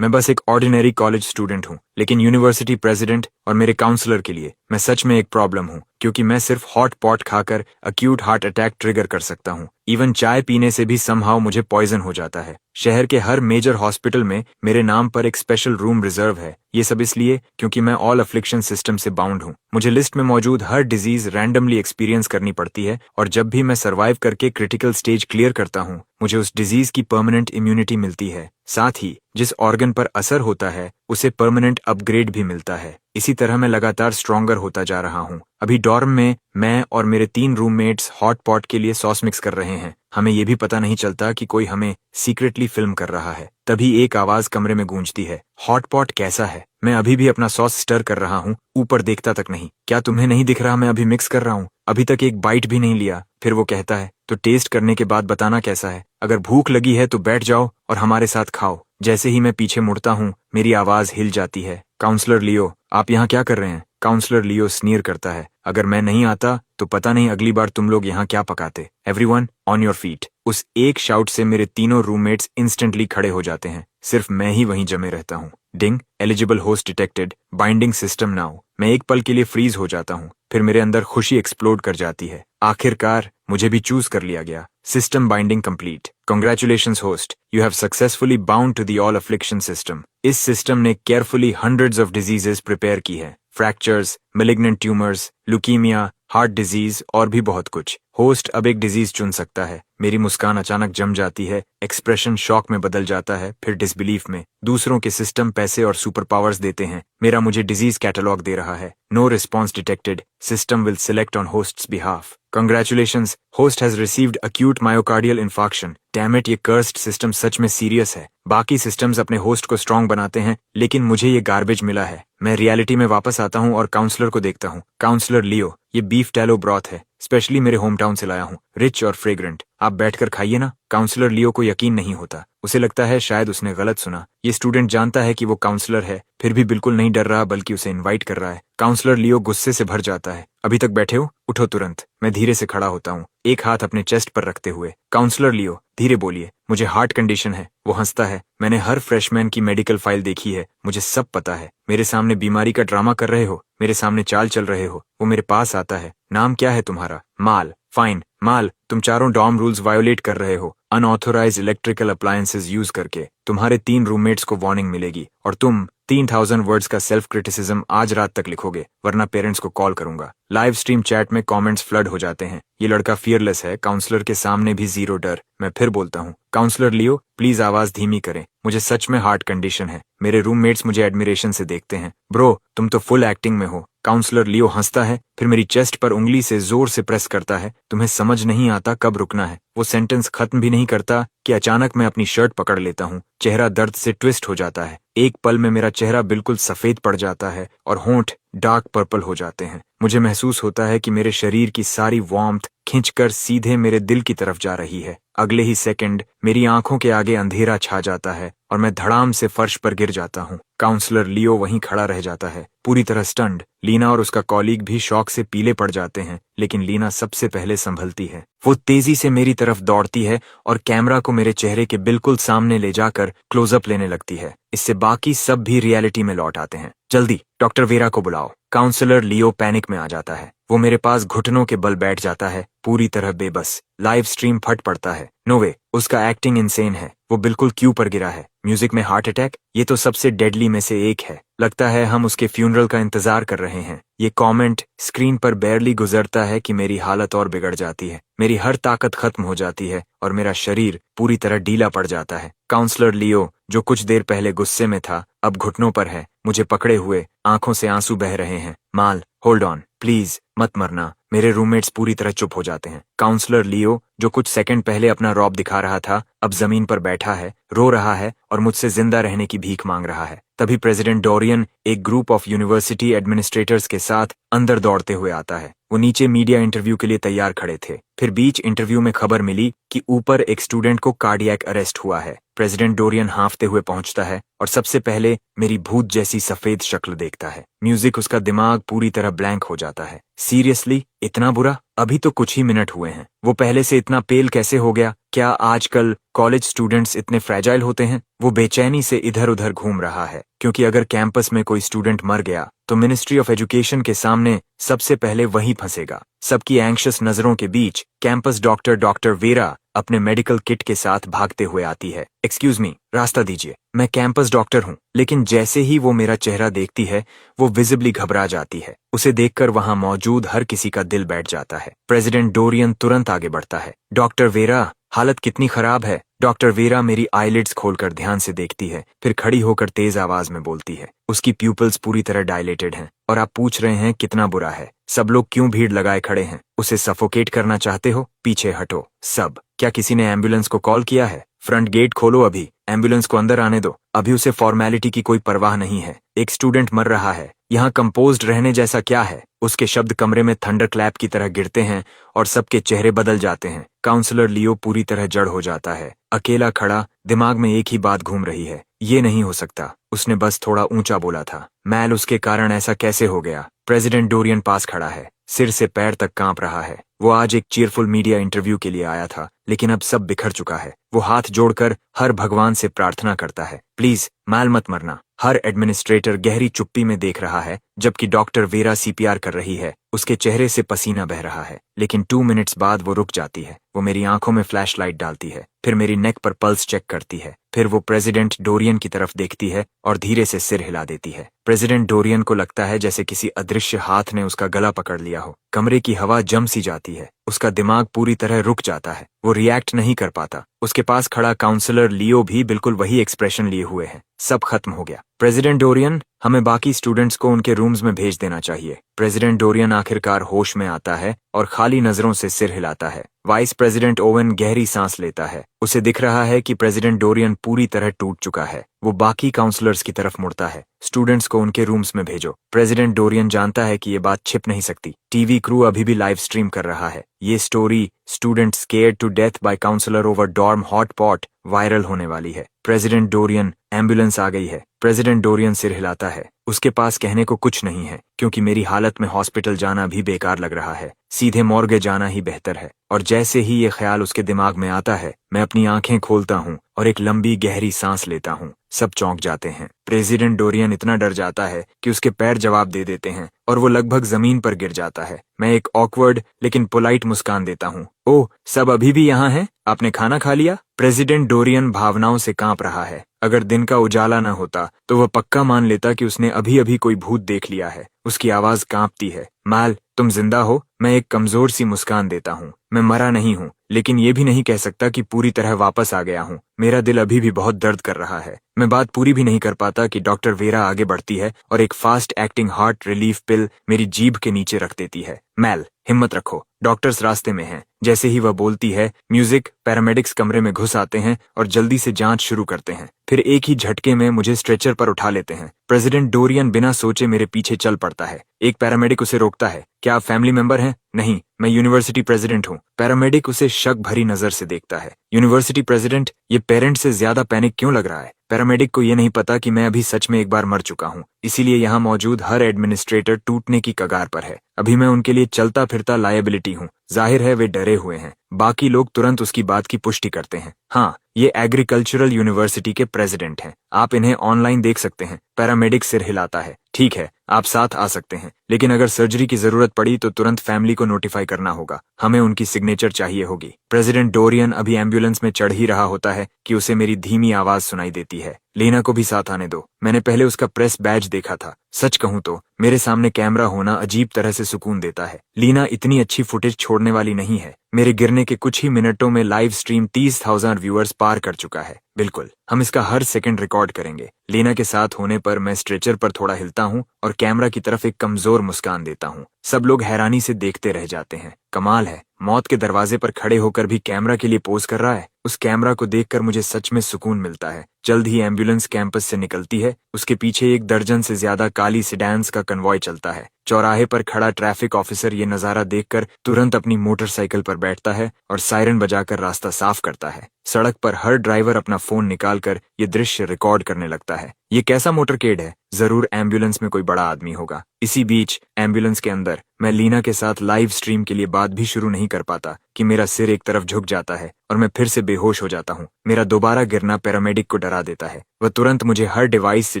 मैं बस एक ऑर्डिनरी कॉलेज स्टूडेंट हूँ, लेकिन यूनिवर्सिटी प्रेसिडेंट और मेरे काउंसलर के लिए मैं सच में एक प्रॉब्लम हूँ, क्योंकि मैं सिर्फ हॉट पॉट खाकर अक्यूट हार्ट अटैक ट्रिगर कर सकता हूँ। इवन चाय पीने से भी समहाउ मुझे पॉइजन हो जाता है। शहर के हर मेजर हॉस्पिटल में मेरे नाम पर एक स्पेशल रूम रिजर्व है। ये सब इसलिए क्योंकि मैं ऑल अफ्लिक्शन सिस्टम से बाउंड हूँ। मुझे लिस्ट में मौजूद हर डिजीज रैंडमली एक्सपीरियंस करनी पड़ती है, और जब भी मैं सर्वाइव करके क्रिटिकल स्टेज क्लियर करता हूँ, मुझे उस डिजीज की परमानेंट इम्यूनिटी मिलती है। साथ ही जिस ऑर्गन पर असर होता है उसे परमानेंट अपग्रेड भी मिलता है। इसी तरह मैं लगातार स्ट्रॉन्गर होता जा रहा हूँ। अभी डॉर्म में मैं और मेरे 3 रूममेट्स हॉट पॉट के लिए सॉस मिक्स कर रहे हैं। हमें ये भी पता नहीं चलता कि कोई हमें सीक्रेटली फिल्म कर रहा है। तभी एक आवाज कमरे में गूंजती है, हॉट पॉट कैसा है? मैं अभी भी अपना सॉस स्टर कर रहा हूँ, ऊपर देखता तक नहीं। क्या तुम्हें नहीं दिख रहा मैं अभी मिक्स कर रहा हूँ? अभी तक एक बाइट भी नहीं लिया। फिर वो कहता है, तो टेस्ट करने के बाद बताना कैसा है। अगर भूख लगी है तो बैठ जाओ और हमारे साथ खाओ। जैसे ही मैं पीछे मुड़ता हूँ, मेरी आवाज हिल जाती है, काउंसलर लियो, आप यहाँ क्या कर रहे हैं? काउंसलर लियो स्नीर करता है, अगर मैं नहीं आता तो पता नहीं अगली बार तुम लोग यहाँ क्या पकाते। Everyone on your feet. उस एक शाउट से मेरे तीनों रूममेट्स इंस्टेंटली खड़े हो जाते हैं। सिर्फ मैं ही वहीं जमे रहता हूँ। Ding, eligible host detected, binding system now. मैं एक पल के लिए फ्रीज हो जाता हूँ, फिर मेरे अंदर खुशी एक्सप्लोड कर जाती है। आखिरकार मुझे भी चूज कर लिया गया। System binding complete. Congratulations host, you have successfully bound to the all affliction system. इस सिस्टम ने carefully hundreds of diseases prepare की है। Fractures, malignant tumors, leukaemia, heart disease और भी बहुत कुछ। होस्ट अब एक डिजीज चुन सकता है। मेरी मुस्कान अचानक जम जाती है, एक्सप्रेशन शॉक में बदल जाता है, फिर डिसबिलीफ में। दूसरों के सिस्टम पैसे और सुपर पावर्स देते हैं, मेरा मुझे डिजीज कैटलॉग दे रहा है। No response detected, system will select on host's behalf. Congratulations, host has received acute myocardial infarction. Damn it, ये cursed सिस्टम सच में सीरियस है। बाकी सिस्टम्स अपने होस्ट को स्ट्रांग बनाते हैं, लेकिन मुझे ये गार्बेज मिला है। मैं रियलिटी में वापस आता हूँ और काउंसलर को देखता हूँ। काउंसलर लियो, ये बीफ टैलो ब्रॉथ है, स्पेशली मेरे होम टाउन से लाया हूँ, रिच और फ्रेग्रेंट। आप बैठकर खाइए ना। काउंसलर लियो को यकीन नहीं होता। उसे लगता है शायद उसने गलत सुना। ये स्टूडेंट जानता है कि वो काउंसलर है, फिर भी बिल्कुल नहीं डर रहा, बल्कि उसे इनवाइट कर रहा है। काउंसलर लियो गुस्से से भर जाता है, अभी तक बैठे हो? उठो तुरंत। मैं धीरे से खड़ा होता हूँ, एक हाथ अपने चेस्ट पर रखते हुए। काउंसलर लियो, धीरे बोलिए, मुझे हार्ट कंडीशन है। वो हंसता है, मैंने हर फ्रेशमैन की मेडिकल फाइल देखी है, मुझे सब पता है। मेरे सामने बीमारी का ड्रामा कर रहे हो, मेरे सामने चाल चल रहे हो। वो मेरे पास आता है, नाम क्या है तुम्हारा? माल। फाइन माल, तुम चारों डॉर्म रूल्स वायोलेट कर रहे हो, अनऑथोराइज इलेक्ट्रिकल अप्लायंसेज यूज करके। तुम्हारे 3 रूममेट्स को वार्निंग मिलेगी, और तुम 3000 वर्ड्स का सेल्फ क्रिटिसिज्म आज रात तक लिखोगे, वरना पेरेंट्स को कॉल करूंगा। लाइव स्ट्रीम चैट में कमेंट्स फ्लड हो जाते हैं, ये लड़का फियरलेस है, काउंसलर के सामने भी जीरो डर। मैं फिर बोलता हूँ, काउंसलर लियो प्लीज आवाज धीमी करें, मुझे सच में हार्ट कंडीशन है। मेरे रूममेट्स मुझे एडमिरेशन से देखते हैं। ब्रो, तुम तो फुल एक्टिंग में हो। काउंसलर लियो हंसता है, फिर मेरी चेस्ट पर उंगली से जोर से प्रेस करता है। तुम्हें समझ नहीं आता कब रुकना है। वो सेंटेंस खत्म भी नहीं करता कि अचानक मैं अपनी शर्ट पकड़ लेता हूँ। चेहरा दर्द से ट्विस्ट हो जाता है। एक पल में मेरा चेहरा बिल्कुल सफेद पड़ जाता है और होंठ डार्क पर्पल हो जाते हैं। मुझे महसूस होता है कि मेरे शरीर की सारी वार्मथ खींचकर सीधे मेरे दिल की तरफ जा रही है। अगले ही सेकंड मेरी आंखों के आगे अंधेरा छा जाता है और मैं धड़ाम से फर्श पर गिर जाता हूँ। काउंसलर लियो वहीं खड़ा रह जाता है, पूरी तरह स्टन्ड। लीना और उसका कॉलीग भी शॉक से पीले पड़ जाते हैं, लेकिन लीना सबसे पहले संभलती है। वो तेजी से मेरी तरफ दौड़ती है और कैमरा को मेरे चेहरे के बिल्कुल सामने ले जाकर क्लोजअप लेने लगती है। इससे बाकी सब भी रियलिटी में लौट आते हैं। जल्दी डॉक्टर वेरा को बुलाओ। काउंसलर लियो पैनिक में आ जाता है। वो मेरे पास घुटनों के बल बैठ जाता है, पूरी तरह बेबस। लाइव स्ट्रीम फट पड़ता है। नो वे, उसका एक्टिंग इनसेन है। वो बिल्कुल क्यू पर गिरा है। म्यूजिक में हार्ट अटैक, ये तो सबसे डेडली में से एक है। लगता है हम उसके फ्यूनरल का इंतजार कर रहे हैं। ये कमेंट स्क्रीन पर बैरली गुजरता है कि मेरी हालत और बिगड़ जाती है। मेरी हर ताकत खत्म हो जाती है और मेरा शरीर पूरी तरह ढीला पड़ जाता है। काउंसलर लियो, जो कुछ देर पहले गुस्से में था, अब घुटनों पर है, मुझे पकड़े हुए, आंखों से आंसू बह रहे हैं। माल, होल्ड ऑन प्लीज, मत मरना। मेरे रूममेट्स पूरी तरह चुप हो जाते हैं। काउंसलर लियो, जो कुछ सेकंड पहले अपना रौब दिखा रहा था, अब जमीन पर बैठा है, रो रहा है और मुझसे जिंदा रहने की भीख मांग रहा है। तभी प्रेसिडेंट डोरियन एक ग्रुप ऑफ यूनिवर्सिटी एडमिनिस्ट्रेटर्स के साथ अंदर दौड़ते हुए आता है। वो नीचे मीडिया इंटरव्यू के लिए तैयार खड़े थे। फिर बीच इंटरव्यू में खबर मिली कि ऊपर एक स्टूडेंट को कार्डियक अरेस्ट हुआ है। प्रेसिडेंट डोरियन हांफते हुए पहुंचता है और सबसे पहले मेरी भूत जैसी सफेद शक्ल देखता है। म्यूजिक, उसका दिमाग पूरी तरह ब्लैंक हो जाता है। सीरियसली, इतना बुरा? अभी तो कुछ ही मिनट हुए हैं। वो पहले से इतना पेल कैसे हो गया? क्या आजकल कॉलेज स्टूडेंट्स इतने फ्रेजाइल होते हैं? वो बेचैनी से इधर उधर घूम रहा है, क्योंकि अगर कैंपस में कोई स्टूडेंट मर गया तो मिनिस्ट्री ऑफ एजुकेशन के सामने सबसे पहले वही फंसेगा। सबकी एंग्शियस नजरों के बीच कैंपस डॉक्टर वेरा अपने मेडिकल किट के साथ भागते हुए आती है। एक्सक्यूज मी, रास्ता दीजिए, मैं कैंपस डॉक्टर हूँ। लेकिन जैसे ही वो मेरा चेहरा देखती है, वो विजिबली घबरा जाती है। उसे देखकर वहां मौजूद हर किसी का दिल बैठ जाता है। प्रेसिडेंट डोरियन तुरंत आगे बढ़ता है। डॉक्टर वेरा, हालत कितनी खराब है? डॉक्टर वेरा मेरी आईलिड्स खोलकर ध्यान से देखती है, फिर खड़ी होकर तेज आवाज में बोलती है। उसकी प्यूपल्स पूरी तरह डायलेटेड हैं। और आप पूछ रहे हैं कितना बुरा है? सब लोग क्यों भीड़ लगाए खड़े हैं? उसे सफोकेट करना चाहते हो? पीछे हटो सब। क्या किसी ने एम्बुलेंस को कॉल किया है? फ्रंट गेट खोलो अभी, एम्बुलेंस को अंदर आने दो। अभी उसे फॉर्मेलिटी की कोई परवाह नहीं है। एक स्टूडेंट मर रहा है। यहाँ कंपोज्ड रहने जैसा क्या है? उसके शब्द कमरे में थंडर क्लैप की तरह गिरते हैं और सबके चेहरे बदल जाते हैं। काउंसलर लियो पूरी तरह जड़ हो जाता है। अकेला खड़ा, दिमाग में एक ही बात घूम रही है, ये नहीं हो सकता। उसने बस थोड़ा ऊंचा बोला था। मैल, उसके कारण ऐसा कैसे हो गया? प्रेसिडेंट डोरियन पास खड़ा है, सिर से पैर तक कांप रहा है। वो आज एक चीयरफुल मीडिया इंटरव्यू के लिए आया था, लेकिन अब सब बिखर चुका है। वो हाथ जोड़कर हर भगवान से प्रार्थना करता है, प्लीज मैल मत मरना। हर एडमिनिस्ट्रेटर गहरी चुप्पी में देख रहा है, जबकि डॉक्टर वेरा सीपीआर कर रही है। उसके चेहरे से पसीना बह रहा है, लेकिन 2 मिनट्स बाद वो रुक जाती है। वो मेरी आंखों में फ्लैश लाइट डालती है, फिर मेरी नेक पर पल्स चेक करती है। फिर वो प्रेसिडेंट डोरियन की तरफ देखती है और धीरे से सिर हिला देती है। प्रेसिडेंट डोरियन को लगता है जैसे किसी अदृश्य हाथ ने उसका गला पकड़ लिया हो। कमरे की हवा जम सी जाती है। उसका दिमाग पूरी तरह रुक जाता है। वो रिएक्ट नहीं कर पाता। उसके पास खड़ा काउंसलर लियो भी बिल्कुल वही एक्सप्रेशन लिए हुए है। सब खत्म हो गया। प्रेसिडेंट डोरियन, हमें बाकी स्टूडेंट्स को उनके रूम्स में भेज देना चाहिए। प्रेसिडेंट डोरियन आखिरकार होश में आता है और खाली नजरों से सिर हिलाता है। वाइस प्रेसिडेंट ओवेन गहरी सांस लेता है। उसे दिख रहा है कि प्रेसिडेंट डोरियन पूरी तरह टूट चुका है। वो बाकी काउंसलर्स की तरफ मुड़ता है। स्टूडेंट्स को उनके रूम्स में भेजो। प्रेसिडेंट डोरियन जानता है कि ये बात छिप नहीं सकती। टीवी क्रू अभी भी लाइव स्ट्रीम कर रहा है। ये story, student scared to death by counsellor over dorm hot pot, viral होने वाली है। प्रेसिडेंट डोरियन, एम्बुलेंस आ गई है। प्रेसिडेंट डोरियन सिर हिलाता है। उसके पास कहने को कुछ नहीं है, क्योंकि मेरी हालत में हॉस्पिटल जाना भी बेकार लग रहा है। सीधे मॉर्गे जाना ही बेहतर है। और जैसे ही ये ख्याल उसके दिमाग में आता है, मैं अपनी आंखें खोलता हूँ और एक लंबी गहरी सांस लेता हूँ। सब चौंक जाते हैं। प्रेसिडेंट डोरियन इतना डर जाता है कि उसके पैर जवाब दे देते हैं और वो लगभग जमीन पर गिर जाता है। मैं एक ऑकवर्ड लेकिन पोलाइट मुस्कान देता हूँ। ओह, सब अभी भी यहाँ हैं? आपने खाना खा लिया? प्रेसिडेंट डोरियन भावनाओं से कांप रहा है। अगर दिन का उजाला न होता तो वह पक्का मान लेता कि उसने अभी अभी कोई भूत देख लिया है। उसकी आवाज कांपती है। मैल, तुम जिंदा हो? मैं एक कमजोर सी मुस्कान देता हूँ। मैं मरा नहीं हूँ, लेकिन ये भी नहीं कह सकता कि पूरी तरह वापस आ गया हूँ। मेरा दिल अभी भी बहुत दर्द कर रहा है। मैं बात पूरी भी नहीं कर पाता कि डॉक्टर वेरा आगे बढ़ती है और एक फास्ट एक्टिंग हार्ट रिलीफ पिल मेरी जीभ के नीचे रख देती है। मैल, हिम्मत रखो, डॉक्टर्स रास्ते में हैं। जैसे ही वह बोलती है, म्यूजिक, पैरामेडिक्स कमरे में घुस आते हैं और जल्दी से जांच शुरू करते हैं। फिर एक ही झटके में मुझे स्ट्रेचर पर उठा लेते हैं। प्रेसिडेंट डोरियन बिना सोचे मेरे पीछे चल पड़ता है। एक पैरामेडिक उसे रोकता है। क्या आप फैमिली मेंबर हैं? नहीं, मैं यूनिवर्सिटी प्रेसिडेंट हूँ। पैरामेडिक उसे शक भरी नजर से देखता है। यूनिवर्सिटी प्रेसिडेंट, ये पेरेंट से ज्यादा पैनिक क्यों लग रहा है? पैरामेडिक को ये नहीं पता कि मैं अभी सच में एक बार मर चुका हूँ, इसीलिए यहाँ मौजूद हर एडमिनिस्ट्रेटर टूटने की कगार पर है। अभी मैं उनके लिए चलता फिरता लायबिलिटी हूँ। जाहिर है वे डरे हुए हैं। बाकी लोग तुरंत उसकी बात की पुष्टि करते हैं। हाँ, ये एग्रीकल्चरल यूनिवर्सिटी के प्रेसिडेंट हैं। आप इन्हें ऑनलाइन देख सकते हैं। पैरामेडिक सिर हिलाता है। ठीक है, आप साथ आ सकते हैं, लेकिन अगर सर्जरी की जरूरत पड़ी तो तुरंत फैमिली को नोटिफाई करना होगा। हमें उनकी सिग्नेचर चाहिए होगी। प्रेसिडेंट डोरियन अभी एम्बुलेंस में चढ़ ही रहा होता है कि उसे मेरी धीमी आवाज सुनाई देती है। लीना को भी साथ आने दो। मैंने पहले उसका प्रेस बैज देखा था। सच कहूं तो मेरे सामने कैमरा होना अजीब तरह से सुकून देता है। लीना इतनी अच्छी फुटेज छोड़ने वाली नहीं है। मेरे गिरने के कुछ ही मिनटों में लाइव स्ट्रीम 30,000 व्यूअर्स पार कर चुका है। बिल्कुल, हम इसका हर सेकंड रिकॉर्ड करेंगे। लीना के साथ होने पर मैं स्ट्रेचर पर थोड़ा हिलता हूँ और कैमरा की तरफ एक कमजोर मुस्कान देता हूँ। सब लोग हैरानी से देखते रह जाते हैं। कमाल है, मौत के दरवाजे पर खड़े होकर भी कैमरा के लिए पोज कर रहा है। उस कैमरा को देखकर मुझे सच में सुकून मिलता है। जल्द ही एम्बुलेंस कैंपस से निकलती है। उसके पीछे 1 दर्जन से ज्यादा काली सेडान्स का कन्वॉय चलता है। चौराहे पर खड़ा ट्रैफिक ऑफिसर ये नजारा देखकर तुरंत अपनी मोटरसाइकिल पर बैठता है और सायरन बजाकर रास्ता साफ करता है। सड़क पर हर ड्राइवर अपना फोन निकालकर ये दृश्य रिकॉर्ड करने लगता है। ये कैसा मोटरकेड है? जरूर एम्बुलेंस में कोई बड़ा आदमी होगा। इसी बीच एम्बुलेंस के अंदर मैं लीना के साथ लाइव स्ट्रीम के लिए बात भी शुरू नहीं कर पाता कि मेरा सिर एक तरफ झुक जाता है और मैं फिर से बेहोश हो जाता हूँ। मेरा दोबारा गिरना पैरामेडिक को डरा देता है। वह तुरंत मुझे हर डिवाइस से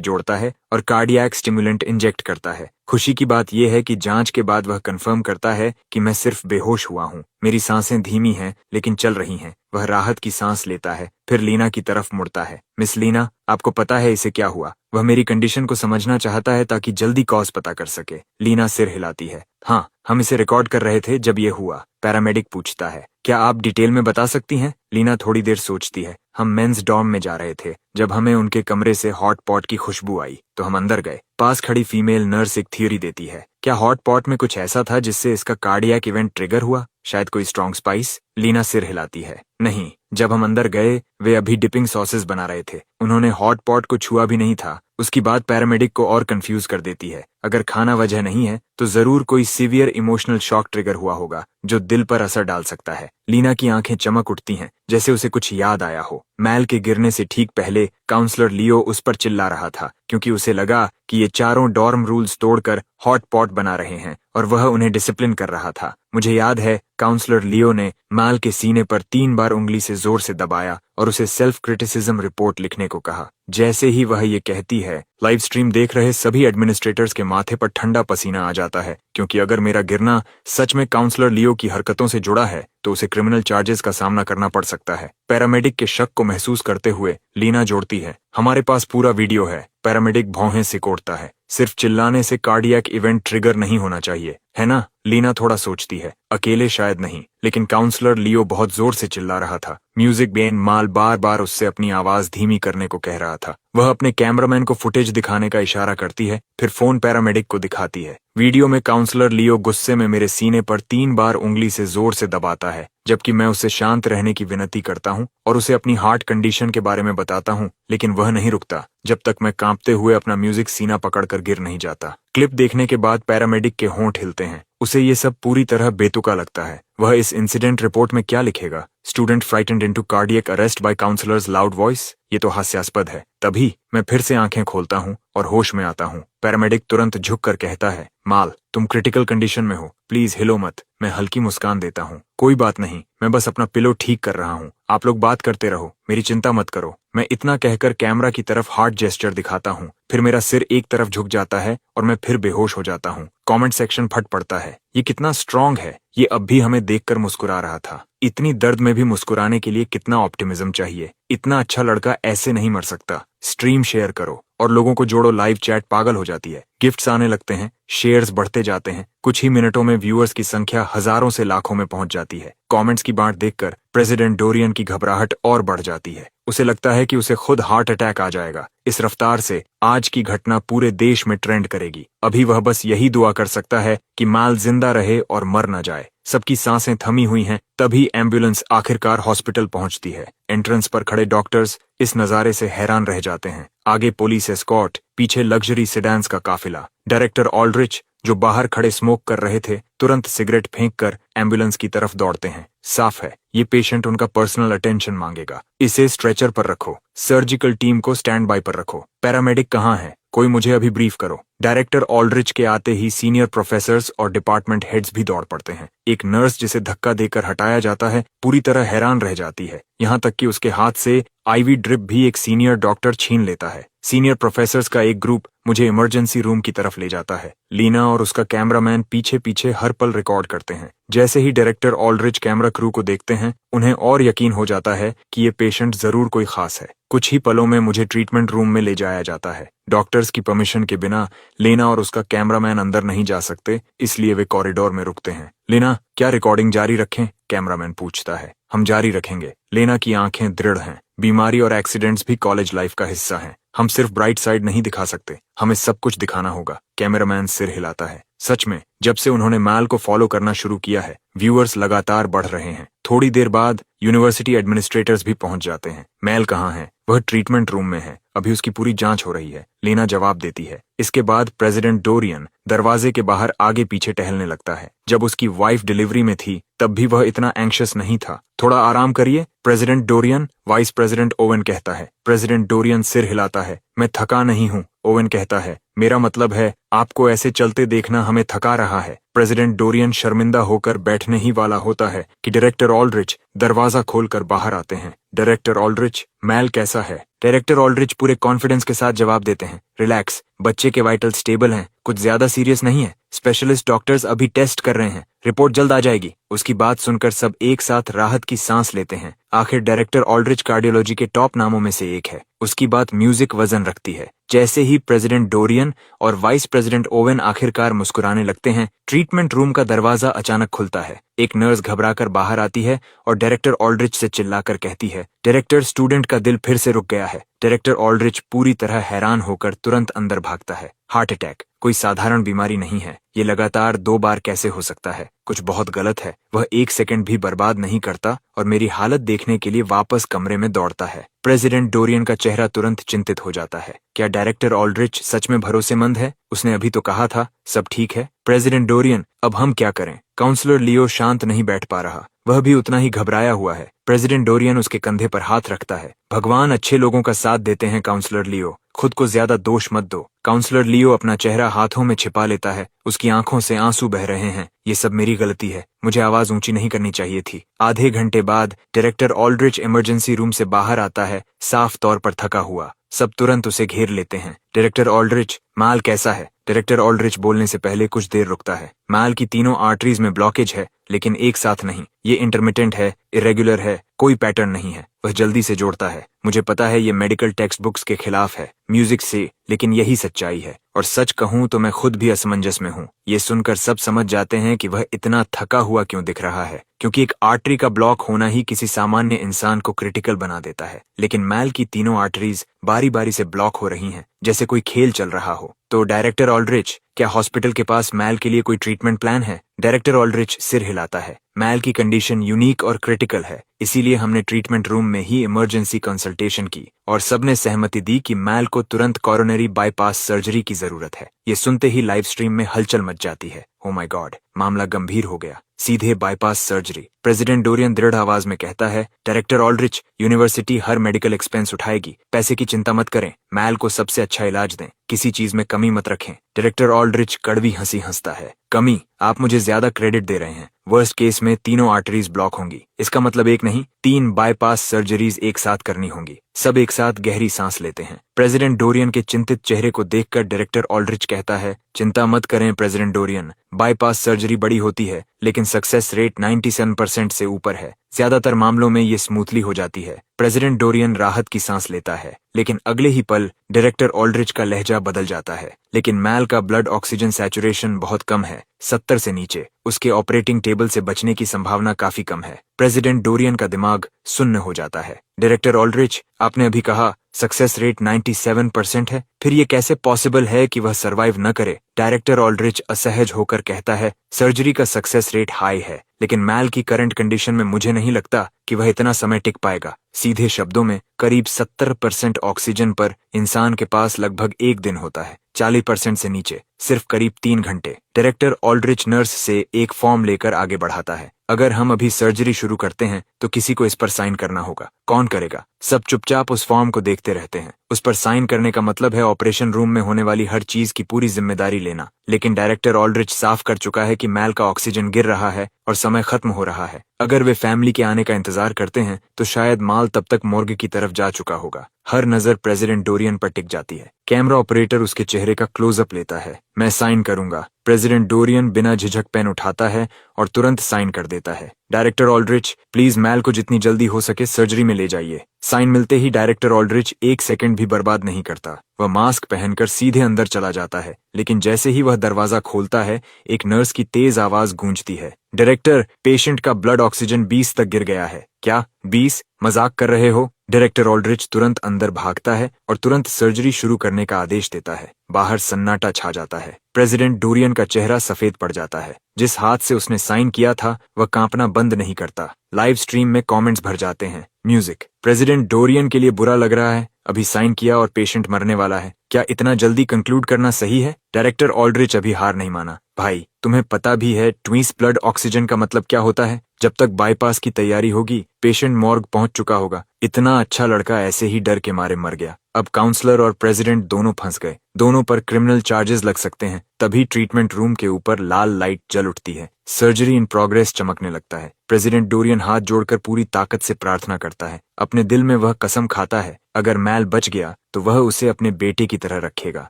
जोड़ता है और कार्डियक स्टिमुलेंट इंजेक्ट करता है। खुशी की बात यह है कि जांच के बाद वह कंफर्म करता है कि मैं सिर्फ बेहोश हुआ हूँ। मेरी सांसें धीमी हैं लेकिन चल रही हैं। वह राहत की सांस लेता है, फिर लीना की तरफ मुड़ता है। मिस लीना, आपको पता है इसे क्या हुआ? वह मेरी कंडीशन को समझना चाहता है ताकि जल्दी कॉज पता कर सके। लीना सिर हिलाती है। हाँ, हम इसे रिकॉर्ड कर रहे थे जब ये हुआ। पैरामेडिक पूछता है। क्या आप डिटेल में बता सकती हैं? लीना थोड़ी देर सोचती है। हम मेंस डॉर्म में जा रहे थे। जब हमें उनके कमरे से हॉट पॉट की खुशबू आई तो हम अंदर गए। पास खड़ी फीमेल नर्स एक थ्योरी देती है। क्या हॉट पॉट में कुछ ऐसा था जिससे इसका कार्डियक इवेंट ट्रिगर हुआ? शायद कोई स्ट्रॉन्ग स्पाइस? लीना सिर हिलाती है। नहीं, जब हम अंदर गए वे अभी डिपिंग सॉसेस बना रहे थे। उन्होंने हॉट पॉट को छुआ भी नहीं था। उसकी बात पैरामेडिक को और कंफ्यूज कर देती है। अगर खाना वजह नहीं है तो जरूर कोई सीवियर इमोशनल शॉक ट्रिगर हुआ होगा जो दिल पर असर डाल सकता है। लीना की आंखें चमक उठती हैं जैसे उसे कुछ याद आया हो। मैल के गिरने से ठीक पहले काउंसलर लियो उस पर चिल्ला रहा था क्योंकि उसे लगा कि ये चारों डॉर्म रूल्स तोड़कर हॉट पॉट बना रहे हैं और वह उन्हें डिसिप्लिन कर रहा था। मुझे याद है काउंसलर लियो ने मैल के सीने पर 3 बार उंगली से जोर से दबाया और उसे सेल्फ क्रिटिसिज्म रिपोर्ट लिखने को कहा। जैसे ही वह ये कहती है, लाइव स्ट्रीम देख रहे सभी एडमिनिस्ट्रेटर्स के माथे पर ठंडा पसीना आ जाता है क्योंकि अगर मेरा गिरना सच में काउंसलर लियो की हरकतों से जुड़ा है तो उसे क्रिमिनल चार्जेस का सामना करना पड़ सकता है। पैरामेडिक के शक को महसूस करते हुए लीना जोड़ती है। हमारे पास पूरा वीडियो है। पैरामेडिक भौहें सिकोड़ता है। सिर्फ चिल्लाने से कार्डियक इवेंट ट्रिगर नहीं होना चाहिए, है ना? लीना थोड़ा सोचती है। अकेले शायद नहीं, लेकिन काउंसलर लियो बहुत जोर से चिल्ला रहा था। म्यूजिक बैन माल बार बार उससे अपनी आवाज धीमी करने को कह रहा था। वह अपने कैमरामैन को फुटेज दिखाने का इशारा करती है, फिर फोन पैरामेडिक को दिखाती है। वीडियो में काउंसलर लियो गुस्से में मेरे सीने पर 3 बार उंगली से जोर से दबाता है जबकि मैं उसे शांत रहने की विनती करता हूँ और उसे अपनी हार्ट कंडीशन के बारे में बताता हूँ, लेकिन वह नहीं रुकता जब तक मैं कांपते हुए अपना म्यूजिक सीना पकड़कर गिर नहीं जाता। क्लिप देखने के बाद पैरामेडिक के होंठ हिलते हैं। उसे ये सब पूरी तरह बेतुका लगता है। वह इस इंसिडेंट रिपोर्ट में क्या लिखेगा? Student frightened into cardiac arrest by counsellor's loud voice. ये तो हास्यास्पद है। तभी मैं फिर से आंखें खोलता हूँ और होश में आता हूँ। पैरामेडिक तुरंत झुक कर कहता है, माल, तुम क्रिटिकल कंडीशन में हो, प्लीज हिलो मत। मैं हल्की मुस्कान देता हूँ। कोई बात नहीं, मैं बस अपना पिलो ठीक कर रहा हूँ। आप लोग बात करते रहो, मेरी चिंता मत करो। मैं इतना कहकर कैमरा की तरफ हार्ट जेस्चर दिखाता हूँ। फिर मेरा सिर एक तरफ झुक जाता है और मैं फिर बेहोश हो जाता हूँ। कमेंट सेक्शन फट पड़ता है। ये कितना स्ट्रांग है, ये अब भी हमें देखकर मुस्कुरा रहा था। इतनी दर्द में भी मुस्कुराने के लिए कितना ऑप्टिमिज्म चाहिए। इतना अच्छा लड़का ऐसे नहीं मर सकता। स्ट्रीम शेयर करो और लोगों को जोड़ो। लाइव चैट पागल हो जाती है। गिफ्ट्स आने लगते हैं, शेयर्स बढ़ते जाते हैं। कुछ ही मिनटों में व्यूअर्स की संख्या हजारों से लाखों में पहुंच जाती है। कमेंट्स की बांट देखकर प्रेसिडेंट डोरियन की घबराहट और बढ़ जाती है। उसे लगता है कि उसे खुद हार्ट अटैक आ जाएगा। इस रफ्तार से आज की घटना पूरे देश में ट्रेंड करेगी। अभी वह बस यही दुआ कर सकता है कि माल जिंदा रहे और मर न जाए। सबकी सांसें थमी हुई हैं। तभी एम्बुलेंस आखिरकार हॉस्पिटल पहुंचती है। एंट्रेंस पर खड़े डॉक्टर्स इस नजारे से हैरान रह जाते हैं। आगे पुलिस एस्कॉर्ट, पीछे लग्जरी सेडान्स का काफिला। डायरेक्टर ऑल्ड्रिच, जो बाहर खड़े स्मोक कर रहे थे, तुरंत सिगरेट फेंककर एम्बुलेंस की तरफ दौड़ते हैं। साफ है, ये पेशेंट उनका पर्सनल अटेंशन मांगेगा। इसे स्ट्रेचर पर रखो। सर्जिकल टीम को स्टैंड बाय पर रखो। पैरामेडिक कहाँ है? कोई मुझे अभी ब्रीफ करो। डायरेक्टर ऑल्ड्रिच के आते ही सीनियर प्रोफेसर्स और डिपार्टमेंट हेड्स भी दौड़ पड़ते हैं। एक नर्स जिसे धक्का देकर हटाया जाता है पूरी तरह हैरान रह जाती है। यहाँ तक कि उसके हाथ से आईवी ड्रिप भी एक सीनियर डॉक्टर छीन लेता है। सीनियर प्रोफेसर्स का एक ग्रुप मुझे इमरजेंसी रूम की तरफ ले जाता है। लीना और उसका कैमरामैन पीछे पीछे हर पल रिकॉर्ड करते हैं। जैसे ही डायरेक्टर ऑल्ड्रिच कैमरा क्रू को देखते हैं, उन्हें और यकीन हो जाता है कि ये पेशेंट जरूर कोई खास है। कुछ ही पलों में मुझे ट्रीटमेंट रूम में ले जाया जाता है। डॉक्टर्स की परमिशन के बिना लीना और उसका कैमरामैन अंदर नहीं जा सकते, इसलिए वे कॉरिडोर में रुकते हैं। लीना, क्या रिकॉर्डिंग जारी रखें? कैमरामैन पूछता है। हम जारी रखेंगे। लीना की आंखें दृढ़ हैं। बीमारी और एक्सीडेंट्स भी कॉलेज लाइफ का हिस्सा हैं। हम सिर्फ ब्राइट साइड नहीं दिखा सकते, हमें सब कुछ दिखाना होगा। कैमरामैन सिर हिलाता है। सच में जब से उन्होंने मैल को फॉलो करना शुरू किया है, व्यूअर्स लगातार बढ़ रहे हैं। थोड़ी देर बाद यूनिवर्सिटी एडमिनिस्ट्रेटर्स भी पहुंच जाते हैं। मैल कहाँ है? वह ट्रीटमेंट रूम में है, अभी उसकी पूरी जांच हो रही है। लीना जवाब देती है। इसके बाद प्रेसिडेंट डोरियन दरवाजे के बाहर आगे पीछे टहलने लगता है। जब उसकी वाइफ डिलीवरी में थी तब भी वह इतना एंग्शियस नहीं था। थोड़ा आराम करिए president Dorian, vice president Owen कहता है। प्रेसिडेंट डोरियन सिर हिलाता है। मैं थका नहीं हूँ, ओवेन कहता है। मेरा मतलब है आपको ऐसे चलते देखना हमें थका रहा है। प्रेसिडेंट डोरियन शर्मिंदा होकर बैठने ही वाला होता है कि डायरेक्टर ऑल्ड्रिच दरवाजा खोलकर बाहर आते हैं। डायरेक्टर ऑल्ड्रिच, मैल कैसा है? डायरेक्टर ऑल्ड्रिच पूरे कॉन्फिडेंस के साथ जवाब देते हैं। रिलैक्स, बच्चे के वाइटल स्टेबल हैं, कुछ ज्यादा सीरियस नहीं है। स्पेशलिस्ट डॉक्टर्स अभी टेस्ट कर रहे हैं, रिपोर्ट जल्द आ जाएगी। उसकी बात सुनकर सब एक साथ राहत की सांस लेते हैं। आखिर डायरेक्टर ऑल्ड्रिच कार्डियोलॉजी के टॉप नामों में से एक है। उसकी बात म्यूजिक वजन रखती है। जैसे ही प्रेसिडेंट डोरियन और वाइस प्रेसिडेंट ओवेन आखिरकार मुस्कुराने लगते हैं, ट्रीटमेंट रूम का दरवाजा अचानक खुलता है। एक नर्स घबराकर बाहर आती है और डायरेक्टर ऑल्ड्रिच से चिल्लाकर कहती है, डायरेक्टर, स्टूडेंट का दिल फिर से रुक गया है। डायरेक्टर ऑल्ड्रिच पूरी तरह हैरान होकर तुरंत अंदर भागता है। हार्ट अटैक कोई साधारण बीमारी नहीं है। ये लगातार 2 बार कैसे हो सकता है? कुछ बहुत गलत है। वह 1 सेकंड भी बर्बाद नहीं करता और मेरी हालत देखने के लिए वापस कमरे में दौड़ता है। प्रेसिडेंट डोरियन का चेहरा तुरंत चिंतित हो जाता है। क्या डायरेक्टर ऑल्ड्रिच सच में भरोसेमंद है? उसने अभी तो कहा था सब ठीक है। प्रेसिडेंट डोरियन, अब हम क्या करें? काउंसलर लियो शांत नहीं बैठ पा रहा, वह भी उतना ही घबराया हुआ है। प्रेसिडेंट डोरियन उसके कंधे पर हाथ रखता है। भगवान अच्छे लोगों का साथ देते हैं काउंसलर लियो, खुद को ज्यादा दोष मत दो। काउंसलर लियो अपना चेहरा हाथों में छिपा लेता है। उसकी आंखों से आंसू बह रहे हैं। ये सब मेरी गलती है, मुझे आवाज ऊंची नहीं करनी चाहिए थी। आधे घंटे बाद डायरेक्टर ऑल्ड्रिच इमरजेंसी रूम से बाहर आता है, साफ तौर पर थका हुआ। सब तुरंत उसे घेर लेते हैं। डायरेक्टर ऑल्ड्रिच, मैल कैसा है? डायरेक्टर ऑल्ड्रिच बोलने से पहले कुछ देर रुकता है। मैल की तीनों आर्टरीज में ब्लॉकेज है, लेकिन एक साथ नहीं। ये इंटरमिटेंट है, इरेगुलर है, कोई पैटर्न नहीं है। वह जल्दी से जोड़ता है। मुझे पता है ये मेडिकल टेक्स्ट बुक्स के खिलाफ है, म्यूजिक से, लेकिन यही सच्चाई है। और सच कहूं तो मैं खुद भी असमंजस में हूँ। ये सुनकर सब समझ जाते हैं कि वह इतना थका हुआ क्यों दिख रहा है, क्योंकि एक आर्टरी का ब्लॉक होना ही किसी सामान्य इंसान को क्रिटिकल बना देता है। लेकिन मैल की तीनों आर्टरीज बारी बारी से ब्लॉक हो रही हैं, जैसे कोई खेल चल रहा हो। तो डायरेक्टर ऑल्ड्रिच, क्या हॉस्पिटल के पास मैल के लिए कोई ट्रीटमेंट प्लान है? डायरेक्टर ऑल्ड्रिच सिर हिलाता है। मैल की कंडीशन यूनिक और क्रिटिकल है, इसीलिए हमने ट्रीटमेंट रूम में ही इमरजेंसी कंसल्टेशन की और सबने सहमति दी कि मैल को तुरंत कोरोनरी बाईपास सर्जरी की जरूरत है। ये सुनते ही लाइव स्ट्रीम में हलचल मच जाती है। ओ माय गॉड, मामला गंभीर हो गया। सीधे बाईपास सर्जरी। प्रेसिडेंट डोरियन दृढ़ आवाज में कहता है, डायरेक्टर ऑल्ड्रिच, यूनिवर्सिटी हर मेडिकल एक्सपेंस उठाएगी, पैसे की चिंता मत करें। मैल को सबसे अच्छा इलाज दें, किसी चीज में कमी मत रखें। डायरेक्टर ऑल्ड्रिच कड़वी हंसी हंसता है। कमी? आप मुझे ज्यादा क्रेडिट दे रहे हैं। वर्स्ट केस में तीनों आर्टरीज ब्लॉक होंगी। इसका मतलब एक नहीं, 3 बाईपास सर्जरीज एक साथ करनी होंगी। सब एक साथ गहरी सांस लेते हैं। प्रेसिडेंट डोरियन के चिंतित चेहरे को देखकर डायरेक्टर ऑल्ड्रिच कहता है, चिंता मत करें प्रेसिडेंट डोरियन, बाईपास सर्जरी बड़ी होती है, लेकिन सक्सेस रेट 97% से ऊपर है। ज्यादातर मामलों में ये स्मूथली हो जाती है। प्रेसिडेंट डोरियन राहत की सांस लेता है, लेकिन अगले ही पल डायरेक्टर ऑल्ड्रिच का लहजा बदल जाता है। लेकिन मैल का ब्लड ऑक्सीजन सैचुरेशन बहुत कम है, 70 से नीचे। उसके ऑपरेटिंग टेबल से बचने की संभावना काफी कम है। प्रेसिडेंट डोरियन का दिमाग सुन्न हो जाता है। डायरेक्टर ऑल्ड्रिच, आपने अभी कहा सक्सेस रेट 97% है, फिर ये कैसे पॉसिबल है कि वह सरवाइव न करे? डायरेक्टर ऑल्ड्रिच असहज होकर कहता है, सर्जरी का सक्सेस रेट हाई है, लेकिन मैल की करंट कंडीशन में मुझे नहीं लगता कि वह इतना समय टिक पाएगा। सीधे शब्दों में, करीब 70% ऑक्सीजन पर इंसान के पास लगभग 1 दिन होता है, 40% से नीचे सिर्फ करीब 3 घंटे। डायरेक्टर ऑल्ड्रिच नर्स से एक फॉर्म लेकर आगे बढ़ाता है। अगर हम अभी सर्जरी शुरू करते हैं तो किसी को इस पर साइन करना होगा। कौन करेगा? सब चुपचाप उस फॉर्म को देखते रहते हैं। उस पर साइन करने का मतलब है ऑपरेशन रूम में होने वाली हर चीज की पूरी जिम्मेदारी लेना। लेकिन डायरेक्टर ऑल्ड्रिच साफ कर चुका है कि मैल का ऑक्सीजन गिर रहा है और समय खत्म हो रहा है। अगर वे फैमिली के आने का इंतजार करते हैं तो शायद माल तब तक मोर्गे की तरफ जा चुका होगा। हर नजर प्रेसिडेंट डोरियन पर टिक जाती है। कैमरा ऑपरेटर उसके चेहरे का क्लोजअप लेता है। मैं साइन करूंगा। प्रेसिडेंट डोरियन बिना झिझक पेन उठाता है और तुरंत साइन कर देता है। डायरेक्टर ऑल्ड्रिच, प्लीज मैल को जितनी जल्दी हो सके सर्जरी में ले जाइए। साइन मिलते ही डायरेक्टर ऑल्ड्रिच 1 सेकंड भी बर्बाद नहीं करता। वह मास्क पहनकर सीधे अंदर चला जाता है, लेकिन जैसे ही वह दरवाजा खोलता है, एक नर्स की तेज आवाज गूंजती है, डायरेक्टर, पेशेंट का ब्लड ऑक्सीजन 20 तक गिर गया है। क्या 20? मजाक कर रहे हो? डायरेक्टर ऑल्ड्रिच तुरंत अंदर भागता है और तुरंत सर्जरी शुरू करने का आदेश देता है। बाहर सन्नाटा छा जाता है। प्रेसिडेंट डोरियन का चेहरा सफेद पड़ जाता है। जिस हाथ से उसने साइन किया था वह कांपना बंद नहीं करता। लाइव स्ट्रीम में कमेंट्स भर जाते हैं। म्यूजिक। प्रेसिडेंट डोरियन के लिए बुरा लग रहा है, अभी साइन किया और पेशेंट मरने वाला है। क्या इतना जल्दी कंक्लूड करना सही है? डायरेक्टर ऑल्ड्रिच अभी हार नहीं माना। भाई, तुम्हें पता भी है ट्विंस ब्लड ऑक्सीजन का मतलब क्या होता है? जब तक बाईपास की तैयारी होगी पेशेंट मॉर्ग पहुंच चुका होगा। इतना अच्छा लड़का ऐसे ही डर के मारे मर गया। अब काउंसलर और प्रेसिडेंट दोनों फंस गए। दोनों पर क्रिमिनल चार्जेस लग सकते हैं। तभी ट्रीटमेंट रूम के ऊपर लाल लाइट जल उठती है। सर्जरी इन प्रोग्रेस चमकने लगता है। प्रेसिडेंट डोरियन हाथ जोड़कर पूरी ताकत से प्रार्थना करता है। अपने दिल में वह कसम खाता है, अगर मैल बच गया तो वह उसे अपने बेटे की तरह रखेगा।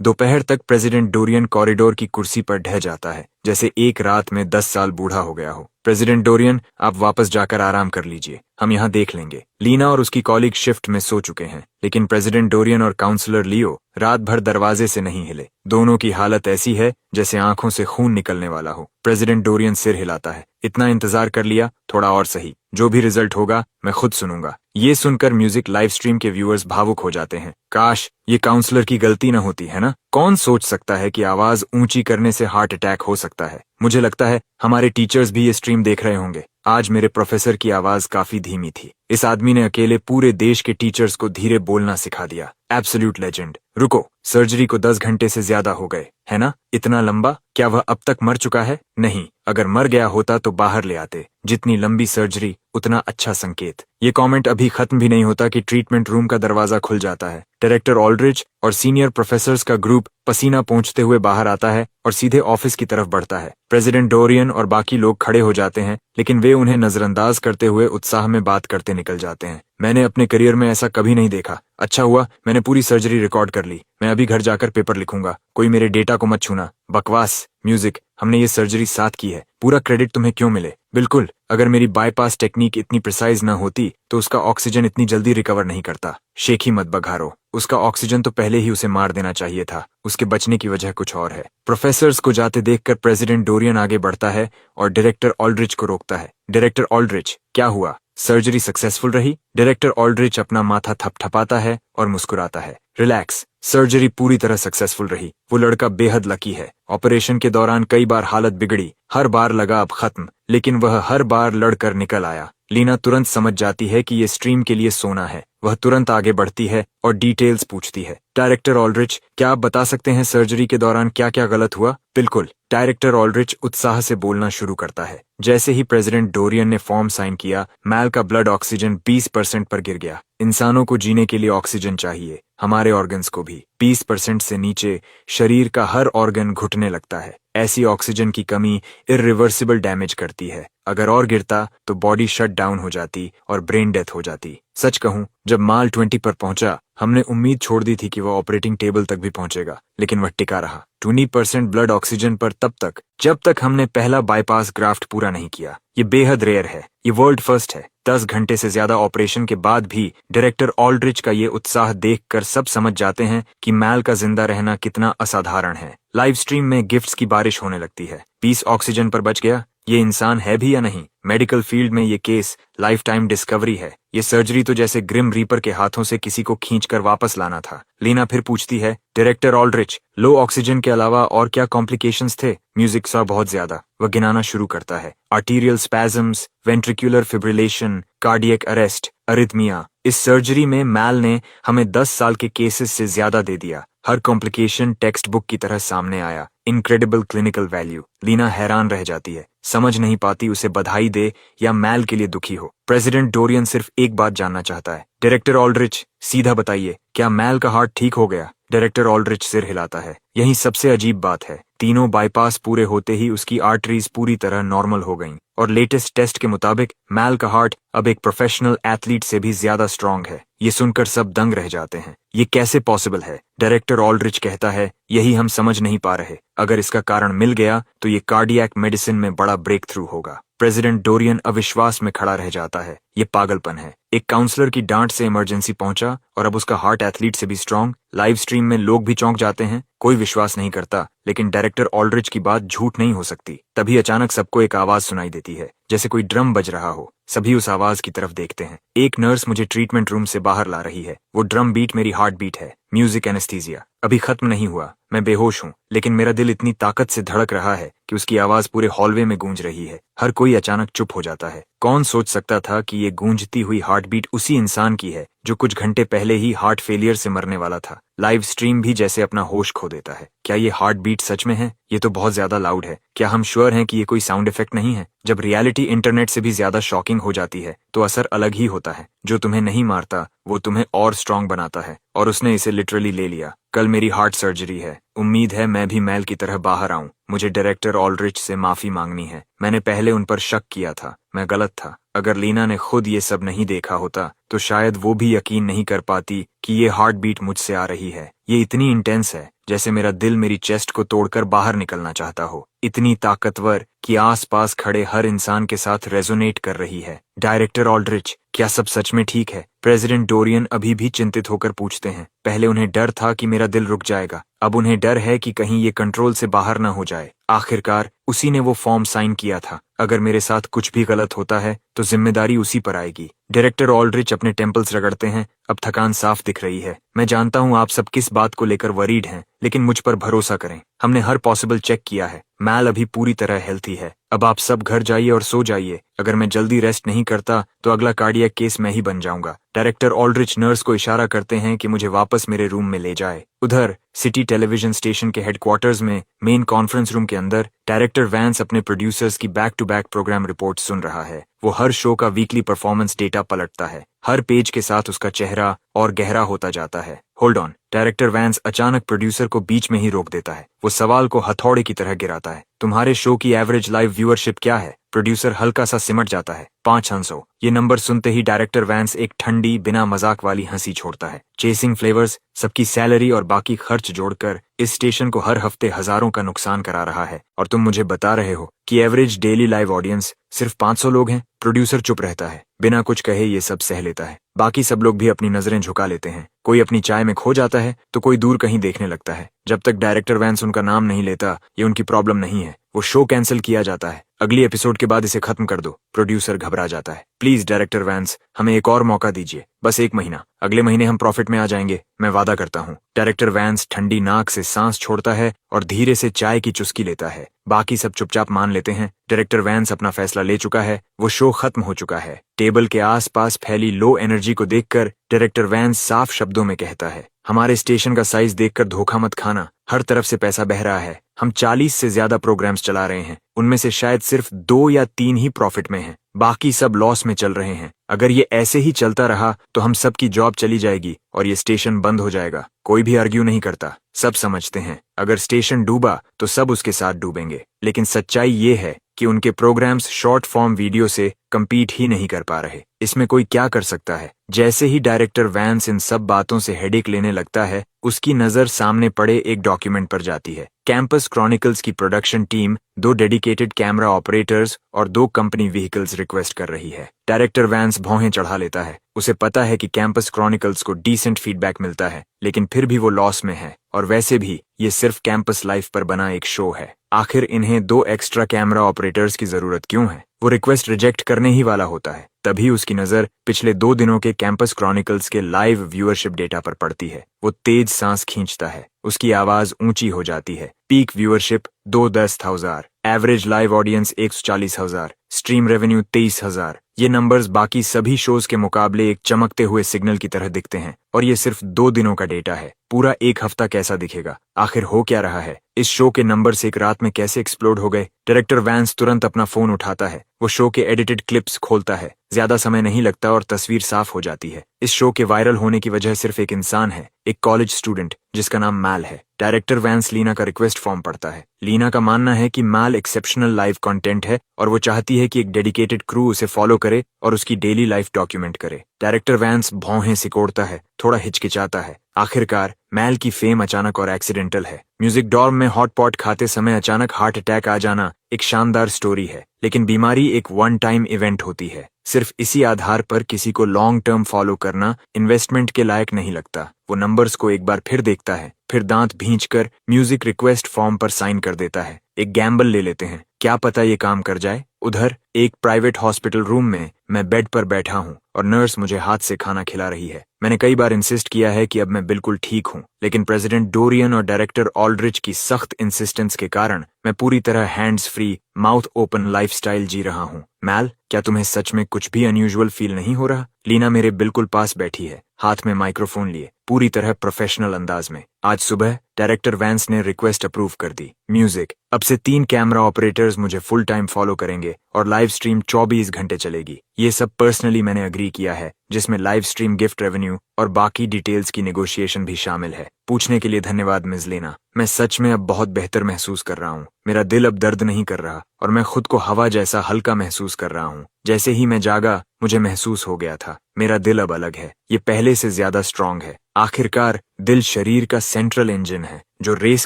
दोपहर तक प्रेसिडेंट डोरियन कॉरिडोर की कुर्सी पर ढह जाता है, जैसे एक रात में 10 साल बूढ़ा हो गया हो। प्रेसिडेंट डोरियन, आप वापस जाकर आराम कर लीजिए, हम यहाँ देख लेंगे। लीना और उसकी कॉलीग शिफ्ट में सो चुके हैं, लेकिन प्रेसिडेंट डोरियन और काउंसलर लियो रात भर दरवाजे से नहीं हिले। दोनों की हालत ऐसी है जैसे आंखों से खून निकलने वाला हो। प्रेसिडेंट डोरियन सिर हिलाता है। इतना इंतजार कर लिया, थोड़ा और सही। जो भी रिजल्ट होगा मैं खुद सुनूंगा। ये सुनकर म्यूजिक लाइव स्ट्रीम के व्यूअर्स भावुक हो जाते हैं। काश ये काउंसलर की गलती न होती, है ना? कौन सोच सकता है कि आवाज ऊंची करने से हार्ट अटैक हो सकता है? मुझे लगता है हमारे टीचर्स भी ये स्ट्रीम देख रहे होंगे। आज मेरे प्रोफेसर की आवाज काफी धीमी थी। इस आदमी ने अकेले पूरे देश के टीचर्स को धीरे बोलना सिखा दिया। Absolute legend. रुको, सर्जरी को 10 घंटे से ज्यादा हो गए, है ना? इतना लंबा? क्या वह अब तक मर चुका है? नहीं, अगर मर गया होता तो बाहर ले आते। जितनी लंबी सर्जरी उतना अच्छा संकेत। ये कमेंट अभी खत्म भी नहीं होता कि ट्रीटमेंट रूम का दरवाजा खुल जाता है। डायरेक्टर ऑल्ड्रिच और सीनियर प्रोफेसर्स का ग्रुप पसीना पोंछते हुए बाहर आता है और सीधे ऑफिस की तरफ बढ़ता है। प्रेसिडेंट डोरियन और बाकी लोग खड़े हो जाते हैं, लेकिन वे उन्हें नजरअंदाज करते हुए उत्साह में बात करते निकल जाते हैं। मैंने अपने करियर में ऐसा कभी नहीं देखा। अच्छा हुआ मैंने पूरी सर्जरी रिकॉर्ड कर ली। मैं अभी घर जाकर पेपर लिखूंगा। कोई मेरे डेटा को मत छूना। बकवास। म्यूजिक। हमने ये सर्जरी साथ की है, पूरा क्रेडिट तुम्हें क्यों मिले? बिल्कुल, अगर मेरी बाईपास टेक्निक इतनी प्रिसाइज न होती तो उसका ऑक्सीजन इतनी जल्दी रिकवर नहीं करता। शेखी मत बघारो, उसका ऑक्सीजन तो पहले ही उसे मार देना चाहिए था। उसके बचने की वजह कुछ और है। प्रोफेसर्स को जाते देखकर प्रेसिडेंट डोरियन आगे बढ़ता है और डायरेक्टर ऑल्ड्रिच को रोकता है। डायरेक्टर ऑल्ड्रिच, क्या हुआ? सर्जरी सक्सेसफुल रही? डायरेक्टर ऑल्ड्रिच अपना माथा थपथपाता है और मुस्कुराता है। रिलैक्स, सर्जरी पूरी तरह सक्सेसफुल रही। वो लड़का बेहद लकी है। ऑपरेशन के दौरान कई बार हालत बिगड़ी, हर बार लगा अब खत्म, लेकिन वह हर बार लड़कर निकल आया। लीना तुरंत समझ जाती है कि ये स्ट्रीम के लिए सोना है। वह तुरंत आगे बढ़ती है और डिटेल्स पूछती है। डायरेक्टर ऑल्ड्रिच, क्या आप बता सकते हैं सर्जरी के दौरान क्या क्या गलत हुआ? बिल्कुल, डायरेक्टर ऑल्ड्रिच उत्साह से बोलना शुरू करता है। जैसे ही प्रेसिडेंट डोरियन ने फॉर्म साइन किया, मैल का ब्लड ऑक्सीजन 20% पर गिर गया। इंसानों को जीने के लिए ऑक्सीजन चाहिए, हमारे ऑर्गन्स को भी। 20% से नीचे शरीर का हर ऑर्गन घुटने लगता है। ऐसी ऑक्सीजन की कमी इर्रिवर्सिबल डैमेज करती है। अगर और गिरता तो बॉडी शट डाउन हो जाती और ब्रेन डेथ हो जाती। सच कहूं, जब माल 20 पर पहुंचा हमने उम्मीद छोड़ दी थी कि वह ऑपरेटिंग टेबल तक भी पहुंचेगा, लेकिन वह टिका रहा 20% ब्लड ऑक्सीजन पर तब तक जब तक हमने पहला बाईपास ग्राफ्ट पूरा नहीं किया। ये बेहद रेयर है, ये वर्ल्ड फर्स्ट है। 10 घंटे से ज्यादा ऑपरेशन के बाद भी डायरेक्टर ऑल्ड्रिच का ये उत्साह देखकर सब समझ जाते हैं कि मैल का जिंदा रहना कितना असाधारण है। लाइव स्ट्रीम में गिफ्ट्स की बारिश होने लगती है। 20 ऑक्सीजन पर बच गया, ये इंसान है भी या नहीं? मेडिकल फील्ड में ये केस लाइफ टाइम डिस्कवरी है। ये सर्जरी तो जैसे ग्रिम रीपर के हाथों से किसी को खींचकर वापस लाना था। लीना फिर पूछती है, डायरेक्टर ऑल्ड्रिच, लो ऑक्सीजन के अलावा और क्या कॉम्प्लिकेशंस थे? म्यूजिक सा बहुत ज्यादा। वह गिनाना शुरू करता है। Arterial spasms, ventricular fibrillation, cardiac arrest, arrhythmia. इस सर्जरी में मैल ने हमें 10 साल के केसेस से ज्यादा दे दिया। हर कॉम्प्लिकेशन टेक्स्ट बुक की तरह सामने आया। Incredible clinical value. लीना हैरान रह जाती है, समझ नहीं पाती उसे बधाई दे या मैल के लिए दुखी हो। प्रेसिडेंट डोरियन सिर्फ एक बात जानना चाहता है, डायरेक्टर ऑल्ड्रिच, सीधा बताइए, क्या मैल का हार्ट ठीक हो गया? डायरेक्टर ऑल्ड्रिच सिर हिलाता है। यही सबसे अजीब बात है, तीनों बाईपास पूरे होते ही उसकी आर्टरीज पूरी तरह नॉर्मल हो गईं और लेटेस्ट टेस्ट के मुताबिक मैल का हार्ट अब एक प्रोफेशनल एथलीट से भी ज्यादा स्ट्रांग है। ये सुनकर सब दंग रह जाते हैं। ये कैसे पॉसिबल है? डायरेक्टर ऑल्ड्रिच कहता है, यही हम समझ नहीं पा रहे। अगर इसका कारण मिल गया तो ये कार्डियक मेडिसिन में बड़ा ब्रेक थ्रू होगा। प्रेसिडेंट डोरियन अविश्वास में खड़ा रह जाता है। ये पागलपन है। एक काउंसलर की डांट से इमरजेंसी पहुंचा और अब उसका हार्ट एथलीट से भी स्ट्रांग। लाइव स्ट्रीम में लोग भी चौंक जाते हैं, कोई विश्वास नहीं करता, लेकिन डायरेक्टर ऑल्ड्रिच की बात झूठ नहीं हो सकती। तभी अचानक सबको एक आवाज सुनाई देती है, जैसे कोई ड्रम बज रहा हो। सभी उस आवाज की तरफ देखते हैं। एक नर्स मुझे ट्रीटमेंट रूम से बाहर ला रही है। वो ड्रम बीट मेरी हार्ट बीट है। म्यूजिक एनेस्थीसिया अभी खत्म नहीं हुआ। मैं बेहोश हूँ, लेकिन मेरा दिल इतनी ताकत से धड़क रहा है कि उसकी आवाज पूरे हॉलवे में गूंज रही है। हर कोई अचानक चुप हो जाता है। कौन सोच सकता था कि ये गूंजती हुई हार्ट बीट उसी इंसान की है जो कुछ घंटे पहले ही हार्ट फेलियर से मरने वाला था। लाइव स्ट्रीम भी जैसे अपना होश खो देता है। क्या ये हार्ट बीट सच में है? ये तो बहुत ज्यादा लाउड है। क्या हम श्योर हैं कि ये कोई साउंड इफेक्ट नहीं है? जब रियलिटी इंटरनेट से भी ज्यादा शॉकिंग हो जाती है तो असर अलग ही होता है। जो तुम्हें नहीं मारता वो तुम्हें और स्ट्रांग बनाता है, और उसने इसे लिटरली ले लिया। कल मेरी हार्ट सर्जरी है। उम्मीद है मैं भी मैल की तरह बाहर आऊं। मुझे डायरेक्टर ऑल्ड्रिच से माफी मांगनी है। मैंने पहले उन पर शक किया था, मैं गलत था। अगर लीना ने खुद ये सब नहीं देखा होता तो शायद वो भी यकीन नहीं कर पाती कि ये हार्ट बीट मुझसे आ रही है। ये इतनी इंटेंस है जैसे मेरा दिल मेरी चेस्ट को तोड़कर बाहर निकलना चाहता हो। इतनी ताकतवर कि आसपास खड़े हर इंसान के साथ रेजोनेट कर रही है। डायरेक्टर ऑल्ड्रिच, क्या सब सच में ठीक है? प्रेसिडेंट डोरियन अभी भी चिंतित होकर पूछते हैं। पहले उन्हें डर था कि मेरा दिल रुक जाएगा, अब उन्हें डर है कि कहीं ये कंट्रोल से बाहर ना हो जाए। आखिरकार उसी ने वो फॉर्म साइन किया था। अगर मेरे साथ कुछ भी गलत होता है तो जिम्मेदारी उसी पर आएगी। डायरेक्टर ऑल्ड्रिच अपने टेम्पल्स रगड़ते हैं। अब थकान साफ दिख रही है। मैं जानता हूँ आप सब किस बात को लेकर वरीड हैं, लेकिन मुझ पर भरोसा करें। हमने हर पॉसिबल चेक किया है। मैल अभी पूरी तरह हेल्थी है। अब आप सब घर जाइए और सो जाइए। अगर मैं जल्दी रेस्ट नहीं करता तो अगला कार्डियक केस मैं ही बन जाऊंगा। डायरेक्टर ऑल्ड्रिच नर्स को इशारा करते हैं कि मुझे वापस मेरे रूम में ले जाए। उधर सिटी टेलीविजन स्टेशन के हेडक्वार्टर्स में मेन कॉन्फ्रेंस रूम के अंदर डायरेक्टर वैंस अपने प्रोड्यूसर्स की back to back program report सुन रहा है। वो हर शो का वीकली परफॉर्मेंस डेटा पलटता है। हर पेज के साथ उसका चेहरा और गहरा होता जाता है। Hold on. डायरेक्टर वैंस अचानक प्रोड्यूसर को बीच में ही रोक देता है। वो सवाल को हथौड़े की तरह गिराता है। तुम्हारे शो की एवरेज लाइव व्यूअरशिप क्या है? प्रोड्यूसर हल्का सा सिमट जाता है। 500। ये नंबर सुनते ही डायरेक्टर वैंस एक ठंडी बिना मजाक वाली हंसी छोड़ता है। चेसिंग फ्लेवर्स सबकी सैलरी और बाकी खर्च जोड़कर इस स्टेशन को हर हफ्ते हजारों का नुकसान करा रहा है, और तुम मुझे बता रहे हो कि एवरेज डेली लाइव ऑडियंस सिर्फ 500 लोग हैं। प्रोड्यूसर चुप रहता है, बिना कुछ कहे ये सब सह लेता है। बाकी सब लोग भी अपनी नजरें झुका लेते हैं। कोई अपनी चाय में खो जाता है तो कोई दूर कहीं देखने लगता है। जब तक डायरेक्टर वैंस उनका नाम नहीं लेता ये उनकी प्रॉब्लम नहीं है। वो शो कैंसिल किया जाता है। अगली एपिसोड के बाद इसे खत्म कर दो। प्रोड्यूसर घबरा जाता है। प्लीज डायरेक्टर वैंस, हमें एक और मौका दीजिए, बस 1 महीना। अगले महीने हम प्रॉफिट में आ जाएंगे, मैं वादा करता हूँ। डायरेक्टर वैंस ठंडी नाक से सांस छोड़ता है और धीरे से चाय की चुस्की लेता है। बाकी सब चुपचाप मान लेते हैं। डायरेक्टर वैंस अपना फैसला ले चुका है। वो शो खत्म हो चुका है। टेबल के आसपास फैली लो एनर्जी को देखकर डायरेक्टर वैंस साफ शब्दों में कहता है, हमारे स्टेशन का साइज देखकर धोखा मत खाना। हर तरफ से पैसा बह रहा है। हम 40 से ज्यादा प्रोग्राम्स चला रहे हैं, उनमें से शायद सिर्फ 2 या 3 ही प्रॉफिट में हैं। बाकी सब लॉस में चल रहे हैं। अगर ये ऐसे ही चलता रहा तो हम सब की जॉब चली जाएगी और ये स्टेशन बंद हो जाएगा। कोई भी आर्ग्यू नहीं करता। सब समझते हैं अगर स्टेशन डूबा तो सब उसके साथ डूबेंगे। लेकिन सच्चाई ये है कि उनके प्रोग्राम्स शॉर्ट फॉर्म वीडियो से compete ही नहीं कर पा रहे। इसमें कोई क्या कर सकता है? जैसे ही डायरेक्टर वैंस इन सब बातों से हेडेक लेने लगता है, उसकी नजर सामने पड़े एक डॉक्यूमेंट पर जाती है। कैंपस क्रॉनिकल्स की production team 2 dedicated camera operators और 2 कंपनी व्हीकल्स रिक्वेस्ट कर रही है। डायरेक्टर वैंस भौहें चढ़ा लेता है। उसे पता है कि कैंपस क्रॉनिकल्स को डिसेंट फीडबैक मिलता है, लेकिन फिर भी वो लॉस में है। और वैसे भी ये सिर्फ कैंपस लाइफ पर बना एक शो है। आखिर इन्हें 2 एक्स्ट्रा कैमरा ऑपरेटर्स की जरूरत क्यों है? वो रिक्वेस्ट रिजेक्ट करने ही वाला होता है। तभी उसकी नजर पिछले 2 दिनों के कैंपस क्रॉनिकल्स के लाइव व्यूअरशिप डेटा पर पड़ती है। वो तेज सांस खींचता है। उसकी आवाज ऊंची हो जाती है। Peak viewership 210,000, average live audience 140,000, stream revenue 23,000। ये नंबर्स बाकी सभी शोज के मुकाबले एक चमकते हुए सिग्नल की तरह दिखते हैं, और ये सिर्फ 2 दिनों का डेटा है। पूरा 1 हफ्ता कैसा दिखेगा? आखिर हो क्या रहा है? इस शो के नंबर्स एक रात में कैसे एक्सप्लोड हो गए? डायरेक्टर वैंस तुरंत अपना फोन उठाता है। वो शो के एडिटेड क्लिप्स खोलता है। ज्यादा समय नहीं लगता और तस्वीर साफ हो जाती है। इस शो के वायरल होने की वजह सिर्फ एक इंसान है, एक कॉलेज स्टूडेंट जिसका नाम मैल है। डायरेक्टर वैंस लीना का रिक्वेस्ट फॉर्म पढ़ता है। लीना का मानना है कि मैल एक्सेप्शनल लाइव कंटेंट है और वो चाहती है कि एक डेडिकेटेड क्रू उसे फॉलो करे और उसकी डेली लाइफ डॉक्यूमेंट करे। डायरेक्टर वैंस भौहें सिकोड़ता है, थोड़ा हिचकिचाता है। आखिरकार मैल की फेम अचानक और एक्सीडेंटल है। म्यूजिक डॉर्म में हॉट पॉट खाते समय अचानक हार्ट अटैक आ जाना एक शानदार स्टोरी है, लेकिन बीमारी एक वन टाइम इवेंट होती है। सिर्फ इसी आधार पर किसी को लॉन्ग टर्म फॉलो करना इन्वेस्टमेंट के लायक नहीं लगता। वो नंबर्स को एक बार फिर देखता है, फिर दांत भींचकर म्यूजिक रिक्वेस्ट फॉर्म पर साइन कर देता है। एक गैम्बल ले लेते हैं, क्या पता ये काम कर जाए। उधर एक प्राइवेट हॉस्पिटल रूम में मैं बेड पर बैठा हूँ और नर्स मुझे हाथ से खाना खिला रही है। मैंने कई बार इंसिस्ट किया है कि अब मैं बिल्कुल ठीक हूँ, लेकिन प्रेसिडेंट डोरियन और डायरेक्टर ऑल्ड्रिच की सख्त इंसिस्टेंस के कारण मैं पूरी तरह hands free, mouth open lifestyle जी रहा हूँ। मैल, क्या तुम्हें सच में कुछ भी अनयूजुअल फील नहीं हो रहा? लीना मेरे बिल्कुल पास बैठी है, हाथ में माइक्रोफोन लिए, पूरी तरह प्रोफेशनल अंदाज में। आज सुबह डायरेक्टर वैंस ने रिक्वेस्ट अप्रूव कर दी। म्यूजिक, अब से 3 कैमरा ऑपरेटर्स मुझे फुल टाइम फॉलो करेंगे और लाइव स्ट्रीम 24 घंटे चलेगी। ये सब पर्सनली मैंने अग्री किया है, जिसमें लाइव स्ट्रीम गिफ्ट रेवेन्यू और बाकी डिटेल्स की नेगोशिएशन भी शामिल है। पूछने के लिए धन्यवाद मिस लीना। मैं सच में अब बहुत बेहतर महसूस कर रहा हूँ। मेरा दिल अब दर्द नहीं कर रहा और मैं खुद को हवा जैसा हल्का महसूस कर रहा हूँ। जैसे ही मैं जागा, मुझे महसूस हो गया था मेरा दिल अब अलग है, ये पहले से ज्यादा स्ट्रांग है। आखिरकार दिल शरीर का सेंट्रल इंजन है, जो रेस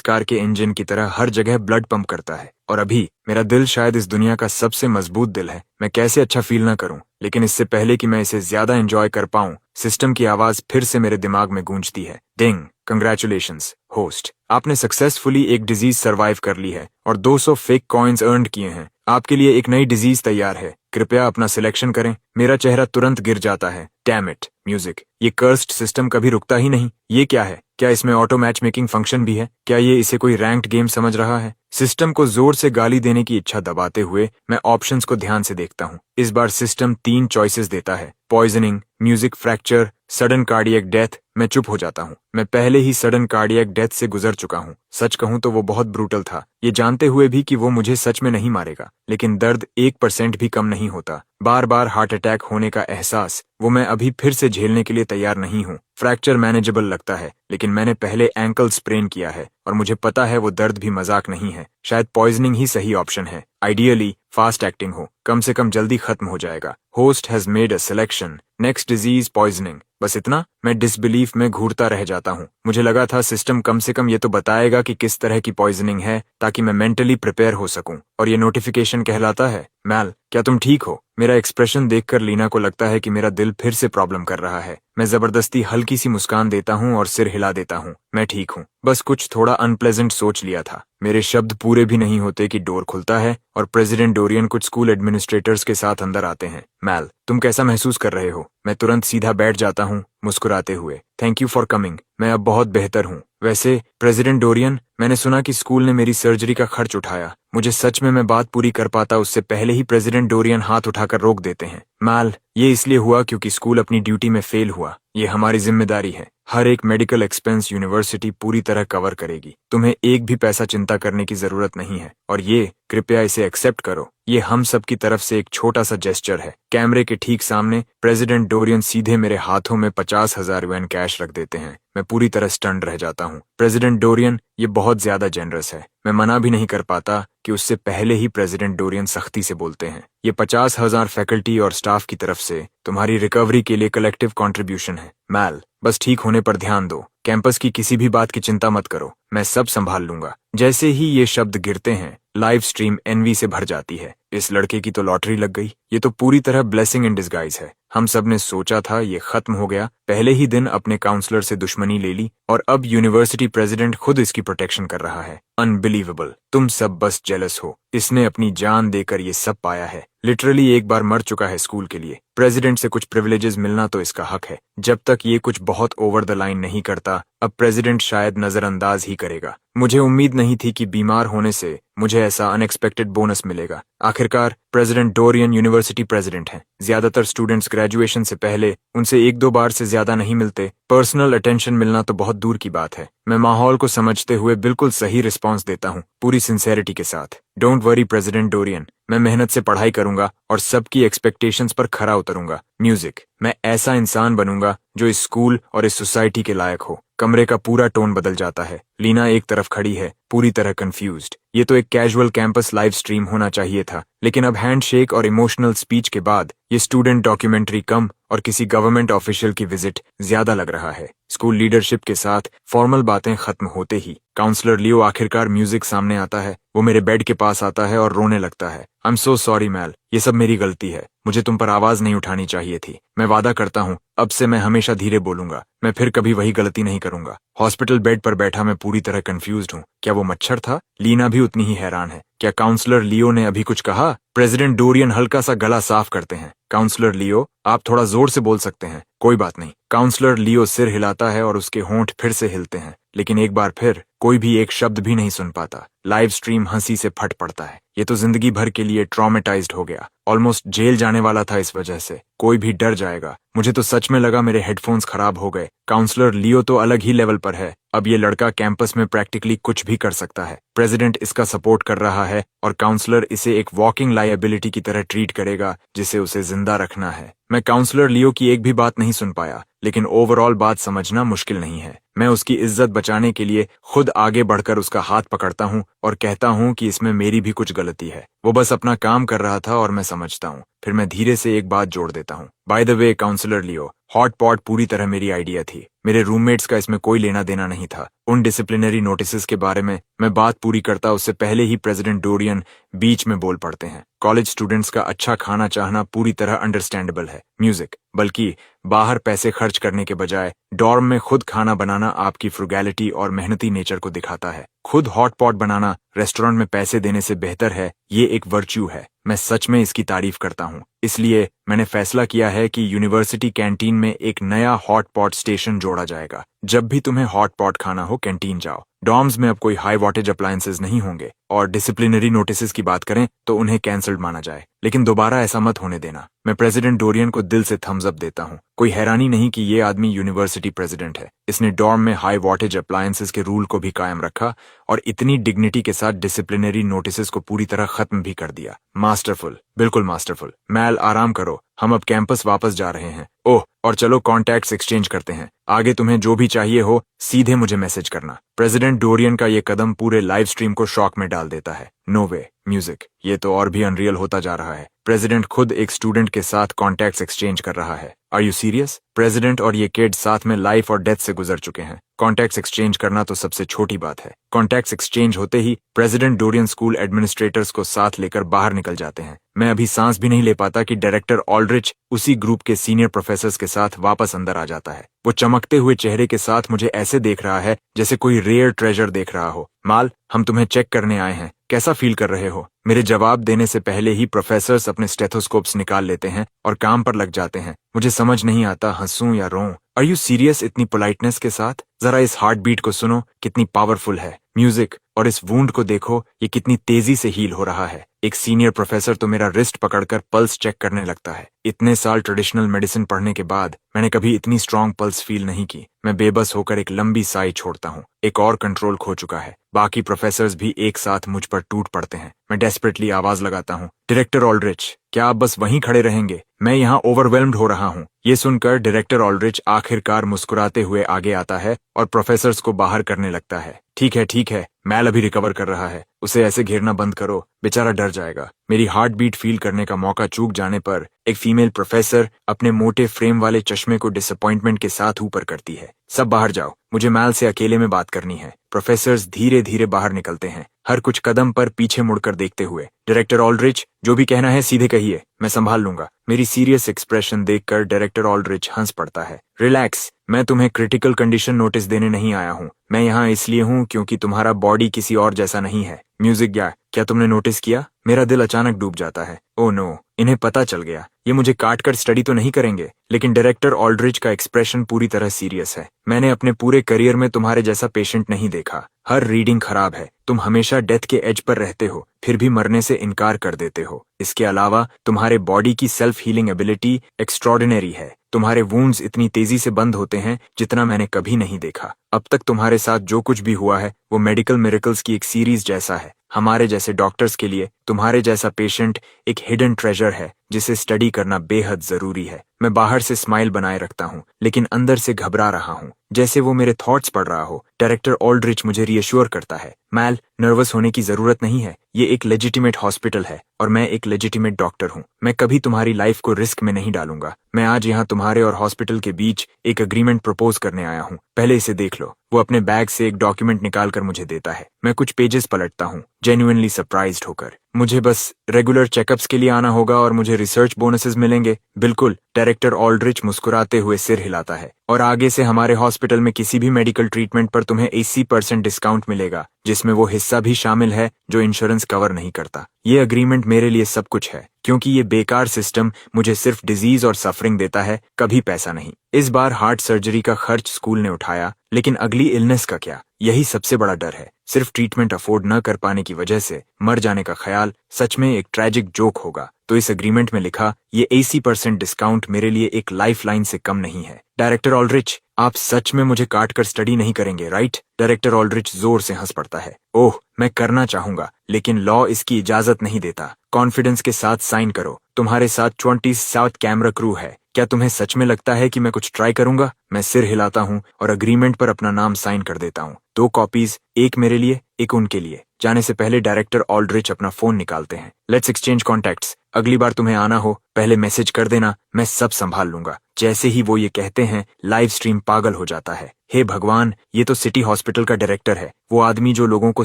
कार के इंजन की तरह हर जगह ब्लड पंप करता है। और अभी मेरा दिल शायद इस दुनिया का सबसे मजबूत दिल है। मैं कैसे अच्छा फील ना करूं, लेकिन इससे पहले कि मैं इसे ज्यादा एंजॉय कर पाऊं, सिस्टम की आवाज फिर से मेरे दिमाग में गूंजती है। डिंग, कंग्रेचुलेशंस होस्ट, आपने सक्सेसफुली एक डिजीज सर्वाइव कर ली है और 200 फेक कॉइन्स अर्नड किए हैं। आपके लिए एक नई डिजीज तैयार है, कृपया अपना सिलेक्शन करें। मेरा चेहरा तुरंत गिर जाता है। डैम इट, म्यूजिक, ये कर्स्ड सिस्टम कभी रुकता ही नहीं। ये क्या है? क्या इसमें ऑटो मैच मेकिंग फंक्शन भी है? क्या ये इसे कोई रैंक्ड गेम समझ रहा है? सिस्टम को जोर से गाली देने की इच्छा दबाते हुए मैं ऑप्शंस को ध्यान से देखता हूँ। इस बार सिस्टम 3 चॉइसेस देता है, poisoning, music fracture, sudden cardiac death. मैं चुप हो जाता हूँ। मैं पहले ही सडन कार्डियक डेथ से गुजर चुका हूँ। सच कहूँ तो वो बहुत ब्रूटल था, ये जानते हुए भी कि वो मुझे सच में नहीं मारेगा, लेकिन दर्द 1% भी कम नहीं होता। बार बार हार्ट अटैक होने का एहसास, वो मैं अभी फिर से झेलने के लिए तैयार नहीं हूँ। फ्रैक्चर मैनेजेबल लगता है, लेकिन मैंने पहले एंकल स्प्रेन किया है और मुझे पता है वो दर्द भी मजाक नहीं है। शायद पॉइजनिंग ही सही ऑप्शन है। आइडियली फास्ट एक्टिंग हो, कम से कम जल्दी खत्म हो जाएगा। Host has made a selection, next disease poisoning. बस इतना? मैं डिसबिलीफ में घूरता रह जाता हूँ। मुझे लगा था सिस्टम कम से कम ये तो बताएगा कि किस तरह की पॉइजनिंग है, ताकि मैं मेंटली प्रिपेयर हो सकूं। और ये नोटिफिकेशन कहलाता है, मैल, क्या तुम ठीक हो? मेरा एक्सप्रेशन देखकर लीना को लगता है कि मेरा दिल फिर से प्रॉब्लम कर रहा है। मैं जबरदस्ती हल्की सी मुस्कान देता हूँ और सिर हिला देता हूँ। मैं ठीक हूँ, बस कुछ थोड़ा अनप्लेजेंट सोच लिया था। मेरे शब्द पूरे भी नहीं होते कि डोर खुलता है और प्रेसिडेंट डोरियन कुछ स्कूल एडमिनिस्ट्रेटर्स के साथ अंदर आते हैं। मैल, तुम कैसा महसूस कर रहे हो? मैं तुरंत सीधा बैठ जाता हूँ, मुस्कुराते हुए। थैंक यू फॉर कमिंग, मैं अब बहुत बेहतर हूँ। वैसे प्रेसिडेंट डोरियन, मैंने सुना कि स्कूल ने मेरी सर्जरी का खर्च उठाया। मुझे सच में मैं बात पूरी कर पाता उससे पहले ही प्रेसिडेंट डोरियन हाथ उठाकर रोक देते हैं। मैल, ये इसलिए हुआ क्योंकि स्कूल अपनी ड्यूटी में फेल हुआ। ये हमारी जिम्मेदारी है। हर एक मेडिकल एक्सपेंस यूनिवर्सिटी पूरी तरह कवर करेगी। तुम्हें एक भी पैसा चिंता करने की जरूरत नहीं है। और ये, कृपया इसे एक्सेप्ट करो, ये हम सब की तरफ से एक छोटा सा जेस्चर है। कैमरे के ठीक सामने प्रेसिडेंट डोरियन सीधे मेरे हाथों में 50,000 युएन कैश रख देते हैं। मैं पूरी तरह स्टन्ड रह जाता हूँ। प्रेसिडेंट डोरियन, ये बहुत ज्यादा जेनरस है। मैं मना भी नहीं कर पाता कि उससे पहले ही प्रेसिडेंट डोरियन सख्ती से बोलते हैं, ये 50,000 फैकल्टी और स्टाफ की तरफ से तुम्हारी रिकवरी के लिए कलेक्टिव कंट्रीब्यूशन है। मैल, बस ठीक होने पर ध्यान दो। कैंपस की किसी भी बात की चिंता मत करो, मैं सब संभाल लूंगा। जैसे ही ये शब्द गिरते हैं, लाइव स्ट्रीम एनवी से भर जाती है। इस लड़के की तो लॉटरी लग गई। ये तो पूरी तरह ब्लेसिंग इन डिस्गाइज है। हम सब ने सोचा था ये खत्म हो गया, पहले ही दिन अपने काउंसलर से दुश्मनी ले ली और अब यूनिवर्सिटी प्रेसिडेंट खुद इसकी प्रोटेक्शन कर रहा है। अनबिलीवेबल, तुम सब बस जेलस हो। इसने अपनी जान देकर ये सब पाया है। लिटरली एक बार मर चुका है स्कूल के लिए। प्रेसिडेंट से कुछ प्रिविलेजेस मिलना तो इसका हक है, जब तक ये कुछ बहुत ओवर द लाइन नहीं करता। अब प्रेसिडेंट शायद नजरअंदाज ही करेगा। मुझे उम्मीद नहीं थी कि बीमार होने से मुझे ऐसा अनएक्सपेक्टेड बोनस मिलेगा। आखिरकार प्रेसिडेंट डोरियन यूनिवर्सिटी प्रेसिडेंट हैं। ज्यादातर स्टूडेंट्स ग्रेजुएशन से पहले उनसे 1-2 बार से ज्यादा नहीं मिलते। पर्सनल अटेंशन मिलना तो बहुत दूर की बात है। मैं माहौल को समझते हुए बिल्कुल सही रिस्पॉन्स देता हूँ, पूरी सिंसेरिटी के साथ। डोंट वरी प्रेसिडेंट डोरियन, मैं मेहनत से पढ़ाई करूंगा और सबकी एक्सपेक्टेशंस पर खरा उतरूंगा। म्यूजिक, मैं ऐसा इंसान बनूंगा जो इस स्कूल और इस सोसाइटी के लायक हो। कमरे का पूरा टोन बदल जाता है। लीना एक तरफ खड़ी है, पूरी तरह कंफ्यूज्ड। ये तो एक कैजुअल कैंपस लाइव स्ट्रीम होना चाहिए था, लेकिन अब हैंडशेक और इमोशनल स्पीच के बाद ये स्टूडेंट डॉक्यूमेंट्री कम और किसी गवर्नमेंट ऑफिशियल की विजिट ज्यादा लग रहा है। स्कूल लीडरशिप के साथ फॉर्मल बातें खत्म होते ही काउंसलर लियो आखिरकार म्यूजिक सामने आता है। वो मेरे बेड के पास आता है और रोने लगता है। आई एम सो सॉरी मैल, ये सब मेरी गलती है। मुझे तुम पर आवाज नहीं उठानी चाहिए थी। मैं वादा करता हूँ अब से मैं हमेशा धीरे बोलूंगा। मैं फिर कभी वही गलती नहीं करूंगा। हॉस्पिटल बेड पर बैठा मैं पूरी तरह कंफ्यूज्ड हूँ। क्या वो मच्छर था? लीना भी उतनी ही हैरान है। क्या काउंसलर लियो ने अभी कुछ कहा? प्रेसिडेंट डोरियन हल्का सा गला साफ करते हैं। काउंसलर लियो, आप थोड़ा जोर से बोल सकते हैं। कोई बात नहीं। काउंसलर लियो सिर हिलाता है और उसके होंठ फिर से हिलते हैं, लेकिन एक बार फिर कोई भी एक शब्द भी नहीं सुन पाता। लाइव स्ट्रीम हंसी से फट पड़ता है। ये तो जिंदगी भर के लिए ट्रॉमेटाइज्ड हो गया। ऑलमोस्ट जेल जाने वाला था इस वजह से। कोई भी डर जाएगा। मुझे तो सच में लगा मेरे हेडफोन्स खराब हो गए। काउंसलर लियो तो अलग ही लेवल पर है। अब ये लड़का कैंपस में प्रैक्टिकली कुछ भी कर सकता है। प्रेसिडेंट इसका सपोर्ट कर रहा है और काउंसलर इसे एक वॉकिंग लायबिलिटी की तरह ट्रीट करेगा जिसे उसे जिंदा रखना है। मैं काउंसलर लियो की एक भी बात नहीं सुन पाया, लेकिन ओवरऑल बात समझना मुश्किल नहीं है। मैं उसकी इज्जत बचाने के लिए खुद आगे बढ़कर उसका हाथ पकड़ता हूँ और कहता हूँ कि इसमें मेरी भी कुछ गलती है। वो बस अपना काम कर रहा था और मैं समझता हूँ। फिर मैं धीरे से एक बात जोड़ देता हूँ। By the way counsellor Leo, hot pot पूरी तरह मेरी आइडिया थी। मेरे रूममेट्स का इसमें कोई लेना देना नहीं था। उन डिसिप्लिनरी नोटिसेस के बारे में मैं बात पूरी करता उससे पहले ही प्रेसिडेंट डोरियन बीच में बोल पड़ते हैं। कॉलेज स्टूडेंट्स का अच्छा खाना चाहना पूरी तरह अंडरस्टैंडेबल है, म्यूजिक, बल्कि बाहर पैसे खर्च करने के बजाय डॉर्म में खुद खाना बनाना आपकी फ्रुगैलिटी और मेहनती नेचर को दिखाता है। खुद हॉट पॉट बनाना रेस्टोरेंट में पैसे देने से बेहतर है। ये एक वर्च्यू है। मैं सच में इसकी तारीफ करता हूँ। इसलिए मैंने फैसला किया है कि यूनिवर्सिटी कैंटीन में एक नया हॉट पॉट स्टेशन जोड़ा जाएगा। जब भी तुम्हें हॉट पॉट खाना हो कैंटीन जाओ। डॉर्म्स में अब कोई हाई वोल्टेज अप्लायंसेस नहीं होंगे और डिसिप्लिनरी नोटिसेस की बात करें तो उन्हें कैंसल्ड माना जाए, लेकिन दोबारा ऐसा मत होने देना। मैं प्रेसिडेंट डोरियन को दिल से थम्स अप देता हूँ। कोई हैरानी नहीं कि ये आदमी यूनिवर्सिटी प्रेसिडेंट है। इसने डॉर्म में हाई वोल्टेज अप्लायंसेस के रूल को भी कायम रखा और इतनी डिग्निटी के साथ डिसिप्लिनरी नोटिसेस को पूरी तरह खत्म भी कर दिया। मास्टरफुल, बिल्कुल मास्टरफुल। मैल, आराम करो, हम अब कैंपस वापस जा रहे हैं। ओह, और चलो कॉन्टैक्ट्स एक्सचेंज करते हैं। आगे तुम्हें जो भी चाहिए हो सीधे मुझे मैसेज करना। प्रेसिडेंट डोरियन का ये कदम पूरे लाइव स्ट्रीम को शॉक में डाल देता है। नो वे, म्यूजिक, ये तो और भी अनरियल होता जा रहा है। प्रेसिडेंट खुद एक स्टूडेंट के साथ कॉन्टैक्ट्स एक्सचेंज कर रहा है। Are you serious? प्रेसिडेंट और ये किड साथ में लाइफ और डेथ से गुजर चुके हैं। कॉन्टैक्ट्स एक्सचेंज करना तो सबसे छोटी बात है। कॉन्टैक्ट्स एक्सचेंज होते ही प्रेसिडेंट डोरियन स्कूल एडमिनिस्ट्रेटर्स को साथ लेकर बाहर निकल जाते हैं। मैं अभी सांस भी नहीं ले पाता कि डायरेक्टर ऑल्ड्रिच उसी ग्रुप के सीनियर प्रोफेसर्स के साथ वापस अंदर आ जाता है। वो चमकते हुए चेहरे के साथ मुझे ऐसे देख रहा है जैसे कोई रेयर ट्रेजर देख रहा हो। माल, हम तुम्हें चेक करने आए हैं। कैसा फील कर रहे हो? मेरे जवाब देने से पहले ही प्रोफेसर्स अपने स्टेथोस्कोप्स निकाल लेते हैं और काम पर लग जाते हैं। मुझे समझ नहीं आता हंसूं या रोऊं। Are you serious? इतनी पोलाइटनेस के साथ? जरा इस हार्ट बीट को सुनो, कितनी पावरफुल है। म्यूजिक, और इस वूंड को देखो, ये कितनी तेजी से हील हो रहा है। एक सीनियर प्रोफेसर तो मेरा रिस्ट पकड़कर पल्स चेक करने लगता है। इतने साल ट्रेडिशनल मेडिसिन पढ़ने के बाद मैंने कभी इतनी स्ट्रांग पल्स फील नहीं की। मैं बेबस होकर एक लंबी साई छोड़ता हूँ। एक और कंट्रोल खो चुका है। बाकी प्रोफेसर्स भी एक साथ मुझ पर टूट पड़ते हैं। मैं डेस्परेटली आवाज लगाता हूँ, डायरेक्टर ऑल्ड्रिच, क्या आप बस वहीं खड़े रहेंगे? मैं यहाँ ओवरवेल्म्ड हो रहा हूँ। ये सुनकर डायरेक्टर ऑल्ड्रिच आखिरकार मुस्कुराते हुए आगे आता है और प्रोफेसर्स को बाहर करने लगता है। ठीक है, ठीक है, मैल अभी रिकवर कर रहा है। उसे ऐसे घेरना बंद करो, बेचारा डर जाएगा। मेरी हार्ट बीट फील करने का मौका चूक जाने पर एक फीमेल प्रोफेसर अपने मोटे फ्रेम वाले चश्मे को डिसअपॉइंटमेंट के साथ ऊपर करती है। सब बाहर जाओ, मुझे मैल से अकेले में बात करनी है। प्रोफेसर्स धीरे धीरे बाहर निकलते हैं, हर कुछ कदम पर पीछे मुड़कर देखते हुए। डायरेक्टर ऑल्ड्रिच, जो भी कहना है सीधे कहिए, मैं संभाल लूंगा। मेरी सीरियस एक्सप्रेशन देखकर डायरेक्टर ऑल्ड्रिच हंस पड़ता है। रिलैक्स, मैं तुम्हें क्रिटिकल कंडीशन नोटिस देने नहीं आया हूँ। मैं यहाँ इसलिए हूँ क्योंकि तुम्हारा बॉडी किसी और जैसा नहीं है। म्यूजिक, क्या तुमने नोटिस किया? मेरा दिल अचानक डूब जाता है। ओह नो, इन्हें पता चल गया। ये मुझे काट कर स्टडी तो नहीं करेंगे। लेकिन डायरेक्टर ऑल्ड्रिच का एक्सप्रेशन पूरी तरह सीरियस है। मैंने अपने पूरे करियर में तुम्हारे जैसा पेशेंट नहीं देखा। हर रीडिंग खराब है। तुम हमेशा डेथ के एज पर रहते हो, फिर भी मरने से इनकार कर देते हो। इसके अलावा तुम्हारे बॉडी की सेल्फ हीलिंग एबिलिटी एक्स्ट्रॉर्डिनरी है। तुम्हारे वुंड्स इतनी तेजी से बंद होते हैं जितना मैंने कभी नहीं देखा। अब तक तुम्हारे साथ जो कुछ भी हुआ है वो मेडिकल मिरेकल्स की एक सीरीज जैसा है। हमारे जैसे डॉक्टर्स के लिए तुम्हारे जैसा पेशेंट एक हिडन ट्रेजर है जिसे स्टडी करना बेहद जरूरी है। मैं बाहर से स्माइल बनाए रखता हूँ, लेकिन अंदर से घबरा रहा हूँ, जैसे वो मेरे थॉट्स पढ़ रहा हो। डायरेक्टर ऑल्ड्रिच मुझे रियश्योर करता है, मैल, नर्वस होने की जरूरत नहीं है। ये एक लेजिटिमेट हॉस्पिटल है और मैं एक लेजिटिमेट डॉक्टर हूँ। मैं कभी तुम्हारी लाइफ को रिस्क में नहीं डालूंगा। मैं आज यहाँ तुम्हारे और हॉस्पिटल के बीच एक अग्रीमेंट प्रपोज करने आया हूँ। पहले इसे देख लो। वो अपने बैग से एक डॉक्यूमेंट निकाल कर मुझे देता है। मैं कुछ पेजेस पलटता हूँ, जेन्युइनली सरप्राइज्ड होकर। मुझे बस रेगुलर चेकअप्स के लिए आना होगा और मुझे रिसर्च बोनसेस मिलेंगे। बिल्कुल, डायरेक्टर ऑल्ड्रिच मुस्कुराते हुए सिर हिलाता है। और आगे से हमारे हॉस्पिटल में किसी भी मेडिकल ट्रीटमेंट पर तुम्हें 80% डिस्काउंट मिलेगा, जिसमें वो हिस्सा भी शामिल है जो इंश्योरेंस कवर नहीं करता। ये अग्रीमेंट मेरे लिए सब कुछ है, क्योंकि ये बेकार सिस्टम मुझे सिर्फ डिजीज और सफरिंग देता है, कभी पैसा नहीं। इस बार हार्ट सर्जरी का खर्च स्कूल ने उठाया, लेकिन अगली इलनेस का क्या? यही सबसे बड़ा डर है। सिर्फ ट्रीटमेंट अफोर्ड न कर पाने की वजह से मर जाने का ख्याल सच में एक ट्रैजिक जोक होगा। तो इस एग्रीमेंट में लिखा ये 80% डिस्काउंट मेरे लिए एक लाइफ लाइन से कम नहीं है। डायरेक्टर ऑल्ड्रिच, आप सच में मुझे काट कर स्टडी नहीं करेंगे, राइट? डायरेक्टर ऑल्ड्रिच जोर से हंस पड़ता है। ओह, मैं करना चाहूंगा, लेकिन लॉ इसकी इजाजत नहीं देता। कॉन्फिडेंस के साथ साइन करो। तुम्हारे साथ 27 कैमरा क्रू है। क्या तुम्हें सच में लगता है कि मैं कुछ ट्राई करूंगा? मैं सिर हिलाता हूँ और अग्रीमेंट पर अपना नाम साइन कर देता हूँ। 2 कॉपीज, एक मेरे लिए, एक उनके लिए। जाने से पहले डायरेक्टर ऑल्ड्रिच अपना फोन निकालते हैं। Let's exchange contacts. अगली बार तुम्हें आना हो, पहले मैसेज कर देना, मैं सब संभाल लूंगा। जैसे ही वो ये कहते हैं, लाइव स्ट्रीम पागल हो जाता है। हे भगवान, ये तो सिटी हॉस्पिटल का डायरेक्टर है, वो आदमी जो लोगों को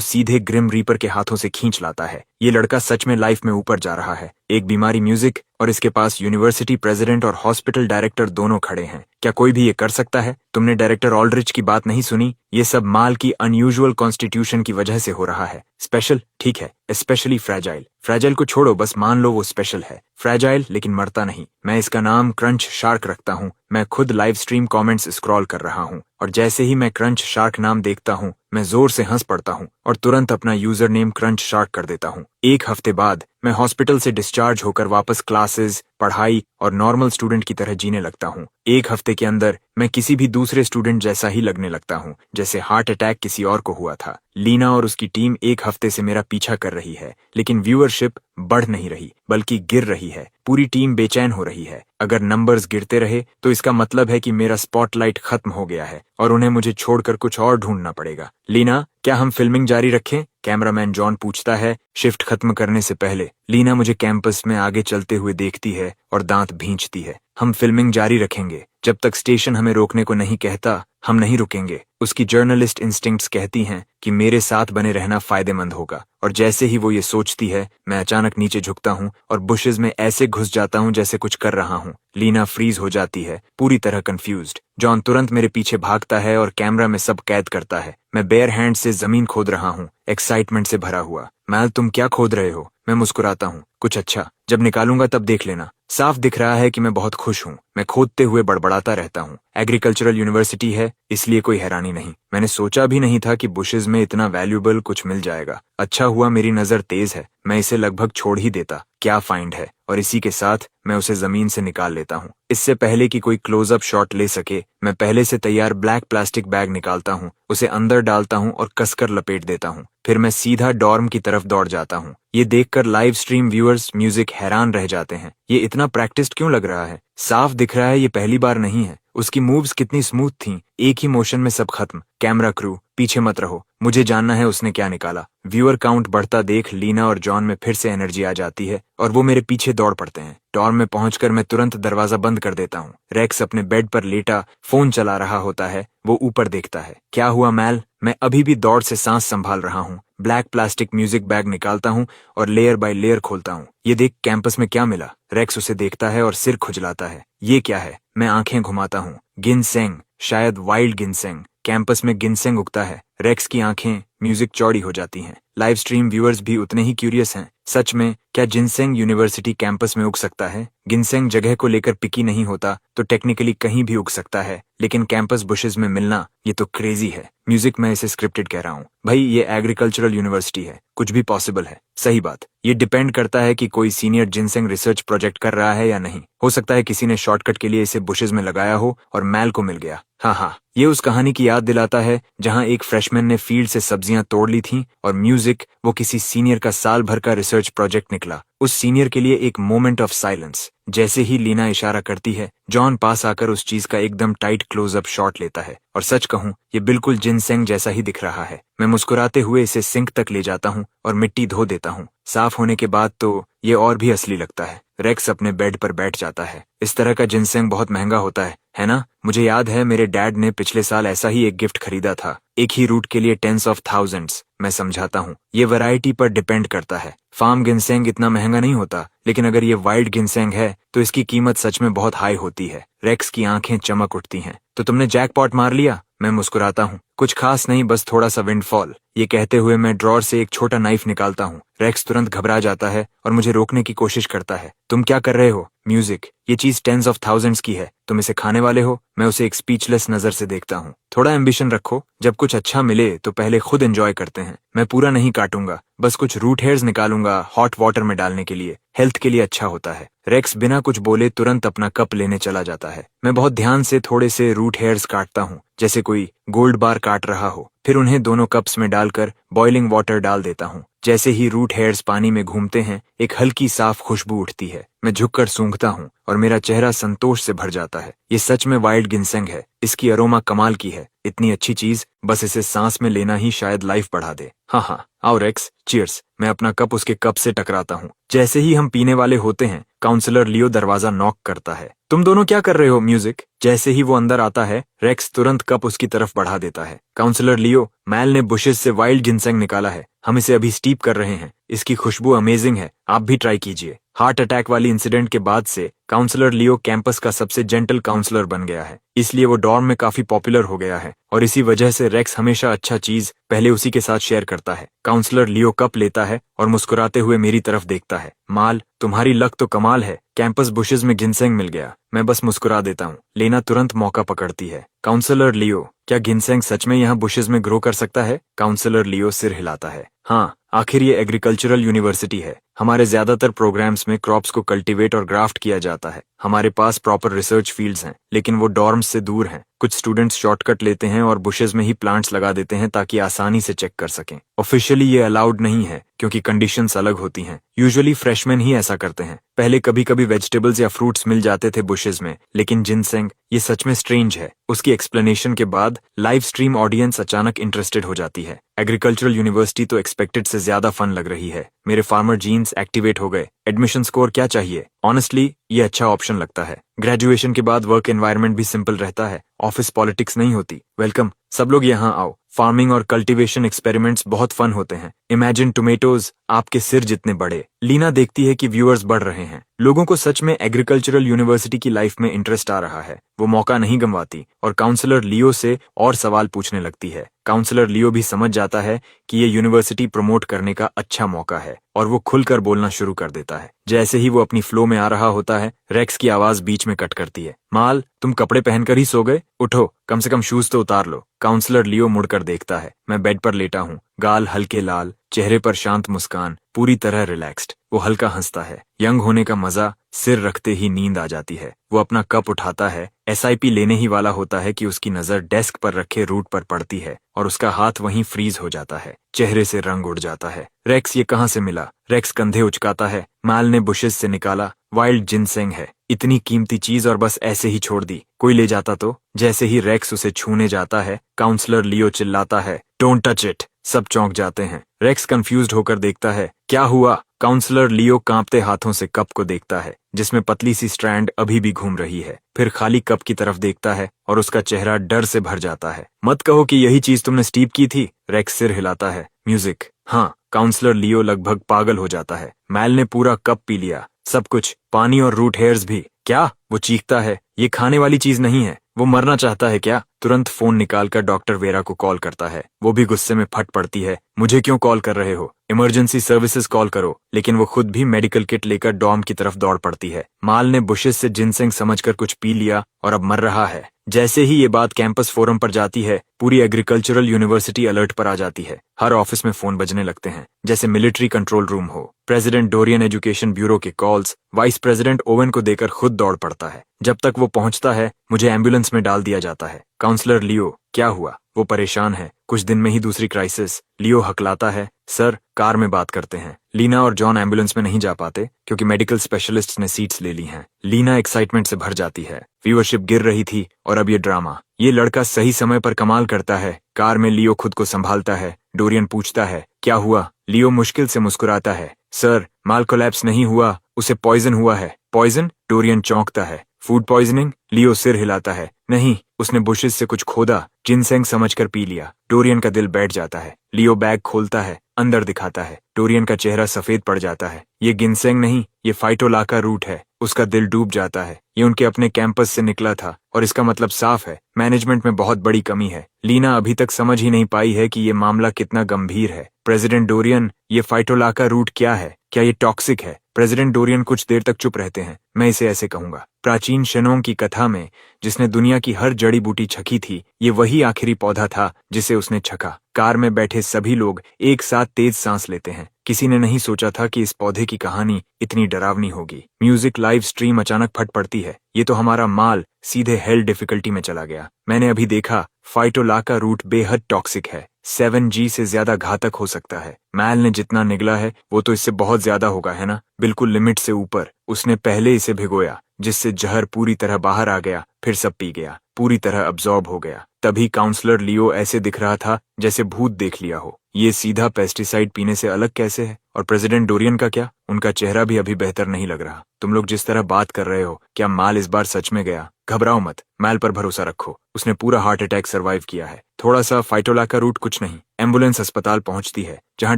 सीधे ग्रिम रीपर के हाथों से खींच लाता है। ये लड़का सच में लाइफ में ऊपर जा रहा है। एक बीमारी म्यूजिक और इसके पास यूनिवर्सिटी प्रेसिडेंट और हॉस्पिटल डायरेक्टर दोनों खड़े हैं। क्या कोई भी ये कर सकता है? तुमने डायरेक्टर ऑल्ड्रिच की बात नहीं सुनी? ये सब माल की अनयूजुअल कॉन्स्टिट्यूशन की वजह से हो रहा है। स्पेशल, ठीक है, स्पेशली फ्रैजाइल। फ्रैजाइल को छोड़ो, बस मान लो वो स्पेशल है। फ्रैजाइल लेकिन मरता नहीं। मैं इसका नाम क्रंच शार्क रखता हूँ। मैं खुद लाइव स्ट्रीम कमेंट्स स्क्रॉल कर रहा हूँ और जैसे ही मैं क्रंच शार्क नाम देखता हूँ, मैं जोर से हंस पड़ता हूँ और तुरंत अपना यूजर नेम क्रंच शार्क कर देता हूँ। 1 हफ्ते बाद मैं हॉस्पिटल से डिस्चार्ज होकर वापस क्लासेस, पढ़ाई और नॉर्मल स्टूडेंट की तरह जीने लगता हूँ। 1 हफ्ते के अंदर मैं किसी भी दूसरे स्टूडेंट जैसा ही लगने लगता हूँ, जैसे हार्ट अटैक किसी और को हुआ था। लीना और उसकी टीम 1 हफ्ते से मेरा पीछा कर रही है, लेकिन व्यूअरशिप बढ़ नहीं रही, बल्कि गिर रही है। पूरी टीम बेचैन हो रही है। अगर नंबर्स गिरते रहे तो इसका मतलब है कि मेरा स्पॉटलाइट खत्म हो गया है और उन्हें मुझे छोड़कर कुछ और ढूंढना पड़ेगा। लीना, क्या हम फिल्मिंग जारी रखें? कैमरामैन जॉन पूछता है शिफ्ट खत्म करने से पहले। लीना मुझे कैंपस में आगे चलते हुए देखती है और दांत भींचती है। हम फिल्मिंग जारी रखेंगे जब तक स्टेशन हमें रोकने को नहीं कहता, हम नहीं रुकेंगे। उसकी जर्नलिस्ट इंस्टिंक्ट्स कहती हैं कि मेरे साथ बने रहना फायदेमंद होगा, और जैसे ही वो ये सोचती है, मैं अचानक नीचे झुकता हूँ और बुशेस में ऐसे घुस जाता हूँ जैसे कुछ कर रहा हूँ। लीना फ्रीज हो जाती है, पूरी तरह कंफ्यूज्ड। जॉन तुरंत मेरे पीछे भागता है और कैमरा में सब कैद करता है। मैं बेयर हैंड से जमीन खोद रहा हूँ, एक्साइटमेंट से भरा हुआ। मैल, तुम क्या खोद रहे हो? मैं मुस्कुराता हूँ। कुछ अच्छा, जब निकालूंगा तब देख लेना। साफ दिख रहा है कि मैं बहुत खुश हूँ। मैं खोदते हुए बड़बड़ाता रहता हूँ। एग्रीकल्चरल यूनिवर्सिटी है, इसलिए कोई हैरानी नहीं। मैंने सोचा भी नहीं था कि बुशेस में इतना वैल्यूएबल कुछ मिल जाएगा। अच्छा हुआ मेरी नजर तेज है, मैं इसे लगभग छोड़ ही देता। क्या फाइंड है, और इसी के साथ मैं उसे जमीन से निकाल लेता हूँ। इससे पहले कि कोई क्लोजअप शॉट ले सके, मैं पहले से तैयार ब्लैक प्लास्टिक बैग निकालता हूँ, उसे अंदर डालता हूँ और कसकर लपेट देता हूँ। फिर मैं सीधा डॉर्म की तरफ दौड़ जाता हूँ। ये देखकर लाइव स्ट्रीम व्यूअर्स म्यूजिक हैरान रह जाते हैं। ये इतना प्रैक्टिस्ड क्यों लग रहा है? साफ दिख रहा है ये पहली बार नहीं है। उसकी मूव्स कितनी स्मूथ थीं, एक ही मोशन में सब खत्म। कैमरा क्रू, पीछे मत रहो, मुझे जानना है उसने क्या निकाला। व्यूअर काउंट बढ़ता देख लीना और जॉन में फिर से एनर्जी आ जाती है और वो मेरे पीछे दौड़ पड़ते हैं। डॉर्म में पहुंचकर मैं तुरंत दरवाजा बंद कर देता हूँ। रेक्स अपने बेड पर लेटा फोन चला रहा होता है। वो ऊपर देखता है। क्या हुआ मैल? मैं अभी भी दौड़ से सांस संभाल रहा हूँ। ब्लैक प्लास्टिक म्यूजिक बैग निकालता हूँ और लेयर बाय लेयर खोलता हूँ। ये देख कैंपस में क्या मिला? रेक्स उसे देखता है और सिर खुजलाता है। ये क्या है? मैं आंखें घुमाता हूँ। गिनसेंग, शायद वाइल्ड गिनसेंग। कैंपस में गिनसेंग उगता है। रेक्स की आंखें म्यूजिक चौड़ी हो जाती हैं। लाइव स्ट्रीम व्यूअर्स भी उतने ही क्यूरियस हैं। सच में, क्या जिनसेंग यूनिवर्सिटी कैंपस में उग सकता है? गिनसेंग जगह को लेकर पिकी नहीं होता तो टेक्निकली कहीं भी उग सकता है, लेकिन कैंपस बुशेस में मिलना, ये तो क्रेजी है। म्यूजिक, मैं इसे स्क्रिप्टेड कह रहा हूँ भाई, ये एग्रीकल्चरल यूनिवर्सिटी है, कुछ भी पॉसिबल है। सही बात, ये डिपेंड करता है कि कोई सीनियर जिनसेंग रिसर्च प्रोजेक्ट कर रहा है या नहीं। हो सकता है किसी ने शॉर्टकट के लिए इसे बुशेस में लगाया हो और मैल को मिल गया। हाँ, ये उस कहानी की याद दिलाता है जहाँ एक फ्रेशमैन ने फील्ड से सब्जियां तोड़ ली थीं और म्यूजिक, वो किसी सीनियर का साल भर का रिसर्च प्रोजेक्ट निकला। उस सीनियर के लिए एक मोमेंट ऑफ साइलेंस। जैसे ही लीना इशारा करती है, जॉन पास आकर उस चीज का एकदम टाइट क्लोजअप शॉट लेता है। और सच कहूं, ये बिल्कुल जिनसेंग जैसा ही दिख रहा है। मैं मुस्कुराते हुए इसे सिंक तक ले जाता हूँ और मिट्टी धो देता हूँ। साफ होने के बाद तो ये और भी असली लगता है। रेक्स अपने बेड पर बैठ जाता है। इस तरह का जिनसेंग बहुत महंगा होता है ना? मुझे याद है मेरे डैड ने पिछले साल ऐसा ही एक गिफ्ट खरीदा था, एक ही रूट के लिए टेंस ऑफ थाउजेंड्स। मैं समझाता हूँ, ये वैरायटी पर डिपेंड करता है। फार्म गिनसेंग इतना महंगा नहीं होता, लेकिन अगर ये वाइल्ड गिनसेंग है तो इसकी कीमत सच में बहुत हाई होती है। रेक्स की आंखें चमक उठती हैं। तो तुमने जैकपॉट मार लिया? मैं मुस्कुराता हूँ, कुछ खास नहीं, बस थोड़ा सा विंडफॉल। ये कहते हुए मैं ड्रॉर से एक छोटा नाइफ निकालता हूँ। रेक्स तुरंत घबरा जाता है और मुझे रोकने की कोशिश करता है। तुम क्या कर रहे हो? म्यूजिक, ये चीज टेंस ऑफ थाउजेंड्स की है, तुम इसे खाने वाले हो? मैं उसे एक स्पीचलेस नजर से देखता हूँ। थोड़ा एम्बिशन रखो, जब कुछ अच्छा मिले तो पहले खुद एंजॉय करते हैं। मैं पूरा नहीं काटूंगा, बस कुछ रूट हेयर्स निकालूंगा हॉट वाटर में डालने के लिए, हेल्थ के लिए अच्छा होता है। रेक्स बिना कुछ बोले तुरंत अपना कप लेने चला जाता है। मैं बहुत ध्यान से थोड़े से रूट हेयर्स काटता हूँ, जैसे कोई गोल्ड बार काट रहा हो। फिर उन्हें दोनों कप्स में डालकर बॉइलिंग वाटर डाल देता हूँ। जैसे ही रूट हेयर्स पानी में घूमते हैं, एक हल्की साफ खुशबू उठती है। मैं झुककर सूंघता हूँ और मेरा चेहरा संतोष से भर जाता है। ये सच में वाइल्ड गिनसेंग है, इसकी अरोमा कमाल की है। इतनी अच्छी चीज, बस इसे सांस में लेना ही शायद लाइफ बढ़ा दे। हाँ, आओ रेक्स, चीयर्स। मैं अपना कप उसके कप से टकराता हूँ। जैसे ही हम पीने वाले होते हैं, काउंसलर लियो दरवाजा नॉक करता है। तुम दोनों क्या कर रहे हो? म्यूजिक। जैसे ही वो अंदर आता है, रेक्स तुरंत कप उसकी तरफ बढ़ा देता है। काउंसलर लियो, मैल ने बुशेस से वाइल्ड जिनसेंग निकाला है, हम इसे अभी स्टीप कर रहे हैं। इसकी खुशबू अमेजिंग है, आप भी ट्राई कीजिए। हार्ट अटैक वाली इंसिडेंट के बाद से काउंसलर लियो कैंपस का सबसे जेंटल काउंसलर बन गया है, इसलिए वो डॉर्म में काफी पॉपुलर हो गया है और इसी वजह से रेक्स हमेशा अच्छा चीज पहले उसी के साथ शेयर करता है। काउंसलर लियो कप लेता है और मुस्कुराते हुए मेरी तरफ देखता है। माल, तुम्हारी लक तो कमाल है, कैंपस बुशेस में गिनसेंग मिल गया। मैं बस मुस्कुरा देता हूँ। लेना तुरंत मौका पकड़ती है। काउंसलर लियो, क्या गिनसेंग सच में यहाँ बुशेस में ग्रो कर सकता है? काउंसलर लियो सिर हिलाता है। हाँ, आखिर ये एग्रीकल्चरल यूनिवर्सिटी है। हमारे ज्यादातर प्रोग्राम्स में क्रॉप्स को कल्टीवेट और ग्राफ्ट किया जाता है। हमारे पास प्रॉपर रिसर्च फील्ड्स हैं, लेकिन वो डॉर्म्स से दूर हैं। कुछ स्टूडेंट्स शॉर्टकट लेते हैं और बुशेस में ही प्लांट्स लगा देते हैं ताकि आसानी से चेक कर सकें। ऑफिशियली ये अलाउड नहीं है क्योंकि कंडीशंस अलग होती हैं। यूजुअली फ्रेशमैन ही ऐसा करते हैं। पहले कभी कभी वेजिटेबल्स या फ्रूट्स मिल जाते थे बुशेस में, लेकिन जिनसेंग, ये सच में स्ट्रेंज है। उसकी एक्सप्लेनेशन के बाद लाइव स्ट्रीम ऑडियंस अचानक इंटरेस्टेड हो जाती है। एग्रीकल्चरल यूनिवर्सिटी तो एक्सपेक्टेड से ज्यादा फन लग रही है। मेरे फार्मर जीन्स एक्टिवेट हो गए। एडमिशन स्कोर क्या चाहिए? ऑनेस्टली ये अच्छा ऑप्शन लगता है। ग्रेजुएशन के बाद वर्क एनवायरनमेंट भी सिंपल रहता है, ऑफिस पॉलिटिक्स नहीं होती। वेलकम, सब लोग यहाँ आओ। फार्मिंग और कल्टीवेशन एक्सपेरिमेंट्स बहुत फन होते हैं। इमेजिन टोमेटोज आपके सिर जितने बड़े। लीना देखती है कि व्यूअर्स बढ़ रहे हैं। लोगों को सच में एग्रीकल्चरल यूनिवर्सिटी की लाइफ में इंटरेस्ट आ रहा है। वो मौका नहीं गंवाती और काउंसलर लियो से और सवाल पूछने लगती है। काउंसलर लियो भी समझ जाता है कि ये यूनिवर्सिटी प्रमोट करने का अच्छा मौका है और वो खुलकर बोलना शुरू कर देता है। जैसे ही वो अपनी फ्लो में आ रहा होता है, रेक्स की आवाज बीच में कट करती है। माल, तुम कपड़े पहनकर ही सो गए? उठो, कम से कम शूज तो उतार लो। काउंसलर लियो मुड़कर देखता है। मैं बेड पर लेटा हूँ, गाल हल्के लाल, चेहरे पर शांत मुस्कान, पूरी तरह रिलैक्स्ड। वो हल्का हंसता है। यंग होने का मजा, सिर रखते ही नींद आ जाती है। वो अपना कप उठाता है, एसआईपी लेने ही वाला होता है कि उसकी नजर डेस्क पर रखे रूट पर पड़ती है और उसका हाथ वहीं फ्रीज हो जाता है। चेहरे से रंग उड़ जाता है। रेक्स, ये कहाँ से मिला? रेक्स कंधे उचकाता है। माल ने बुशेस से निकाला, वाइल्ड जिनसेंग है। इतनी कीमती चीज और बस ऐसे ही छोड़ दी? कोई ले जाता तो? जैसे ही रेक्स उसे छूने जाता है, काउंसलर लियो चिल्लाता है, डोंट टच इट। सब चौंक जाते हैं। रेक्स कंफ्यूज्ड होकर देखता है, क्या हुआ? काउंसलर लियो कांपते हाथों से कप को देखता है, जिसमें पतली सी स्ट्रैंड अभी भी घूम रही है। फिर खाली कप की तरफ देखता है और उसका चेहरा डर से भर जाता है। मत कहो कि यही चीज तुमने स्टीप की थी। रेक्स सिर हिलाता है। म्यूजिक। हाँ, काउंसलर लियो लगभग पागल हो जाता है। मैल ने पूरा कप पी लिया, सब कुछ, पानी और रूट हेयर्स भी। क्या? वो चीखता है। ये खाने वाली चीज नहीं है। वो मरना चाहता है क्या? तुरंत फोन निकालकर डॉक्टर वेरा को कॉल करता है। वो भी गुस्से में फट पड़ती है। मुझे क्यों कॉल कर रहे हो? इमरजेंसी सर्विसेज कॉल करो। लेकिन वो खुद भी मेडिकल किट लेकर डॉर्म की तरफ दौड़ पड़ती है। माल ने बुशेस से जिनसेंग समझकर कुछ पी लिया और अब मर रहा है। जैसे ही ये बात कैंपस फोरम पर जाती है, पूरी एग्रीकल्चरल यूनिवर्सिटी अलर्ट पर आ जाती है। हर ऑफिस में फोन बजने लगते हैं, जैसे मिलिट्री कंट्रोल रूम हो। प्रेसिडेंट डोरियन एजुकेशन ब्यूरो के कॉल्स वाइस प्रेसिडेंट ओवेन को देकर खुद दौड़ पड़ता है। जब तक वो पहुंचता है, मुझे एम्बुलेंस में डाल दिया जाता है। काउंसलर लियो, क्या हुआ? वो परेशान है। कुछ दिन में ही दूसरी क्राइसिस। लियो हकलाता है। सर, कार में बात करते हैं। लीना और जॉन एम्बुलेंस में नहीं जा पाते क्योंकि मेडिकल स्पेशलिस्ट्स ने सीट्स ले ली हैं। लीना एक्साइटमेंट से भर जाती है। व्यूअरशिप गिर रही थी और अब ये ड्रामा। ये लड़का सही समय पर कमाल करता है। कार में लियो खुद को संभालता है। डोरियन पूछता है, क्या हुआ? लियो मुश्किल से मुस्कुराता है। सर, माल कोलैप्स नहीं हुआ, उसे पॉइजन हुआ है। पॉइजन? डोरियन चौंकता है। Food poisoning? लियो सिर हिलाता है। नहीं, उसने बुशेस से कुछ खोदा, जिनसेंग समझकर पी लिया। डोरियन का दिल बैठ जाता है। लियो बैग खोलता है, अंदर दिखाता है। डोरियन का चेहरा सफेद पड़ जाता है। ये गिनसेंग नहीं, ये फाइटोलाका रूट है। उसका दिल डूब जाता है। ये उनके अपने कैंपस से निकला था और इसका मतलब साफ है, मैनेजमेंट में बहुत बड़ी कमी है। लीना अभी तक समझ ही नहीं पाई है कि ये मामला कितना गंभीर है। प्रेसिडेंट डोरियन, ये फाइटोलाका रूट क्या है? क्या ये टॉक्सिक है? प्रेसिडेंट डोरियन कुछ देर तक चुप रहते हैं। मैं इसे ऐसे कहूंगा, प्राचीन शेनोंग की कथा में जिसने दुनिया की हर जड़ी बूटी छकी थी, ये वही आखिरी पौधा था जिसे उसने छका। कार में बैठे सभी लोग एक साथ तेज सांस लेते हैं। किसी ने नहीं सोचा था कि इस पौधे की कहानी इतनी डरावनी होगी। म्यूजिक लाइव स्ट्रीम अचानक फट पड़ती है। ये तो हमारा माल सीधे हेल डिफिकल्टी में चला गया। मैंने अभी देखा, फाइटोलाका रूट बेहद टॉक्सिक है। 7G से ज्यादा घातक हो सकता है। मैल ने जितना निगला है वो तो इससे बहुत ज्यादा होगा, है ना? बिल्कुल लिमिट से ऊपर। उसने पहले इसे भिगोया, जिससे जहर पूरी तरह बाहर आ गया, फिर सब पी गया, पूरी तरह अब्जॉर्ब हो गया। तभी काउंसलर लियो ऐसे दिख रहा था जैसे भूत देख लिया हो। ये सीधा पेस्टिसाइड पीने से अलग कैसे है? और प्रेसिडेंट डोरियन का क्या? उनका चेहरा भी अभी बेहतर नहीं लग रहा। तुम लोग जिस तरह बात कर रहे हो, क्या माल इस बार सच में गया? घबराओ मत, मैल पर भरोसा रखो। उसने पूरा हार्ट अटैक सर्वाइव किया है। थोड़ा सा फाइटोलाका रूट कुछ नहीं। एम्बुलेंस अस्पताल पहुंचती है, जहां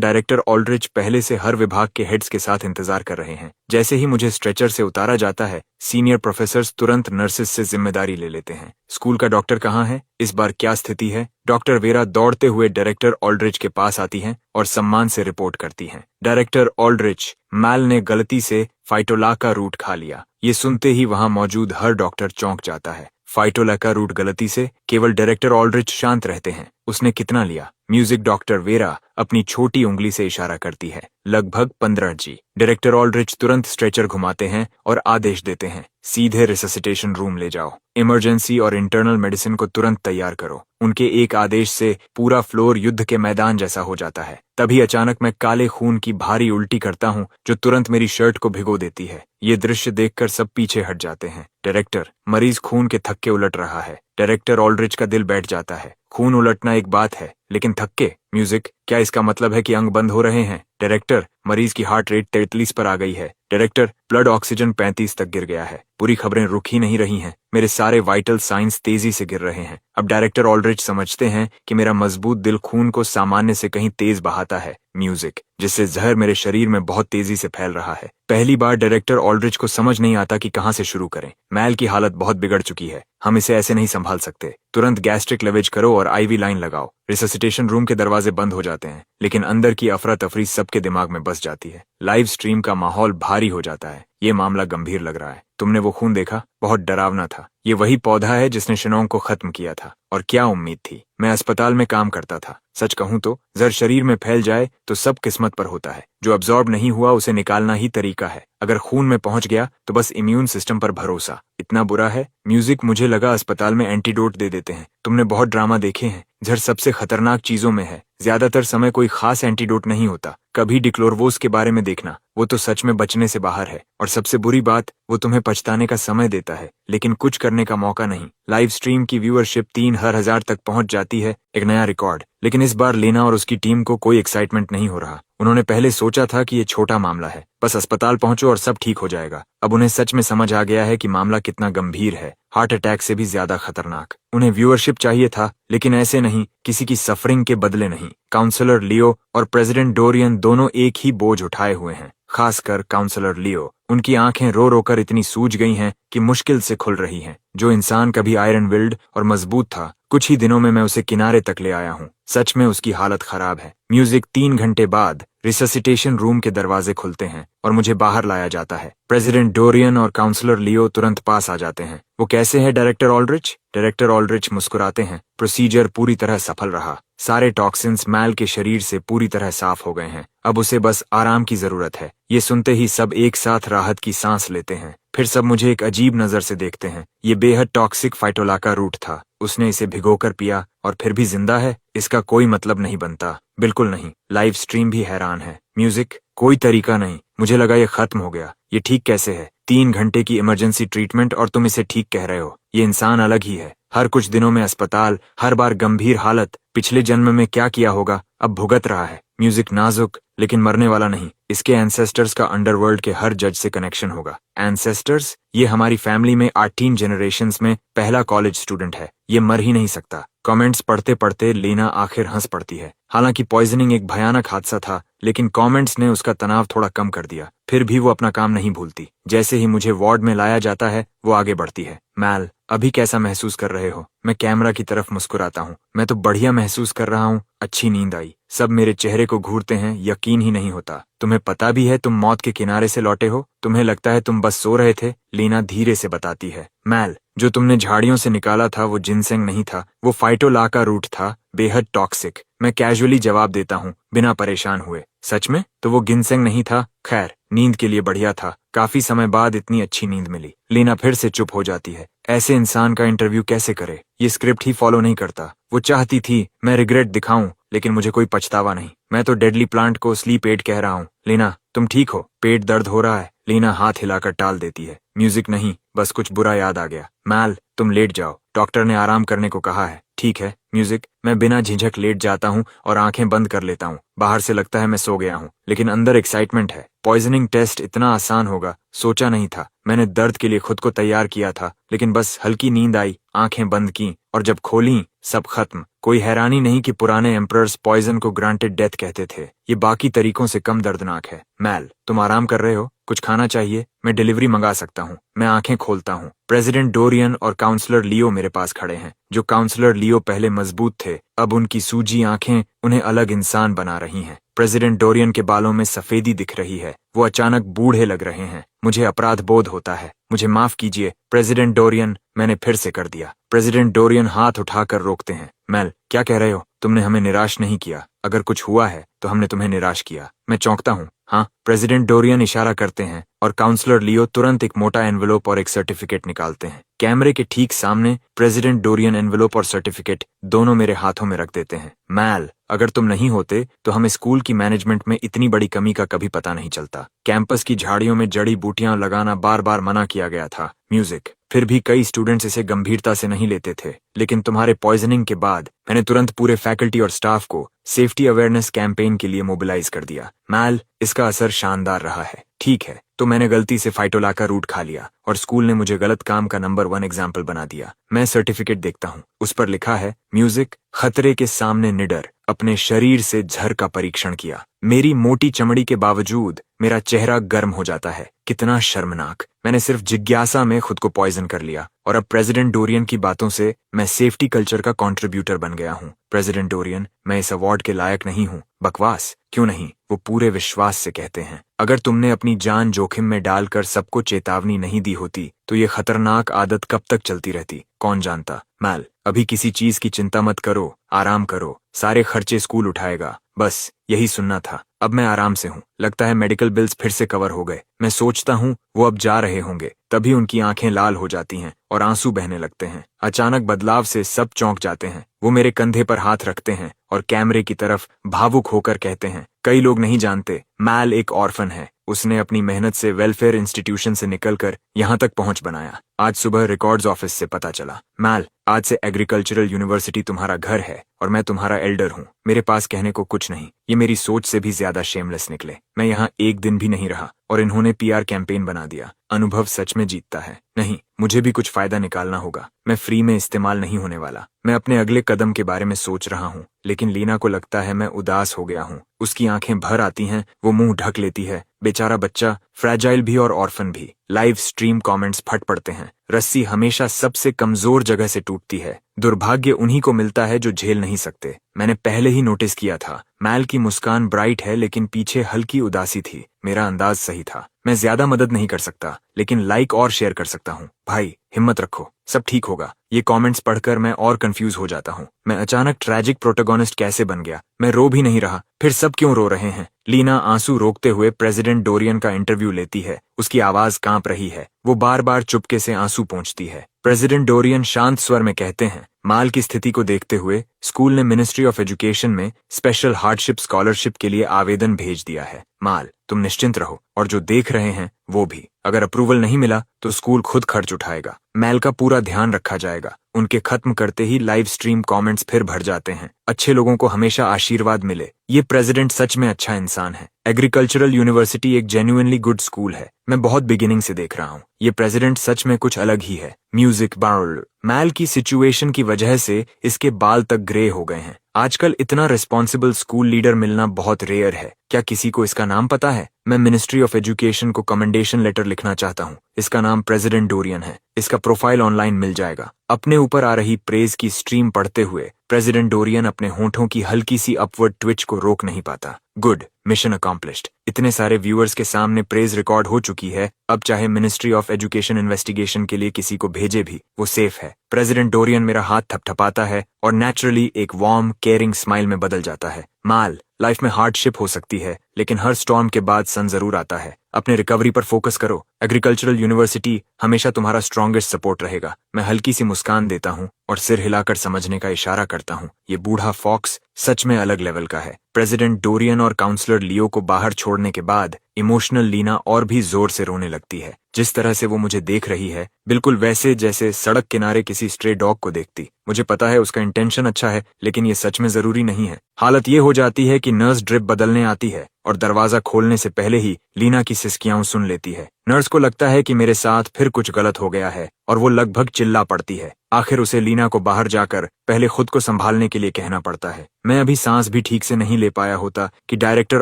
डायरेक्टर ऑल्ड्रिच पहले से हर विभाग के हेड्स के साथ इंतजार कर रहे हैं। जैसे ही मुझे स्ट्रेचर से उतारा जाता है, सीनियर प्रोफेसर्स तुरंत नर्सेस से जिम्मेदारी ले लेते हैं। स्कूल का डॉक्टर कहाँ है? इस बार क्या स्थिति है? डॉक्टर वेरा दौड़ते हुए डायरेक्टर ऑल्ड्रिच के पास आती हैं और सम्मान से रिपोर्ट करती हैं। डायरेक्टर ऑल्ड्रिच, मैल ने गलती से फाइटोलाका रूट खा लिया। ये सुनते ही वहां मौजूद हर डॉक्टर चौंक जाता है। फाइटोलाका रूट गलती से? केवल डायरेक्टर ऑल्ड्रिच शांत रहते हैं। उसने कितना लिया? म्यूजिक डॉक्टर वेरा अपनी छोटी उंगली से इशारा करती है। लगभग 15G। डायरेक्टर ऑल्ड्रिच तुरंत स्ट्रेचर घुमाते हैं और आदेश देते हैं, सीधे रिससिटेशन रूम ले जाओ। इमरजेंसी और इंटरनल मेडिसिन को तुरंत तैयार करो। उनके एक आदेश से पूरा फ्लोर युद्ध के मैदान जैसा हो जाता है। तभी अचानक मैं काले खून की भारी उल्टी करता हूँ, जो तुरंत मेरी शर्ट को भिगो देती है। ये दृश्य देखकर सब पीछे हट जाते हैं। डायरेक्टर, मरीज खून के थक्के उलट रहा है। डायरेक्टर ऑल्ड्रिच का दिल बैठ जाता है। खून उलटना एक बात है, लेकिन थक्के? म्यूजिक, क्या इसका मतलब है कि अंग बंद हो रहे हैं? डायरेक्टर, मरीज की हार्ट रेट 43 पर आ गई है। डायरेक्टर, ब्लड ऑक्सीजन 35 तक गिर गया है। पूरी खबरें रुक ही नहीं रही हैं। मेरे सारे वाइटल साइंस तेजी से गिर रहे हैं। अब डायरेक्टर ऑल्ड्रिच समझते हैं कि मेरा मजबूत दिल खून को सामान्य से कहीं तेज बहाता है। म्यूजिक, जिससे जहर मेरे शरीर में बहुत तेजी से फैल रहा है। पहली बार डायरेक्टर ऑल्ड्रिच को समझ नहीं आता कि कहां से शुरू करें। मैल की हालत बहुत बिगड़ चुकी है। हम इसे ऐसे नहीं संभाल सकते। तुरंत गैस्ट्रिक लेवेज करो और IV लाइन लगाओ। रिससिटेशन रूम के दरवाजे बंद हो जाते हैं, लेकिन अंदर की अफरा तफरी सबके दिमाग में बस जाती है। लाइव स्ट्रीम का माहौल भारी हो जाता है। ये मामला गंभीर लग रहा है। तुमने वो खून देखा? बहुत डरावना था। ये वही पौधा है जिसने शेनोंग को खत्म किया था। और क्या उम्मीद थी? मैं अस्पताल में काम करता था। सच कहूं तो जहर शरीर में फैल जाए तो सब किस्मत पर होता है। जो अब्जॉर्ब नहीं हुआ उसे निकालना ही तरीका है। अगर खून में पहुंच गया तो बस इम्यून सिस्टम पर भरोसा। इतना बुरा है? म्यूजिक, मुझे लगा अस्पताल में एंटीडोट दे देते हैं। तुमने बहुत ड्रामा देखे हैं। जहर सबसे खतरनाक चीजों में है। ज्यादातर समय कोई खास एंटीडोट नहीं होता। कभी डिक्लोरवोस के बारे में देखना, वो तो सच में बचने से बाहर है। और सबसे बुरी बात, वो तुम्हें पछताने का समय देता है, लेकिन कुछ करने का मौका नहीं। लाइव स्ट्रीम की व्यूअरशिप 3,000 तक पहुंच जाती है, एक नया रिकॉर्ड। लेकिन इस बार लेना और उसकी टीम को कोई एक्साइटमेंट नहीं हो रहा। उन्होंने पहले सोचा था कि ये छोटा मामला है, बस अस्पताल पहुंचो और सब ठीक हो जाएगा। अब उन्हें सच में समझ आ गया है कि मामला कितना गंभीर है, हार्ट अटैक से भी ज्यादा खतरनाक। उन्हें व्यूअरशिप चाहिए था, लेकिन ऐसे नहीं, किसी की सफरिंग के बदले नहीं। काउंसलर लियो और प्रेसिडेंट डोरियन दोनों एक ही बोझ उठाए हुए हैं। खासकर काउंसलर लियो, उनकी आंखें रो रो कर इतनी सूज गई हैं कि मुश्किल से खुल रही हैं। जो इंसान कभी आयरन विल्ड और मजबूत था, कुछ ही दिनों में मैं उसे किनारे तक ले आया हूँ। सच में उसकी हालत खराब है। म्यूजिक, 3 घंटे बाद रिससिटेशन रूम के दरवाजे खुलते हैं और मुझे बाहर लाया जाता है। प्रेसिडेंट डोरियन और काउंसलर लियो तुरंत पास आ जाते हैं। वो कैसे है डायरेक्टर ऑल्ड्रिच? डायरेक्टर ऑल्ड्रिच मुस्कुराते हैं। प्रोसीजर पूरी तरह सफल रहा। सारे टॉक्सिन्स मैल के शरीर से पूरी तरह साफ हो गए हैं। अब उसे बस आराम की जरूरत है। ये सुनते ही सब एक साथ राहत की सांस लेते हैं। फिर सब मुझे एक अजीब नजर से देखते हैं। ये बेहद टॉक्सिक फाइटोलाका रूट था। उसने इसे भिगोकर पिया और फिर भी जिंदा है। इसका कोई मतलब नहीं बनता। बिल्कुल नहीं। लाइव स्ट्रीम भी हैरान है। म्यूजिक, कोई तरीका नहीं। मुझे लगा ये खत्म हो गया। ये ठीक कैसे है? 3 घंटे की इमरजेंसी ट्रीटमेंट और तुम इसे ठीक कह रहे हो? ये इंसान अलग ही है। हर कुछ दिनों में अस्पताल, हर बार गंभीर हालत। पिछले जन्म में क्या किया होगा, अब भुगत रहा है। म्यूजिक, नाजुक लेकिन मरने वाला नहीं। इसके एंसेस्टर्स का अंडरवर्ल्ड के हर जज से कनेक्शन होगा। एंसेस्टर्स, ये हमारी फैमिली में 18 जनरेशंस में पहला कॉलेज स्टूडेंट है। ये मर ही नहीं सकता। कमेंट्स पढ़ते पढ़ते लीना आखिर हंस पड़ती है। हालांकि पॉइजनिंग एक भयानक हादसा था, लेकिन कमेंट्स ने उसका तनाव थोड़ा कम कर दिया। फिर भी वो अपना काम नहीं भूलती। जैसे ही मुझे वार्ड में लाया जाता है, वो आगे बढ़ती है। मैल, अभी कैसा महसूस कर रहे हो? मैं कैमरा की तरफ मुस्कुराता हूँ। मैं तो बढ़िया महसूस कर रहा हूँ। अच्छी नींद आई। सब मेरे चेहरे को घूरते हैं, यकीन ही नहीं होता। तुम्हें पता भी है तुम मौत के किनारे से लौटे हो? तुम्हें लगता है तुम बस सो रहे थे? लीना धीरे से बताती है। मैल, जो तुमने झाड़ियों से निकाला था वो जिनसेंग नहीं था, वो फाइटोलाका रूट था, बेहद टॉक्सिक। मैं कैजुअली जवाब देता हूँ, बिना परेशान हुए। सच में? तो वो गिनसेंग नहीं था। खैर, नींद के लिए बढ़िया था। काफी समय बाद इतनी अच्छी नींद मिली। लीना फिर से चुप हो जाती है। ऐसे इंसान का इंटरव्यू कैसे करे? ये स्क्रिप्ट ही फॉलो नहीं करता। वो चाहती थी मैं रिग्रेट दिखाऊं, लेकिन मुझे कोई पछतावा नहीं। मैं तो डेडली प्लांट को स्लीप एड कह रहा हूँ। लीना, तुम ठीक हो? पेट दर्द हो रहा है? लीना हाथ हिलाकर टाल देती है। म्यूजिक नहीं, बस कुछ बुरा याद आ गया। मैल, तुम लेट जाओ, डॉक्टर ने आराम करने को कहा है। ठीक है। म्यूजिक। मैं बिना झिझक लेट जाता हूँ और आंखें बंद कर लेता हूँ। बाहर से लगता है मैं सो गया हूँ, लेकिन अंदर एक्साइटमेंट है। पॉइजनिंग टेस्ट इतना आसान होगा, सोचा नहीं था। मैंने दर्द के लिए खुद को तैयार किया था, लेकिन बस हल्की नींद आई, आंखें बंद की, और जब खोली सब खत्म। कोई हैरानी नहीं कि पुराने एम्परर्स पॉइजन को ग्रांटेड डेथ कहते थे। ये बाकी तरीकों से कम दर्दनाक है। मैल, तुम आराम कर रहे हो? कुछ खाना चाहिए? मैं डिलीवरी मंगा सकता हूँ। मैं आंखें खोलता हूँ। प्रेसिडेंट डोरियन और काउंसलर लियो मेरे पास खड़े हैं। जो काउंसलर लियो पहले मजबूत थे, अब उनकी सूजी आंखें उन्हें अलग इंसान बना रही हैं। प्रेसिडेंट डोरियन के बालों में सफेदी दिख रही है। वो अचानक बूढ़े लग रहे हैं। मुझे अपराध बोध होता है। मुझे माफ कीजिए प्रेसिडेंट डोरियन, मैंने फिर से कर दिया। प्रेसिडेंट डोरियन हाथ उठाकर रोकते हैं। मैल, क्या कह रहे हो? तुमने हमें निराश नहीं किया। अगर कुछ हुआ है तो हमने तुम्हें निराश किया। मैं चौंकता हूँ। हाँ, प्रेसिडेंट डोरियन इशारा करते हैं और काउंसलर लियो तुरंत एक मोटा एनवेलोप और एक सर्टिफिकेट निकालते हैं। कैमरे के ठीक सामने प्रेसिडेंट डोरियन एनवेलोप और सर्टिफिकेट दोनों मेरे हाथों में रख देते हैं। मैल, अगर तुम नहीं होते तो हमें स्कूल की मैनेजमेंट में इतनी बड़ी कमी का कभी पता नहीं चलता। कैंपस की झाड़ियों में जड़ी बूटियां लगाना बार बार मना किया गया था। म्यूजिक। फिर भी कई स्टूडेंट्स इसे गंभीरता से नहीं लेते थे, लेकिन तुम्हारे पॉइजनिंग के बाद मैंने तुरंत पूरे फैकल्टी और स्टाफ को सेफ्टी अवेयरनेस कैंपेन के लिए मोबिलाइज कर दिया। मैल, इसका असर शानदार रहा है। ठीक है, तो मैंने गलती से फाइटोलाका रूट खा लिया और स्कूल ने मुझे गलत काम का नंबर 1 एग्जाम्पल बना दिया। मैं सर्टिफिकेट देखता हूँ। उस पर लिखा है, म्यूजिक, खतरे के सामने निडर, अपने शरीर से झर का परीक्षण किया। मेरी मोटी चमड़ी के बावजूद मेरा चेहरा गर्म हो जाता है। कितना शर्मनाक। मैंने सिर्फ जिज्ञासा में खुद को पॉइजन कर लिया, और अब प्रेसिडेंट डोरियन की बातों से मैं सेफ्टी कल्चर का कंट्रीब्यूटर बन गया हूँ। प्रेसिडेंट डोरियन, मैं इस अवार्ड के लायक नहीं हूँ। बकवास। क्यों नहीं? वो पूरे विश्वास से कहते हैं। अगर तुमने अपनी जान जोखिम में डालकर सबको चेतावनी नहीं दी होती तो ये खतरनाक आदत कब तक चलती रहती, कौन जानता। मैल, अभी किसी चीज की चिंता मत करो, आराम करो। सारे खर्चे स्कूल उठाएगा। बस यही सुनना था। अब मैं आराम से हूँ। लगता है मेडिकल बिल्स फिर से कवर हो गए। मैं सोचता हूँ वो अब जा रहे होंगे, तभी उनकी आंखें लाल हो जाती हैं और आंसू बहने लगते हैं। अचानक बदलाव से सब चौंक जाते हैं। वो मेरे कंधे पर हाथ रखते हैं और कैमरे की तरफ भावुक होकर कहते हैं, कई लोग नहीं जानते, मैल एक ऑर्फन है। उसने अपनी मेहनत से वेलफेयर इंस्टीट्यूशन से निकलकर यहाँ तक पहुंच बनाया। आज सुबह रिकॉर्ड्स ऑफिस से पता चला। मैल, आज से एग्रीकल्चरल यूनिवर्सिटी तुम्हारा घर है और मैं तुम्हारा एल्डर हूँ। मेरे पास कहने को कुछ नहीं। ये मेरी सोच से भी ज्यादा शेमलेस निकले। मैं यहाँ एक दिन भी नहीं रहा और इन्होंने पीआर कैंपेन बना दिया। अनुभव सच में जीतता है। नहीं, मुझे भी कुछ फायदा निकालना होगा। मैं फ्री में इस्तेमाल नहीं होने वाला। मैं अपने अगले कदम के बारे में सोच रहा हूँ, लेकिन लीना को लगता है मैं उदास हो गया हूँ। उसकी आंखें भर आती हैं, वो मुंह ढक लेती है। बेचारा बच्चा, फ्रैजाइल भी और ऑर्फन भी। लाइव स्ट्रीम कमेंट्स फट पड़ते हैं। रस्सी हमेशा सबसे कमजोर जगह से टूटती है। दुर्भाग्य उन्हीं को मिलता है जो झेल नहीं सकते। मैंने पहले ही नोटिस किया था। मैल की मुस्कान ब्राइट है, लेकिन पीछे हल्की उदासी थी। मेरा अंदाज सही था। मैं ज्यादा मदद नहीं कर सकता, लेकिन लाइक और शेयर कर सकता हूँ। भाई, हिम्मत रखो, सब ठीक होगा। ये कमेंट्स पढ़कर मैं और कंफ्यूज हो जाता हूँ। मैं अचानक ट्रैजिक प्रोटोगोनिस्ट कैसे बन गया? मैं रो भी नहीं रहा, फिर सब क्यों रो रहे हैं? लीना आंसू रोकते हुए प्रेसिडेंट डोरियन का इंटरव्यू लेती है। उसकी आवाज कांप रही है। वो बार बार चुपके से आंसू पोंछती है। प्रेसिडेंट डोरियन शांत स्वर में कहते हैं, माल की स्थिति को देखते हुए स्कूल ने मिनिस्ट्री ऑफ एजुकेशन में स्पेशल हार्डशिप स्कॉलरशिप के लिए आवेदन भेज दिया है। माल, तुम निश्चिंत रहो, और जो देख रहे हैं वो भी। अगर अप्रूवल नहीं मिला तो स्कूल खुद खर्च उठाएगा। मैल का पूरा ध्यान रखा जाएगा। उनके खत्म करते ही लाइव स्ट्रीम कमेंट्स फिर भर जाते हैं। अच्छे लोगों को हमेशा आशीर्वाद मिले। ये प्रेसिडेंट सच में अच्छा इंसान है। एग्रीकल्चरल यूनिवर्सिटी एक जेन्युइनली गुड स्कूल है। मैं बहुत बिगिनिंग से देख रहा हूँ। ये प्रेसिडेंट सच में कुछ अलग ही है। म्यूजिक बाउल मैल की सिचुएशन की वजह से इसके बाल तक ग्रे हो गए हैं। आजकल इतना रिस्पॉन्सिबल स्कूल लीडर मिलना बहुत रेयर है। क्या किसी को इसका नाम पता है? मैं मिनिस्ट्री ऑफ एजुकेशन को कमेंडेशन लेटर लिखना चाहता हूँ। इसका नाम प्रेसिडेंट डोरियन है। इसका प्रोफाइल ऑनलाइन मिल जाएगा। अपने ऊपर आ रही प्रेज की स्ट्रीम पढ़ते हुए प्रेसिडेंट डोरियन अपने होंठों की हल्की सी अपवर्ड ट्विच को रोक नहीं पाता। Good, mission accomplished. इतने सारे व्यूअर्स के सामने प्रेज रिकॉर्ड हो चुकी है। अब चाहे मिनिस्ट्री ऑफ एजुकेशन इन्वेस्टिगेशन के लिए किसी को भेजे भी, वो सेफ है। प्रेसिडेंट डोरियन मेरा हाथ थपथपाता है और नेचुरली एक वार्म केयरिंग स्माइल में बदल जाता है। माल, लाइफ में हार्डशिप हो सकती है, लेकिन हर स्टॉर्म के बाद सन जरूर आता है। अपने रिकवरी पर फोकस करो। एग्रीकल्चरल यूनिवर्सिटी हमेशा तुम्हारा स्ट्रॉन्गेस्ट सपोर्ट रहेगा। मैं हल्की सी मुस्कान देता हूँ और सिर हिलाकर समझने का इशारा करता हूँ। ये बूढ़ा फॉक्स सच में अलग लेवल का है। प्रेसिडेंट डोरियन और काउंसलर लियो को बाहर छोड़ने के बाद इमोशनल लीना और भी जोर से रोने लगती है। जिस तरह से वो मुझे देख रही है, बिल्कुल वैसे जैसे सड़क किनारे किसी स्ट्रे डॉग को देखती। मुझे पता है उसका इंटेंशन अच्छा है, लेकिन ये सच में जरूरी नहीं है। हालत ये हो जाती है कि नर्स ड्रिप बदलने आती है और दरवाजा खोलने से पहले ही लीना की सिसकियां सुन लेती है। नर्स को लगता है कि मेरे साथ फिर कुछ गलत हो गया है और वो लगभग चिल्ला पड़ती है। आखिर उसे लीना को बाहर जाकर पहले खुद को संभालने के लिए कहना पड़ता है। मैं अभी सांस भी ठीक से नहीं ले पाया होता कि डायरेक्टर